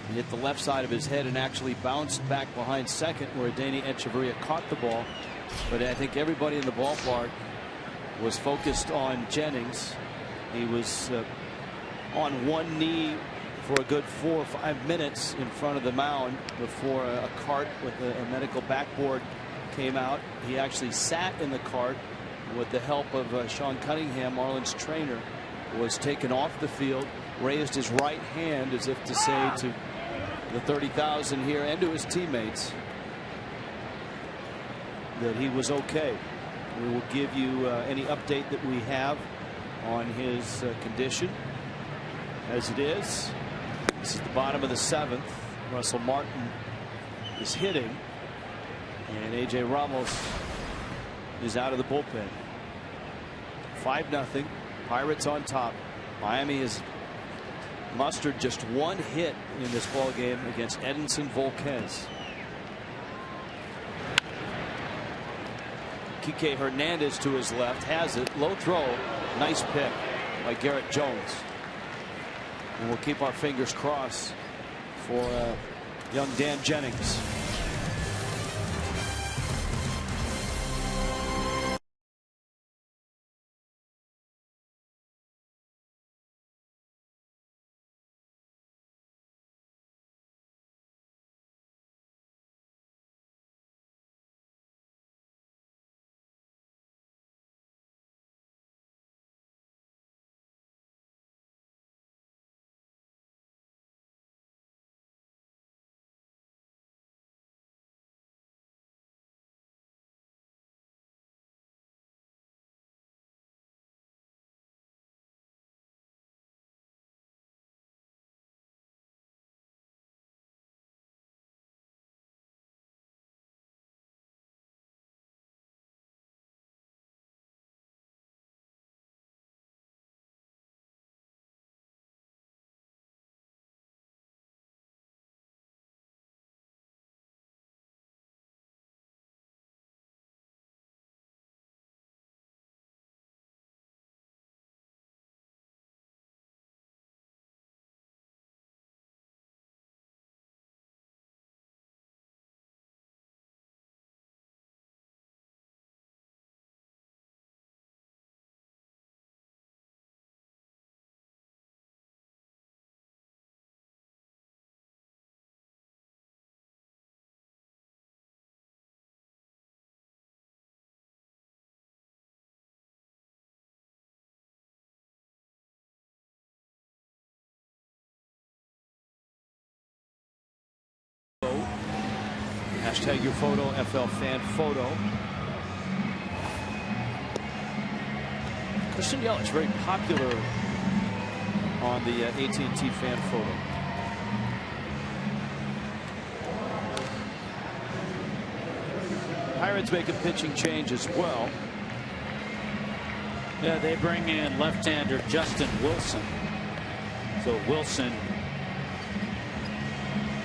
He hit the left side of his head and actually bounced back behind second, where Danny Echeverria caught the ball. But I think everybody in the ballpark was focused on Jennings. He was on one knee for a good 4 or 5 minutes in front of the mound before a cart with a medical backboard came out. He actually sat in the cart with the help of Sean Cunningham, Marlins trainer, was taken off the field, raised his right hand as if to say to the 30,000 here and to his teammates that he was okay. We will give you any update that we have on his condition as it is. This is the bottom of the 7th. Russell Martin is hitting, and A.J. Ramos is out of the bullpen. 5-0. Pirates on top. Miami has mustered just one hit in this ball game against Edinson Volquez. Kike Hernandez to his left has it. Low throw. Nice pick by Garrett Jones. And we'll keep our fingers crossed for young Dan Jennings. Hashtag your photo, FL fan photo. Christian Yelich very popular on the AT&T fan photo. Pirates make a pitching change as well. Yeah, they bring in left-hander Justin Wilson. So Wilson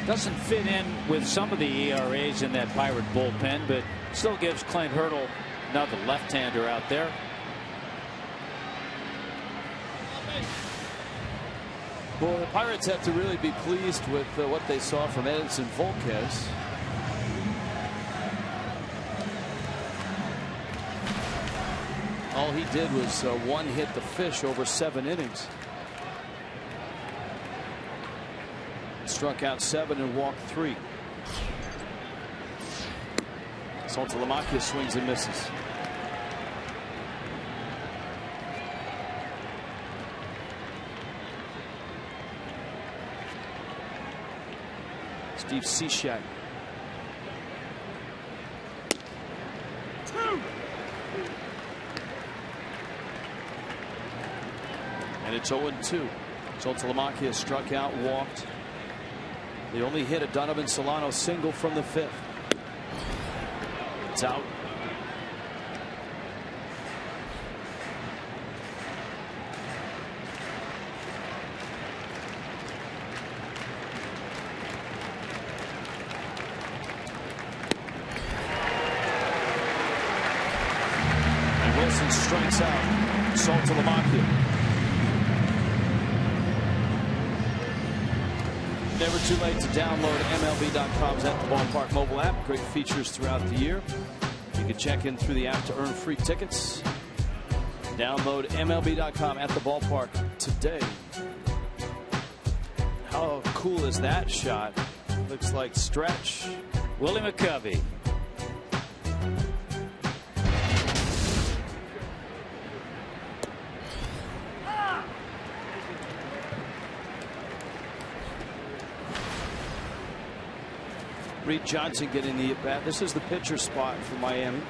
doesn't fit in with some of the ERAs in that Pirate bullpen, but still gives Clint Hurdle another left-hander out there. Well, the Pirates have to really be pleased with what they saw from Edinson Volquez. All he did was one hit the fish over 7 innings. Struck out 7 and walked 3. Saltalamacchia swings and misses. Steve Cishek. And it's 0-2. Saltalamacchia struck out, walked. They only hit a Donovan Solano single from the 5th. It's out. Johnson strikes out. Saltalamacchia. Never too late to download MLB.com's At the Ballpark mobile app. Great features throughout the year. You can check in through the app to earn free tickets. Download MLB.com At the Ballpark today. How cool is that shot? Looks like stretch. Willie McCovey. Reed Johnson getting the at-bat. This is the pitcher spot for Miami.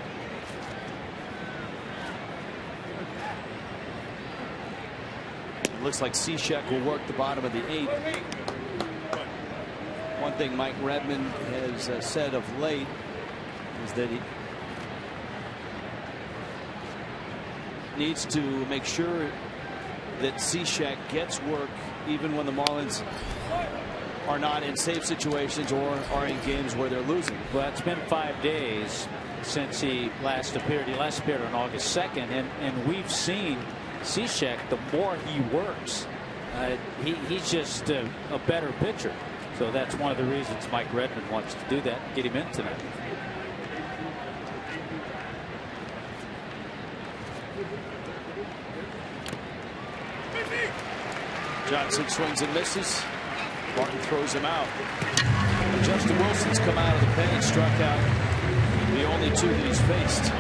It looks like Cishek will work the bottom of the 8th. One thing Mike Redmond has said of late is that he needs to make sure that Cishek gets work even when the Marlins are not in safe situations or are in games where they're losing. Well, it's been 5 days since he last appeared. He last appeared on August 2nd, and we've seen Cishek, the more he works, he's just a better pitcher. So that's one of the reasons Mike Redmond wants to do that, get him in tonight. Johnson swings and misses. Martin throws him out. Justin Wilson's come out of the pen and struck out the only 2 that he's faced.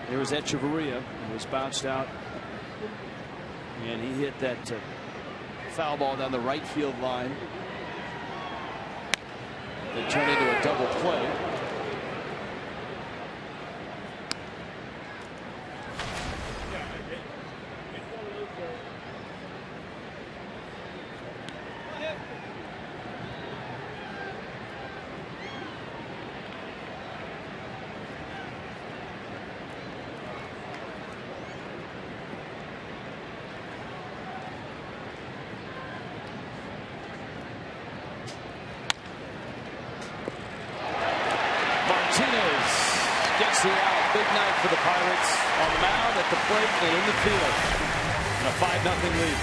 There was Echeverria, who was bounced out. And he hit that foul ball down the right field line. They turn into a double play. Gets the out. Big night for the Pirates on the mound, at the plate, and in the field. And a 5-0 lead.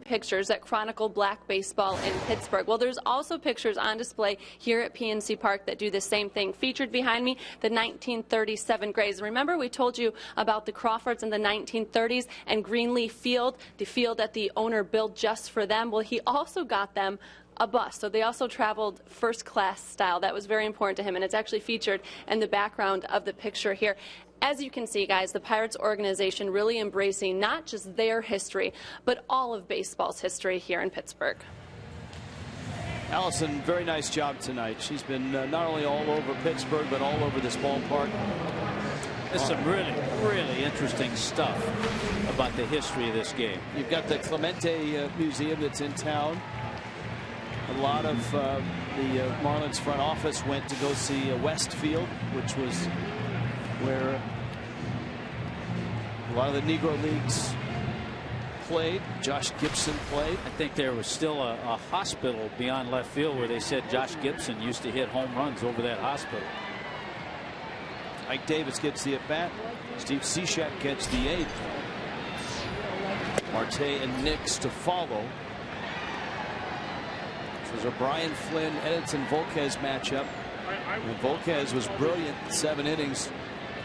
pictures that chronicle black baseball in Pittsburgh. Well, there's also pictures on display here at PNC Park that do the same thing. Featured behind me, the 1937 Grays. Remember, we told you about the Crawfords in the 1930s and Greenleaf Field, the field that the owner built just for them. Well, he also got them a bus. So they also traveled first class style. That was very important to him, and it's actually featured in the background of the picture here. As you can see, guys, the Pirates organization really embracing not just their history, but all of baseball's history here in Pittsburgh. Allison, very nice job tonight. She's been not only all over Pittsburgh, but all over this ballpark. There's some really interesting stuff about the history of this game. You've got the Clemente Museum that's in town. A lot of the Marlins front office went to go see Westfield, which was where a lot of the Negro Leagues played. Josh Gibson played. I think there was still a hospital beyond left field where they said Josh Gibson used to hit home runs over that hospital. Ike Davis gets the at-bat. Steve Cishek gets the 8th. Marte and Nix to follow. This was a Brian Flynn, Edinson Volquez matchup. And Volquez was brilliant, 7 innings.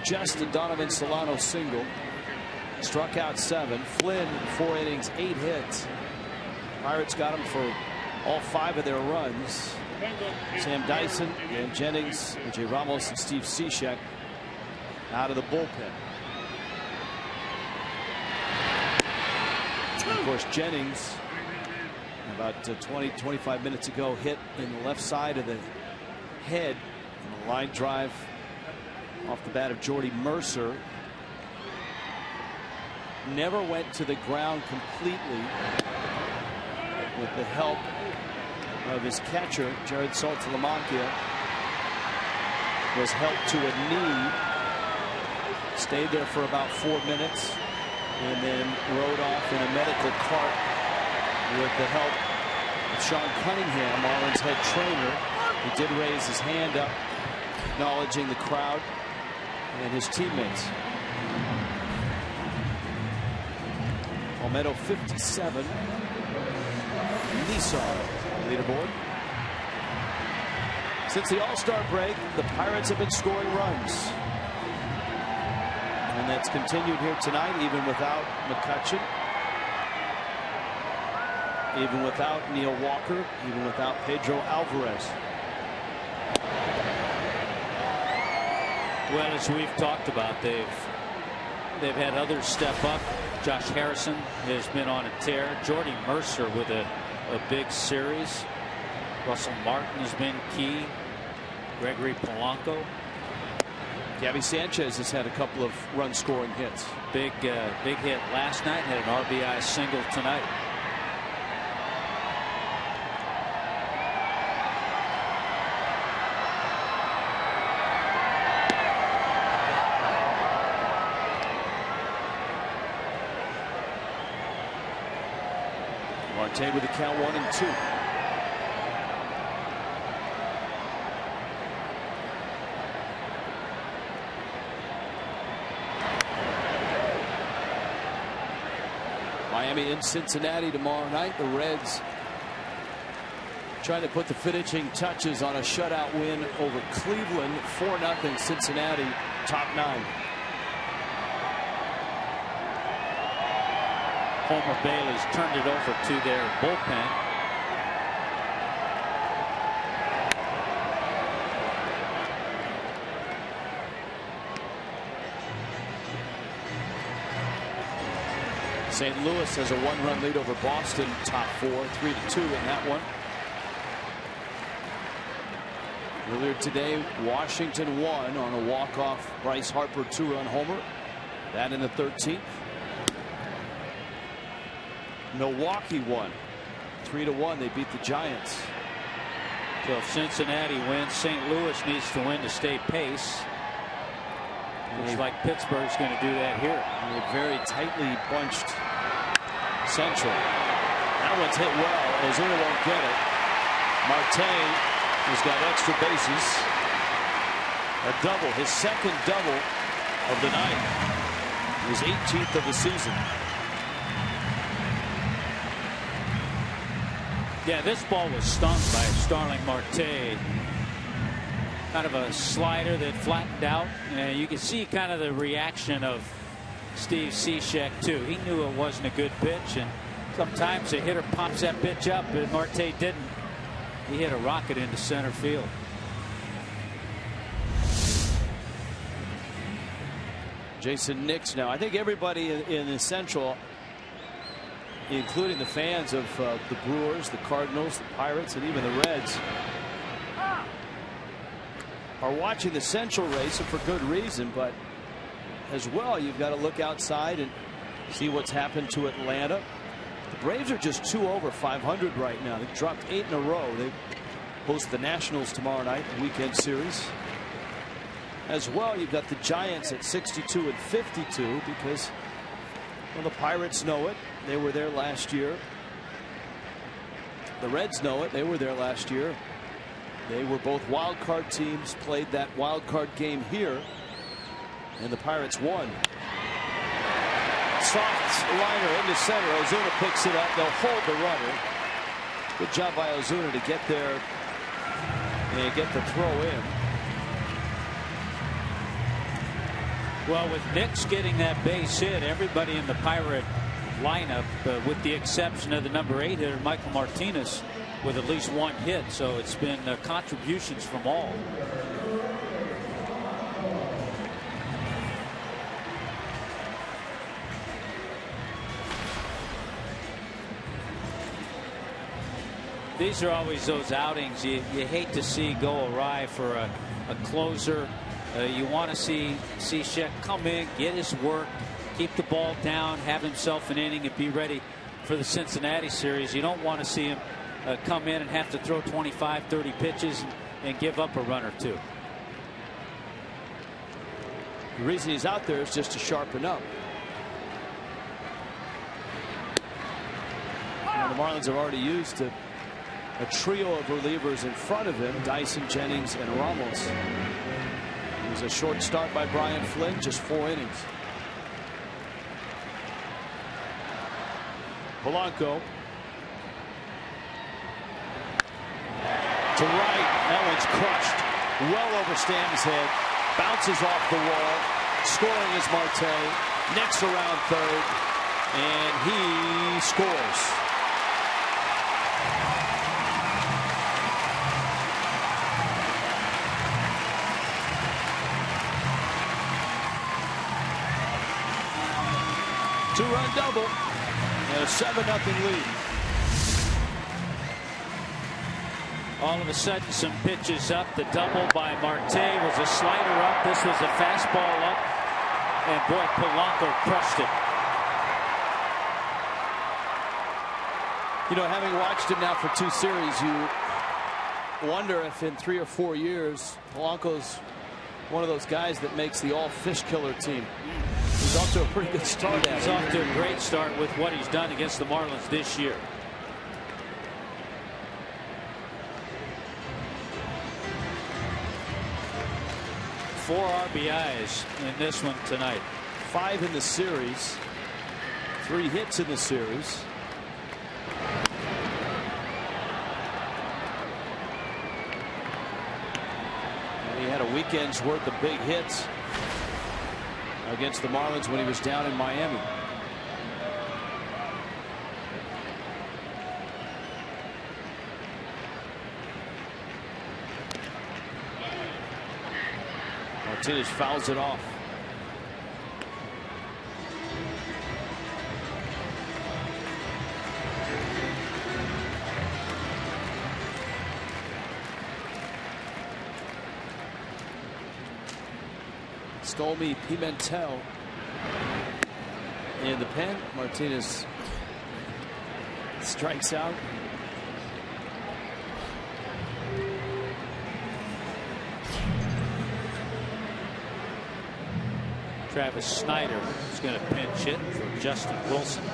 Just a Donovan Solano single. Struck out 7. Flynn, 4 innings, 8 hits. Pirates got him for all 5 of their runs. Sam Dyson, Dan Jennings, AJ Ramos, and Steve Cishek out of the bullpen. And of course, Jennings, about 20-25 minutes ago, hit in the left side of the head on a line drive off the bat of Jordy Mercer. Never went to the ground completely with the help of his catcher, Jared Saltalamacchia. Was helped to a knee. Stayed there for about 4 minutes and then rode off in a medical cart with the help of Sean Cunningham, Marlins head trainer. He did raise his hand up, acknowledging the crowd and his teammates. Palmetto 57. Nissan leaderboard. Since the All-Star break, the Pirates have been scoring runs. And that's continued here tonight, even without McCutchen, even without Neil Walker, even without Pedro Alvarez. Well, as we've talked about, they've had others step up. Josh Harrison has been on a tear. Jordy Mercer with a big series. Russell Martin has been key. Gregory Polanco. Gabby Sanchez has had a couple of run-scoring hits. Big hit last night. Had an RBI single tonight. Marte with the count 1-2. Miami in Cincinnati tomorrow night. The Reds trying to put the finishing touches on a shutout win over Cleveland. 4-0 Cincinnati, top 9. Homer Bailey's turned it over to their bullpen. St. Louis has a 1-run lead over Boston, top 4, 3-2 in that one. Earlier today, Washington won on a walk-off Bryce Harper 2-run homer. That in the 13th. Milwaukee won 3-1. They beat the Giants. So if Cincinnati wins, St. Louis needs to win to stay pace. Looks like Pittsburgh's going to do that here. A very tightly bunched Central. That one's hit well. Ozuna won't get it. Marte has got extra bases. A double, his second double of the night. His 18th of the season. Yeah, this ball was stung by Starling Marte. Kind of a slider that flattened out. And you can see kind of the reaction of Steve Cishek, too. He knew it wasn't a good pitch, and sometimes a hitter pops that pitch up, but Marte didn't. He hit a rocket into center field. Jason Nix now. I think everybody in the Central, including the fans of the Brewers, the Cardinals, the Pirates, and even the Reds, are watching the Central race, and for good reason. But as well, you've got to look outside and see what's happened to Atlanta. The Braves are just 2 over 500 right now. They've dropped 8 in a row. They host the Nationals tomorrow night, the weekend series. As well, you've got the Giants at 62 and 52 because, well, the Pirates know it. They were there last year. The Reds know it. They were there last year. They were both wild card teams, played that wild card game here, and the Pirates won. Soft liner into center. Ozuna picks it up. They'll hold the runner. Good job by Ozuna to get there and get the throw in. Well, with Nix getting that base hit, everybody in the Pirate lineup, with the exception of the number 8 hitter, Michael Martinez, with at least 1 hit. So it's been contributions from all. These are always those outings you hate to see go awry for a closer. You want to see Cishek come in, get his work, keep the ball down, have himself an inning, and be ready for the Cincinnati series. You don't want to see him come in and have to throw 25, 30 pitches and give up a run or two. The reason he's out there is just to sharpen up. Now, the Marlins have already used a trio of relievers in front of him, Dyson, Jennings, and Ramos. It was a short start by Brian Flynn, just 4 innings. Polanco to right. That one's crushed well over Stanton's head. Bounces off the wall. Scoring is Marte. Next around third, and he scores. Two-run double and a 7-0 lead. All of a sudden, some pitches up. The double by Marte was a slider up. This was a fastball up, and boy, Polanco crushed it. You know, having watched him now for 2 series, you wonder if in 3 or 4 years Polanco's one of those guys that makes the all-fish killer team. He's off to a pretty good start. He's off to a great start with what he's done against the Marlins this year. Four RBIs in this one tonight. 5 in the series. 3 hits in the series. And he had a weekend's worth of big hits against the Marlins when he was down in Miami. Martinez fouls it off. Stolmy Pimentel in the pen. Martinez strikes out. Travis Snyder is going to pinch hit for Justin Wilson.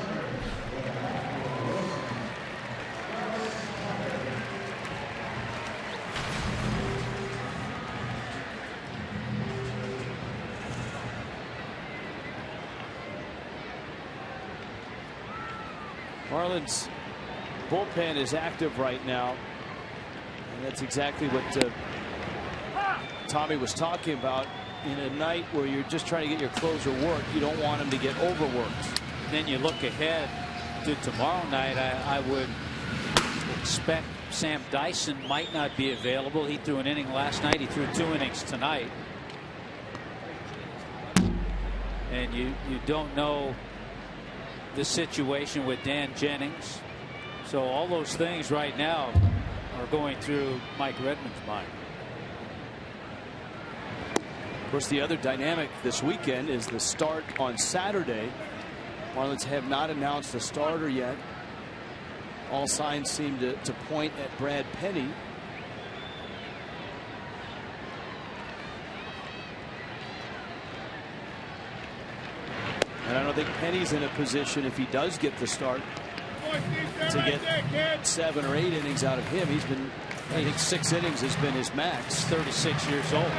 Marlins bullpen is active right now. And that's exactly what Tommy was talking about. In a night where you're just trying to get your closer work, you don't want him to get overworked. Then you look ahead to tomorrow night. I would expect Sam Dyson might not be available. He threw an inning last night. He threw 2 innings tonight. And you don't know the situation with Dan Jennings. So all those things right now are going through Mike Redmond's mind. Of course, the other dynamic this weekend is the start on Saturday. Marlins have not announced a starter yet. All signs seem to point at Brad Penny. And I don't think Penny's in a position, if he does get the start, to get 7 or 8 innings out of him. He's been, I think 6 innings has been his max. 36 years old.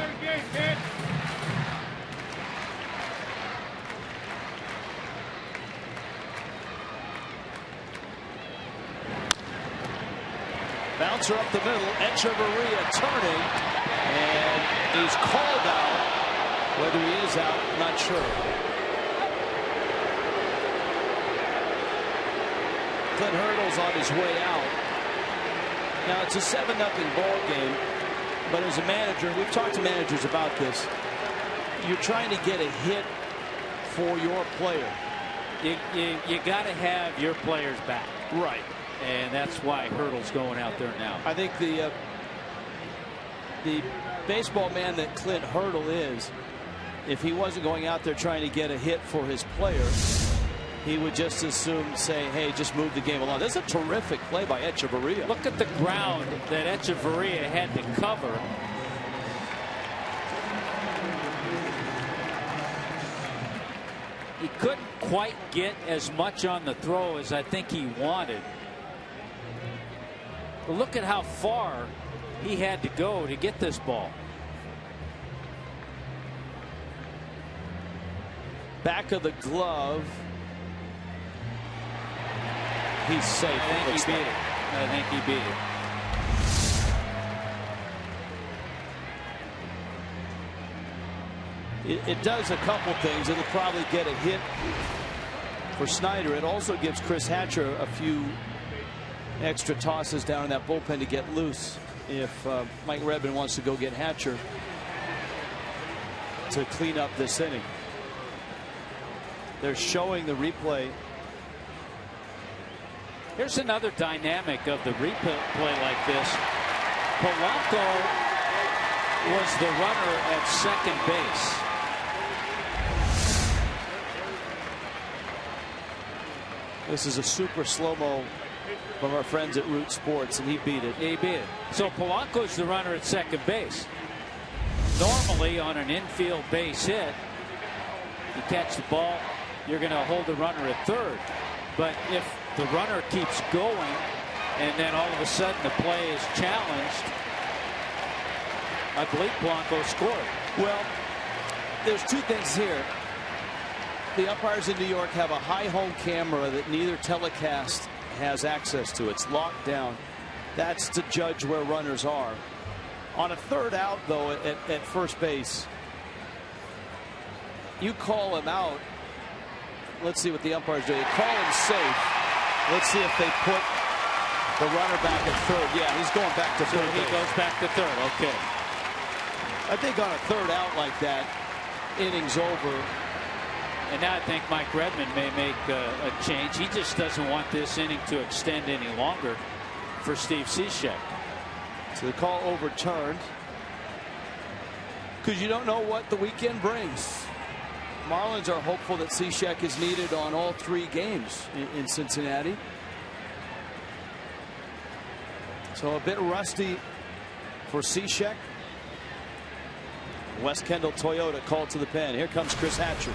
Bouncer up the middle. Echeverria turning. And he's called out. Whether he is out, not sure. Clint Hurdle's on his way out. Now it's a 7-0 ball game. But as a manager, we've talked to managers about this. You're trying to get a hit for your player. You got to have your players back. Right. And that's why Hurdle's going out there now. I think the baseball man that Clint Hurdle is, if he wasn't going out there trying to get a hit for his player, he would just as soon say, hey, just move the game along. That's a terrific play by Echeverria. Look at the ground that Echeverria had to cover. He couldn't quite get as much on the throw as I think he wanted. But look at how far he had to go to get this ball. Back of the glove. He's safe. I think he beat it. I think he beat it. It does a couple things. It'll probably get a hit for Snyder. It also gives Chris Hatcher a few extra tosses down in that bullpen to get loose if Mike Redmond wants to go get Hatcher to clean up this inning. They're showing the replay. Here's another dynamic of the replay like this. Polanco was the runner at second base. This is a super slow-mo from our friends at Root Sports, and he beat it. He beat it. So Polanco's the runner at second base. Normally on an infield base hit, you catch the ball, you're going to hold the runner at third. But if the runner keeps going and then all of a sudden the play is challenged, I believe Polanco scored. Well, there's two things here. The umpires in New York have a high home camera that neither telecast has access to. It's locked down. That's to judge where runners are. On a third out, though, at first base, you call him out. Let's see what the umpires do. They call him safe. Let's see if they put the runner back at third. Yeah, he's going back to third. He goes back to third. Okay. I think on a third out like that, inning's over. And now I think Mike Redmond may make a change. He just doesn't want this inning to extend any longer for Steve Cishek. So the call overturned because you don't know what the weekend brings. Marlins are hopeful that Cishek is needed on all 3 games in Cincinnati. So a bit rusty for Cishek. West Kendall Toyota called to the pen. Here comes Chris Hatcher.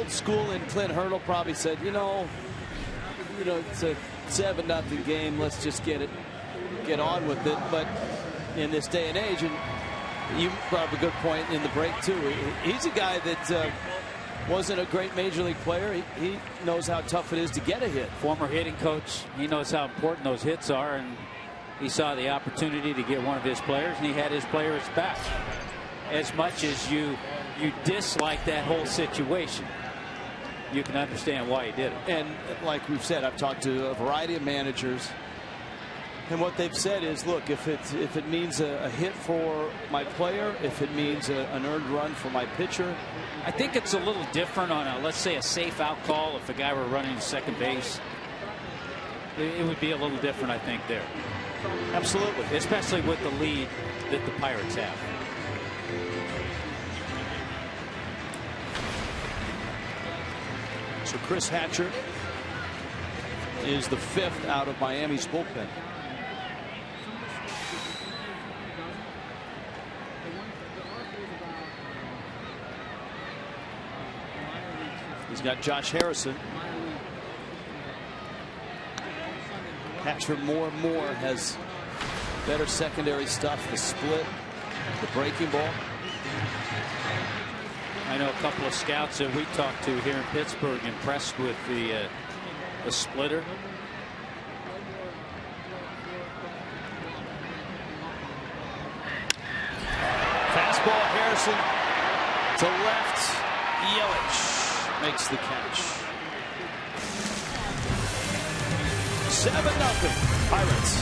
old school in Clint Hurdle probably said, you know, it's a 7-0 game. Let's just get on with it. But in this day and age, and you brought up a good point in the break too. He's a guy that wasn't a great major league player. He knows how tough it is to get a hit. Former hitting coach. He knows how important those hits are, and he saw the opportunity to get one of his players, and he had his players back. As much as you dislike that whole situation, you can understand why he did it. And like we've said, I've talked to a variety of managers, and what they've said is, look, if it means a hit for my player, if it means an earned run for my pitcher. I think it's a little different on a, let's say, a safe out call. If a guy were running to second base, it would be a little different, I think, there. Absolutely. Especially with the lead that the Pirates have. So Chris Hatcher is the 5th out of Miami's bullpen. He's got Josh Harrison. Hatcher more and more has better secondary stuff, the split, the breaking ball. I know a couple of scouts that we talked to here in Pittsburgh impressed with the splitter. Fastball, Harrison to left. Yelich makes the catch. 7-0 Pirates.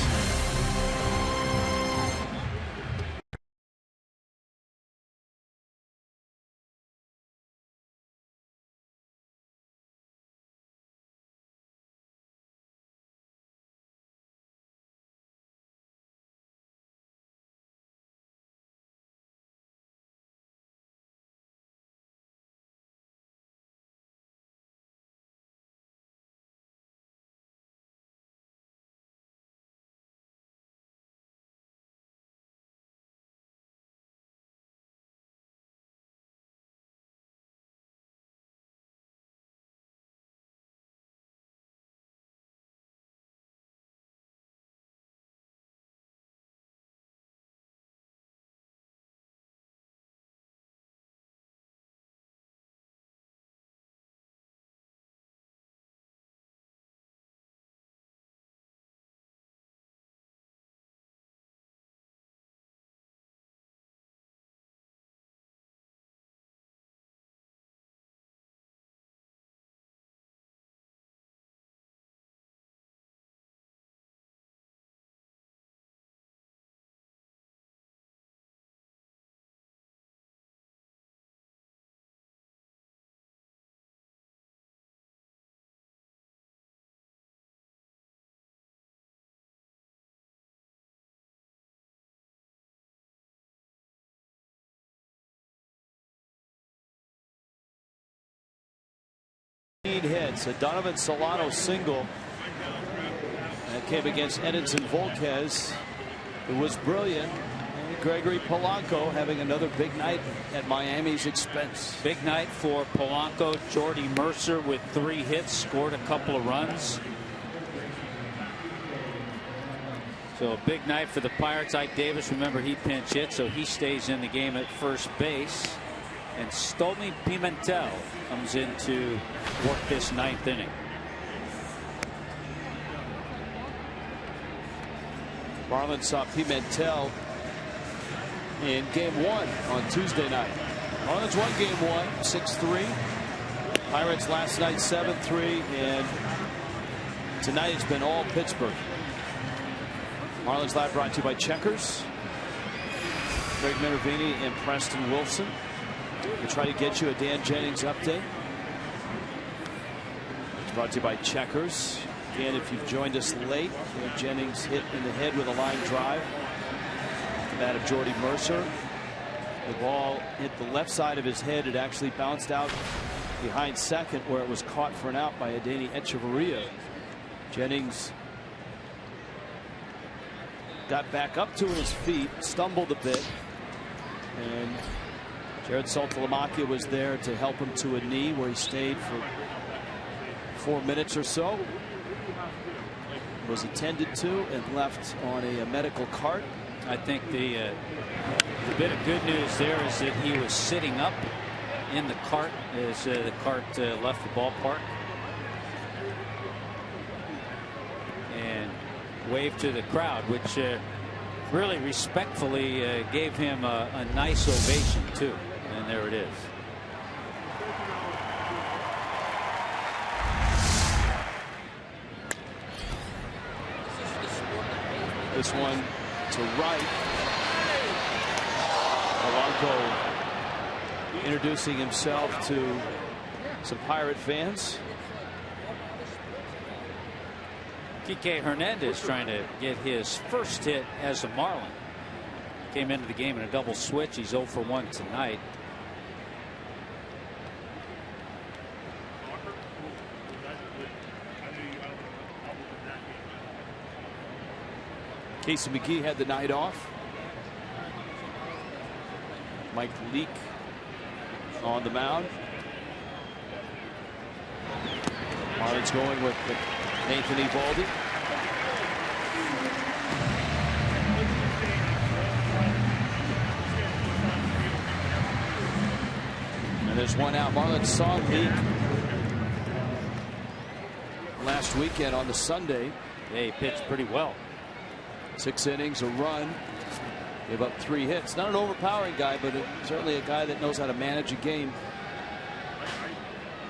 Hits a Donovan Solano single that came against Edinson Volquez. It was brilliant. And Gregory Polanco having another big night at Miami's expense. Big night for Polanco. Jordy Mercer with 3 hits, scored a couple of runs. So a big night for the Pirates. Ike Davis, remember, he pinch hit, so he stays in the game at first base. And Stolmy Pimentel comes in to work this 9th inning. Marlins saw Pimentel in game 1 on Tuesday night. Marlins won game 1 6-3. Pirates last night 7-3, and tonight it's been all Pittsburgh. Marlins Live brought to you by Checkers. Greg Minervini and Preston Wilson. We'll try to get you a Dan Jennings update. It's brought to you by Checkers. Again, if you've joined us late, Jennings hit in the head with a line drive. The bat of Jordy Mercer. The ball hit the left side of his head. It actually bounced out behind second, where it was caught for an out by Adeiny Echeverria. Jennings got back up to his feet, stumbled a bit, and Jared Saltalamacchia was there to help him to a knee where he stayed for 4 minutes or so. Was attended to and left on a medical cart. I think the bit of good news there is that he was sitting up in the cart as the cart left the ballpark and waved to the crowd, which really respectfully gave him a nice ovation too. And there it is. This one to right. Polanco introducing himself to some Pirate fans. Kike Hernandez trying to get his first hit as a Marlin. Came into the game in a double switch. He's 0 for 1 tonight. Casey McGee had the night off. Mike Leake on the mound. Marlins going with Nathan Eovaldi. And there's one out. Marlins saw Leake last weekend on the Sunday. Yeah, he pitched pretty well. 6 innings, a run, gave up 3 hits. Not an overpowering guy, but certainly a guy that knows how to manage a game.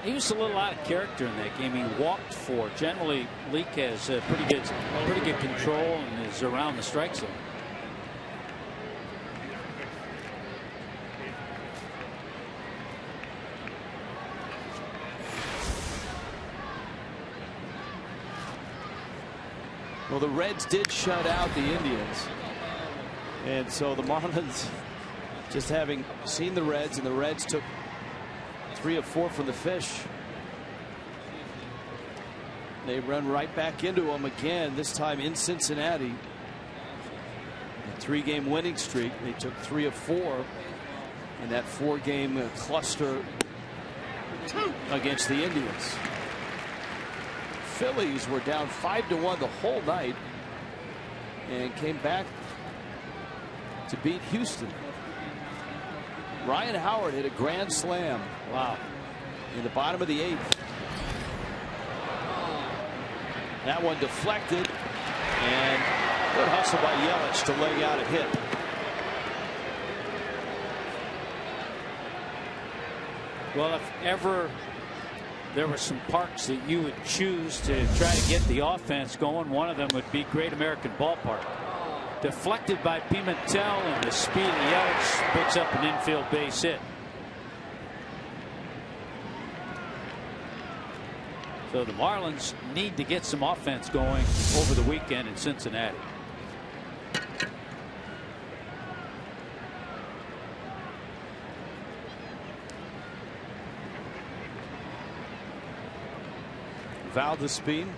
He was a little out of character in that game. He walked 4. Generally, Leake has pretty good control and is around the strike zone. Well, the Reds did shut out the Indians. And so the Marlins, just having seen the Reds, and the Reds took 3 of 4 from the Fish. They run right back into them again, this time in Cincinnati. A 3-game winning streak. They took 3 of 4 in that 4-game cluster against the Indians. Phillies were down 5-1 the whole night and came back to beat Houston. Ryan Howard hit a grand slam. Wow. In the bottom of the 8th. That one deflected, and good hustle by Yelich to leg out a hit. Well, if ever there were some parks that you would choose to try to get the offense going, one of them would be Great American Ballpark. Deflected by Pimentel, and the speed of Yelich picks up an infield base hit. So the Marlins need to get some offense going over the weekend in Cincinnati. Valdespin.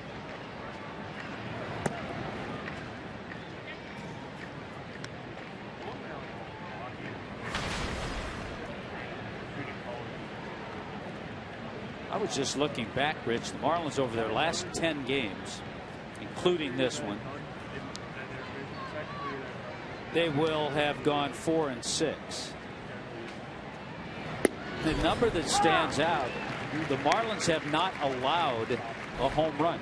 I was just looking back, Rich. The Marlins over their last 10 games, including this one, they will have gone 4-6. The number that stands out, the Marlins have not allowed a home run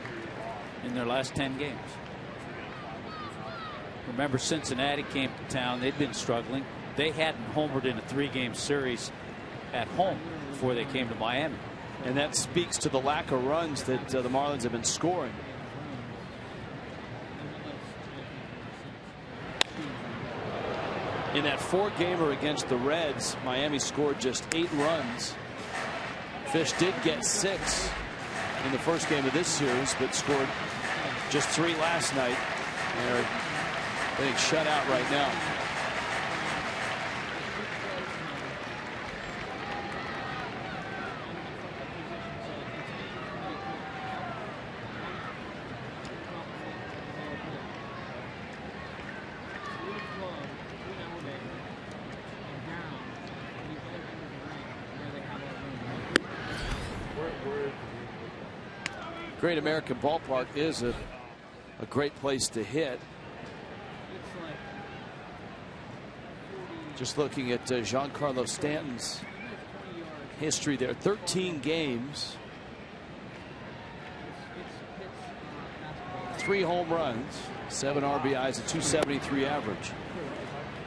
in their last 10 games. Remember, Cincinnati came to town. They'd been struggling. They hadn't homered in a 3-game series at home before they came to Miami. And that speaks to the lack of runs that the Marlins have been scoring. In that 4-gamer against the Reds, Miami scored just 8 runs. Fish did get 6 in the first game of this series, but scored just 3 last night. They're getting shut out right now. Great American Ballpark is a great place to hit. Just looking at Giancarlo Stanton's history there, 13 games, 3 home runs, 7 RBIs, a 273 average.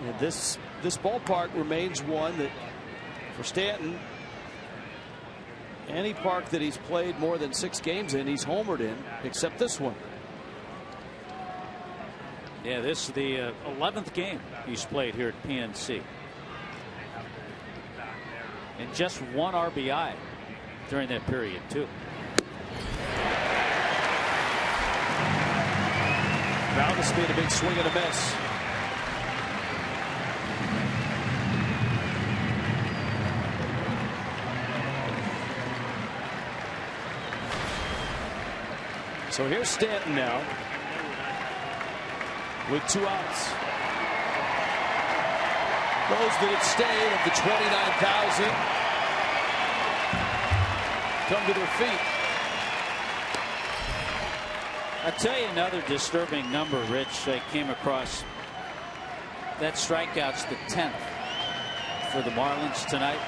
And this ballpark remains one that, for Stanton, any park that he's played more than 6 games in, he's homered in, except this one. Yeah, this is the 11th game he's played here at PNC. And just 1 RBI during that period, too. Now this made a big swing and a miss. So here's Stanton now with 2 outs. Those that have stayed of the 29,000 come to their feet. I'll tell you another disturbing number, Rich, I came across. That strikeout's the 10th for the Marlins tonight.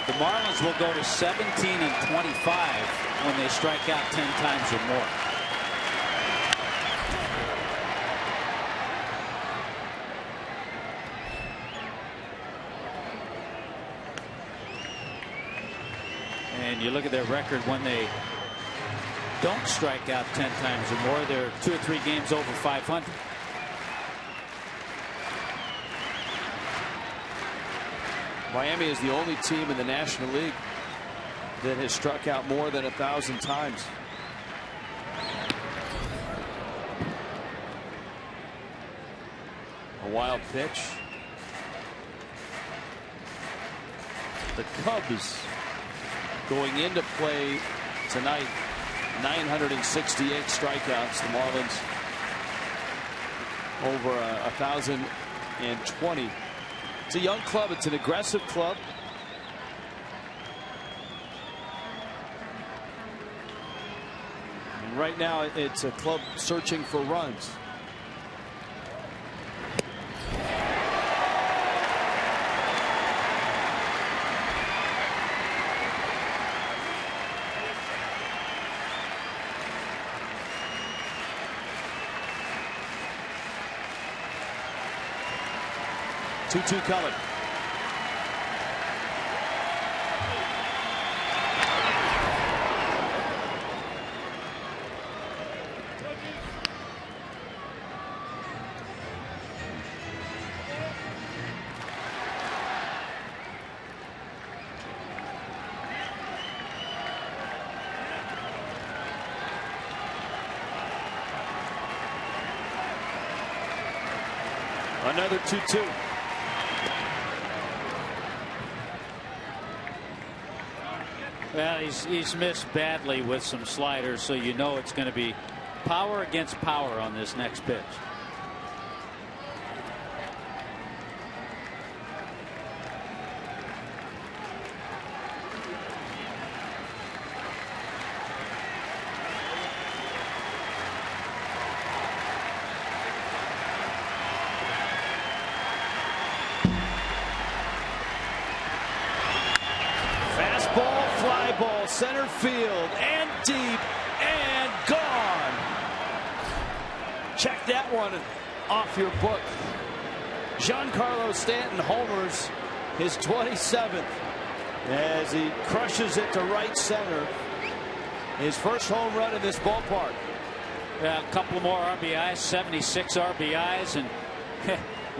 The Marlins will go to 17 and 25 when they strike out 10 times or more. And you look at their record when they don't strike out 10 times or more, they're 2 or 3 games over 500. Miami is the only team in the National League that has struck out more than 1,000 times. A wild pitch. The Cubs going into play tonight, 968 strikeouts. The Marlins over 1,020. It's a young club. It's an aggressive club. And right now it's a club searching for runs. Two coming. Another 2-2. Well, he's missed badly with some sliders, so you know it's going to be power against power on this next pitch. Center field and deep and gone. Check that one off your book. Giancarlo Stanton homers his 27th as he crushes it to right center. His first home run in this ballpark. A couple more RBIs, 76 RBIs, and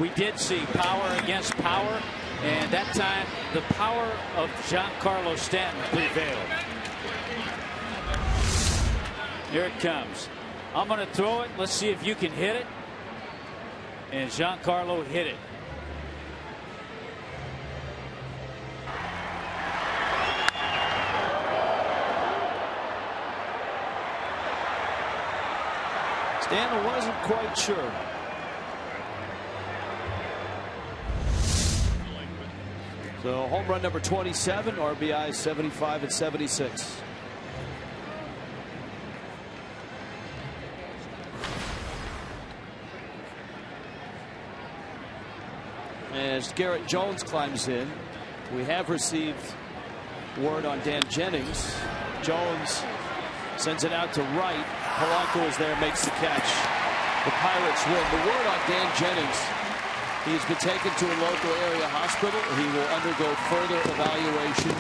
we did see power against power. And that time, the power of Giancarlo Stanton prevailed. Here it comes. I'm going to throw it. Let's see if you can hit it. And Giancarlo hit it. Stanton wasn't quite sure. So home run number 27, RBI 75 and 76. as Garrett Jones climbs in. We have received word on Dan Jennings. Jones sends it out to right. Polanco is there, makes the catch. The Pirates win. The word on Dan Jennings: he's been taken to a local area hospital. He will undergo further evaluation.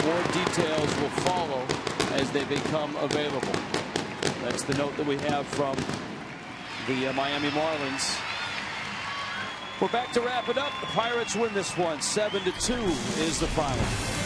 More details will follow as they become available. That's the note that we have from the Miami Marlins. We're back to wrap it up. The Pirates win this one. 7-2 is the final.